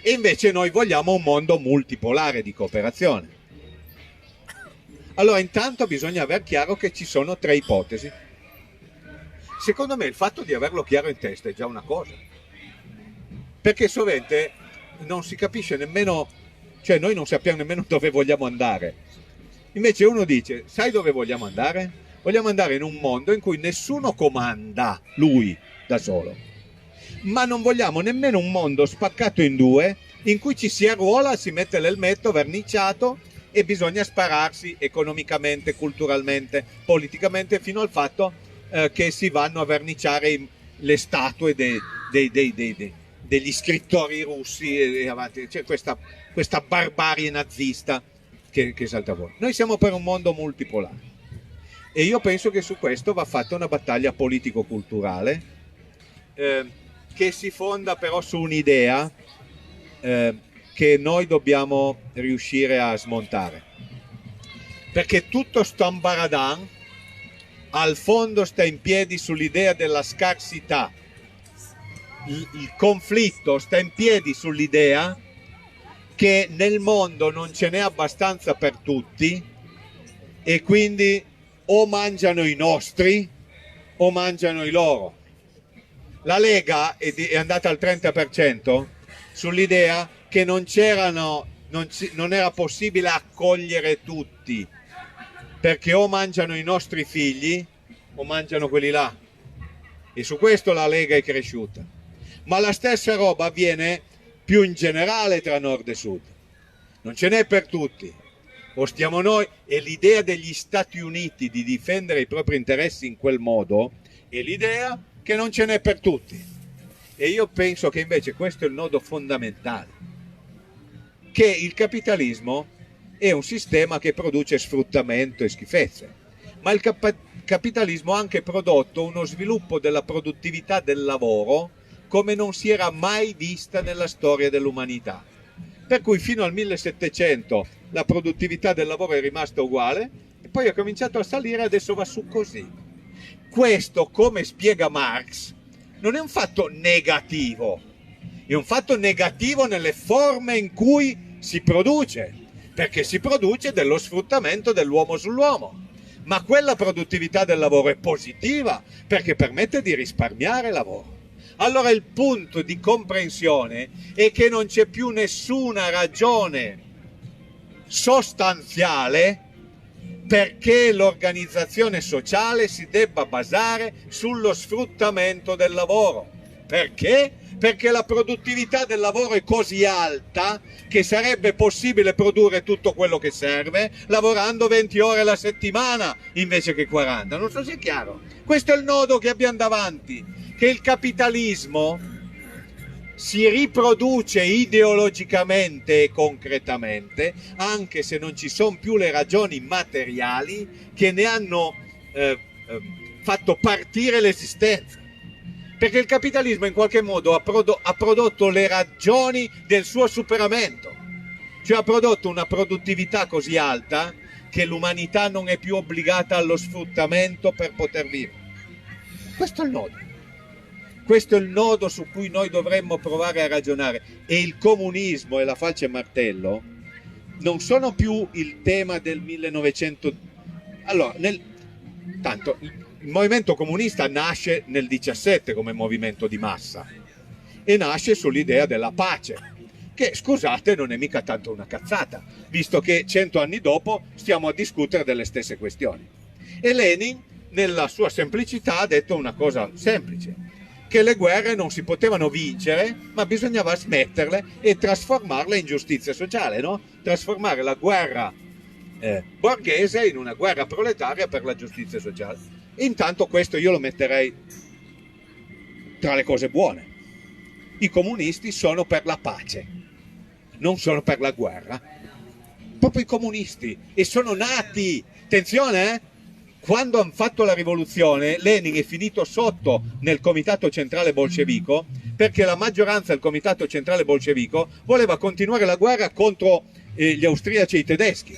E invece noi vogliamo un mondo multipolare di cooperazione. Allora, intanto bisogna aver chiaro che ci sono 3 ipotesi. Secondo me il fatto di averlo chiaro in testa è già una cosa, perché sovente non si capisce nemmeno, cioè noi non sappiamo nemmeno dove vogliamo andare. Invece uno dice: sai dove vogliamo andare? Vogliamo andare in un mondo in cui nessuno comanda lui da solo, ma non vogliamo nemmeno un mondo spaccato in due, in cui ci si arruola, si mette l'elmetto verniciato e bisogna spararsi economicamente, culturalmente, politicamente, fino al fatto che si vanno a verniciare le statue degli scrittori russi e avanti. C'è questa barbarie nazista che salta fuori. Noi siamo per un mondo multipolare e io penso che su questo va fatta una battaglia politico-culturale che si fonda però su un'idea che noi dobbiamo riuscire a smontare, perché tutto sto ambaradan al fondo sta in piedi sull'idea della scarsità. Il conflitto sta in piedi sull'idea che nel mondo non ce n'è abbastanza per tutti e quindi o mangiano i nostri o mangiano i loro. La Lega è andata al 30% sull'idea che non era possibile accogliere tutti, perché o mangiano i nostri figli o mangiano quelli là, e su questo la Lega è cresciuta. Ma la stessa roba avviene più in generale tra nord e sud, non ce n'è per tutti, o stiamo noi, e l'idea degli Stati Uniti di difendere i propri interessi in quel modo è l'idea che non ce n'è per tutti. E io penso che invece questo è il nodo fondamentale, che il capitalismo è un sistema che produce sfruttamento e schifezze, ma il capitalismo ha anche prodotto uno sviluppo della produttività del lavoro come non si era mai vista nella storia dell'umanità. Per cui fino al 1700 la produttività del lavoro è rimasta uguale e poi ha cominciato a salire, adesso va su così. Questo, come spiega Marx, non è un fatto negativo, è un fatto negativo nelle forme in cui si produce, perché si produce dello sfruttamento dell'uomo sull'uomo. Ma quella produttività del lavoro è positiva perché permette di risparmiare lavoro. Allora il punto di comprensione è che non c'è più nessuna ragione sostanziale perché l'organizzazione sociale si debba basare sullo sfruttamento del lavoro. Perché? Perché la produttività del lavoro è così alta che sarebbe possibile produrre tutto quello che serve lavorando 20 ore alla settimana invece che 40. Non so se è chiaro. Questo è il nodo che abbiamo davanti, che il capitalismo si riproduce ideologicamente e concretamente, anche se non ci sono più le ragioni materiali che ne hanno fatto partire l'esistenza. Perché il capitalismo in qualche modo ha prodotto le ragioni del suo superamento, cioè ha prodotto una produttività così alta che l'umanità non è più obbligata allo sfruttamento per poter vivere. Questo è il nodo. Questo è il nodo su cui noi dovremmo provare a ragionare. E il comunismo e la falce martello non sono più il tema del 1900. Allora, tanto il movimento comunista nasce nel 17 come movimento di massa e nasce sull'idea della pace, che scusate non è mica tanto una cazzata, visto che 100 anni dopo stiamo a discutere delle stesse questioni. E Lenin nella sua semplicità ha detto una cosa semplice, che le guerre non si potevano vincere ma bisognava smetterle e trasformarle in giustizia sociale, no? Trasformare la guerra borghese in una guerra proletaria per la giustizia sociale. Intanto questo io lo metterei tra le cose buone. I comunisti sono per la pace, non sono per la guerra. Proprio i comunisti. E sono nati, attenzione, quando hanno fatto la rivoluzione, Lenin è finito sotto nel comitato centrale bolscevico perché la maggioranza del comitato centrale bolscevico voleva continuare la guerra contro gli austriaci e i tedeschi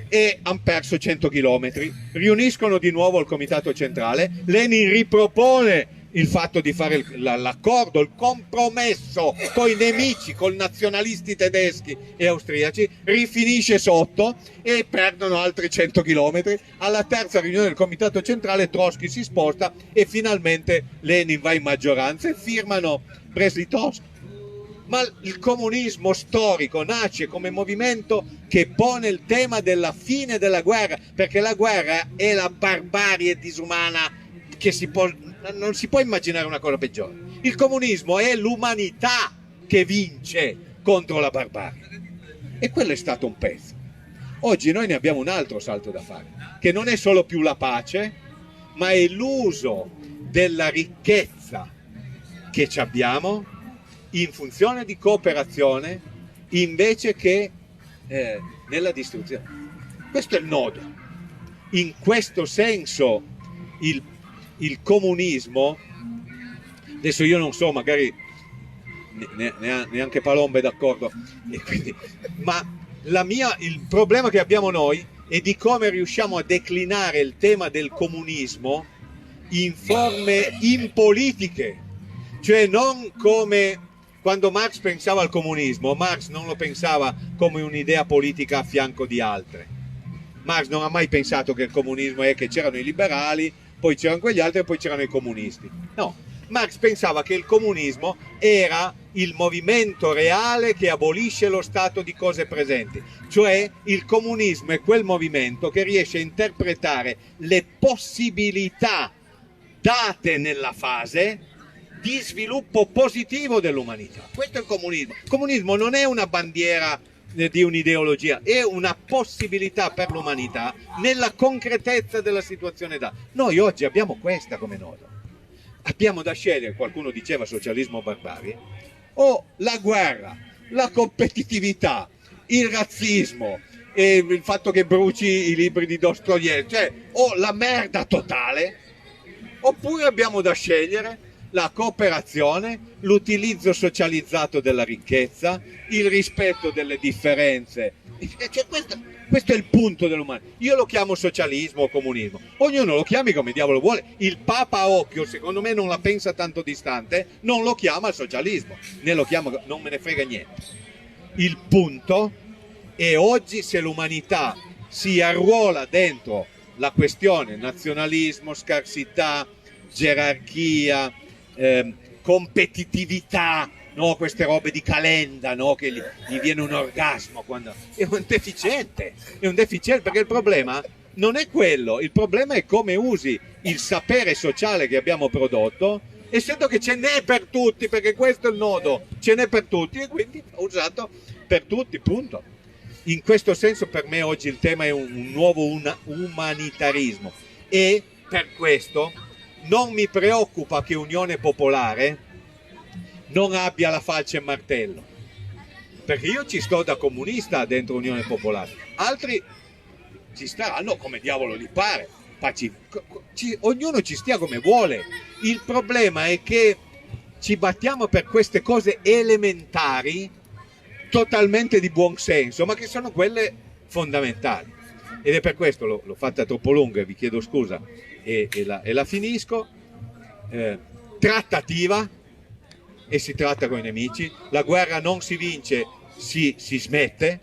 e hanno perso 100 chilometri, riuniscono di nuovo il comitato centrale, Lenin ripropone il fatto di fare l'accordo, il compromesso con i nemici, con i nazionalisti tedeschi e austriaci, rifinisce sotto e perdono altri 100 chilometri. Alla terza riunione del comitato centrale Trotsky si sposta e finalmente Lenin va in maggioranza e firmano Brest-Litovsk. Ma il comunismo storico nasce come movimento che pone il tema della fine della guerra, perché la guerra è la barbarie disumana che non si può immaginare una cosa peggiore. Il comunismo è l'umanità che vince contro la barbarie. E quello è stato un pezzo. Oggi noi ne abbiamo un altro salto da fare, che non è solo più la pace, ma è l'uso della ricchezza che ci abbiamo in funzione di cooperazione invece che nella distruzione. Questo è il nodo. In questo senso il comunismo, adesso io non so, magari neanche Palombe è d'accordo, e quindi, ma il problema che abbiamo noi è di come riusciamo a declinare il tema del comunismo in forme impolitiche, cioè non come quando Marx pensava al comunismo. Marx non lo pensava come un'idea politica a fianco di altre. Marx non ha mai pensato che il comunismo è che c'erano i liberali, poi c'erano quegli altri e poi c'erano i comunisti. No, Marx pensava che il comunismo era il movimento reale che abolisce lo stato di cose presenti, cioè il comunismo è quel movimento che riesce a interpretare le possibilità date nella fase di sviluppo positivo dell'umanità. Questo è il comunismo. Il comunismo non è una bandiera di un'ideologia, è una possibilità per l'umanità nella concretezza della situazione data. Noi oggi abbiamo questa come nodo. Abbiamo da scegliere, qualcuno diceva socialismo barbarie, o la guerra, la competitività, il razzismo, e il fatto che bruci i libri di Dostoevskij, cioè o la merda totale, oppure abbiamo da scegliere la cooperazione, l'utilizzo socializzato della ricchezza, il rispetto delle differenze. Cioè, questo è il punto dell'umanità. Io lo chiamo socialismo o comunismo, ognuno lo chiami come diavolo vuole. Il Papa a occhio, secondo me, non la pensa tanto distante, non lo chiama socialismo, né lo chiama, non me ne frega niente. Il punto è oggi se l'umanità si arruola dentro la questione nazionalismo, scarsità, gerarchia, competitività, no? Queste robe di Calenda, no? Che gli viene un orgasmo quando è un deficiente perché il problema non è quello, il problema è come usi il sapere sociale che abbiamo prodotto, essendo che ce n'è per tutti, perché questo è il nodo, ce n'è per tutti e quindi ho usato per tutti, punto. In questo senso per me oggi il tema è un nuovo umanitarismo e per questo non mi preoccupa che Unione Popolare non abbia la falce e il martello, perché io ci sto da comunista dentro Unione Popolare, altri ci staranno come diavolo gli pare, ognuno ci stia come vuole. Il problema è che ci battiamo per queste cose elementari, totalmente di buon senso, ma che sono quelle fondamentali. Ed è per questo, l'ho fatta troppo lunga, vi chiedo scusa e la finisco. Trattativa, e si tratta con i nemici. La guerra non si vince, si smette.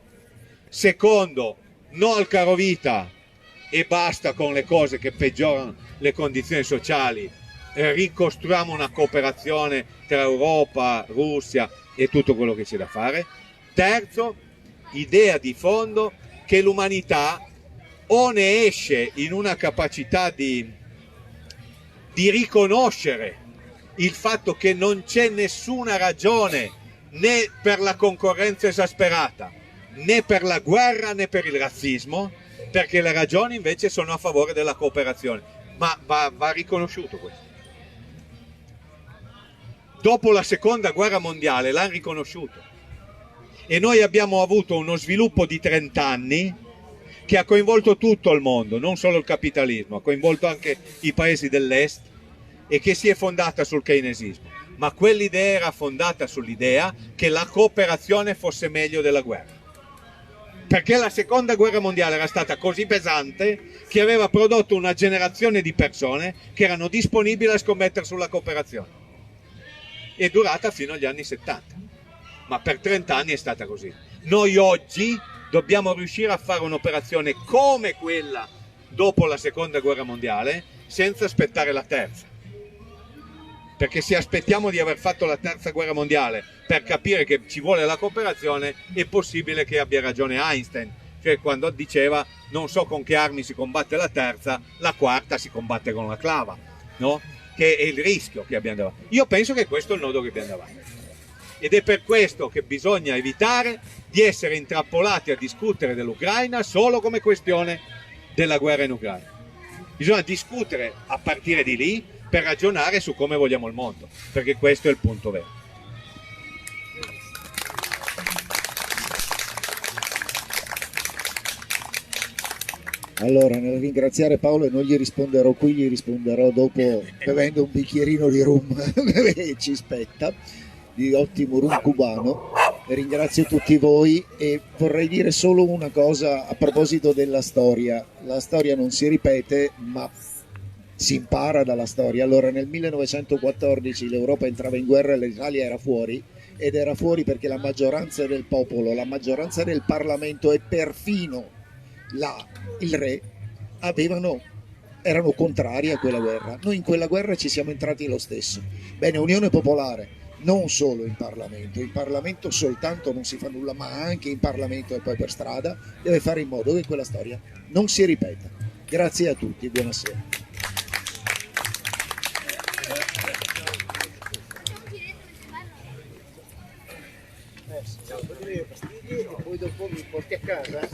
Secondo, no al carovita e basta con le cose che peggiorano le condizioni sociali. Ricostruiamo una cooperazione tra Europa, Russia e tutto quello che c'è da fare. Terzo, idea di fondo che l'umanità o ne esce in una capacità di riconoscere il fatto che non c'è nessuna ragione né per la concorrenza esasperata, né per la guerra né per il razzismo, perché le ragioni invece sono a favore della cooperazione, ma va riconosciuto questo. Dopo la seconda guerra mondiale l'hanno riconosciuto e noi abbiamo avuto uno sviluppo di 30 anni che ha coinvolto tutto il mondo, non solo il capitalismo, ha coinvolto anche i paesi dell'est e che si è fondata sul keynesismo, ma quell'idea era fondata sull'idea che la cooperazione fosse meglio della guerra, perché la seconda guerra mondiale era stata così pesante che aveva prodotto una generazione di persone che erano disponibili a scommettere sulla cooperazione. È durata fino agli anni 70, ma per 30 anni è stata così. Noi oggi dobbiamo riuscire a fare un'operazione come quella dopo la seconda guerra mondiale senza aspettare la terza, perché se aspettiamo di aver fatto la terza guerra mondiale per capire che ci vuole la cooperazione, è possibile che abbia ragione Einstein, cioè quando diceva non so con che armi si combatte la terza, la quarta si combatte con la clava, no? Che è il rischio che abbiamo davanti. Io penso che questo è il nodo che abbiamo davanti ed è per questo che bisogna evitare di essere intrappolati a discutere dell'Ucraina solo come questione della guerra in Ucraina. Bisogna discutere a partire di lì per ragionare su come vogliamo il mondo, perché questo è il punto vero. Allora, nel ringraziare Paolo, e non gli risponderò qui, gli risponderò dopo bevendo un bicchierino di rum che ci spetta, di ottimo rum cubano. Ringrazio tutti voi e vorrei dire solo una cosa a proposito della storia. La storia non si ripete, ma si impara dalla storia. Allora, nel 1914 l'Europa entrava in guerra e l'Italia era fuori, ed era fuori perché la maggioranza del popolo, la maggioranza del Parlamento e perfino il re erano contrari a quella guerra. Noi in quella guerra ci siamo entrati lo stesso. Bene, Unione Popolare non solo in Parlamento soltanto non si fa nulla, ma anche in Parlamento e poi per strada deve fare in modo che quella storia non si ripeta. Grazie a tutti, buonasera. E poi dopo mi porti a casa?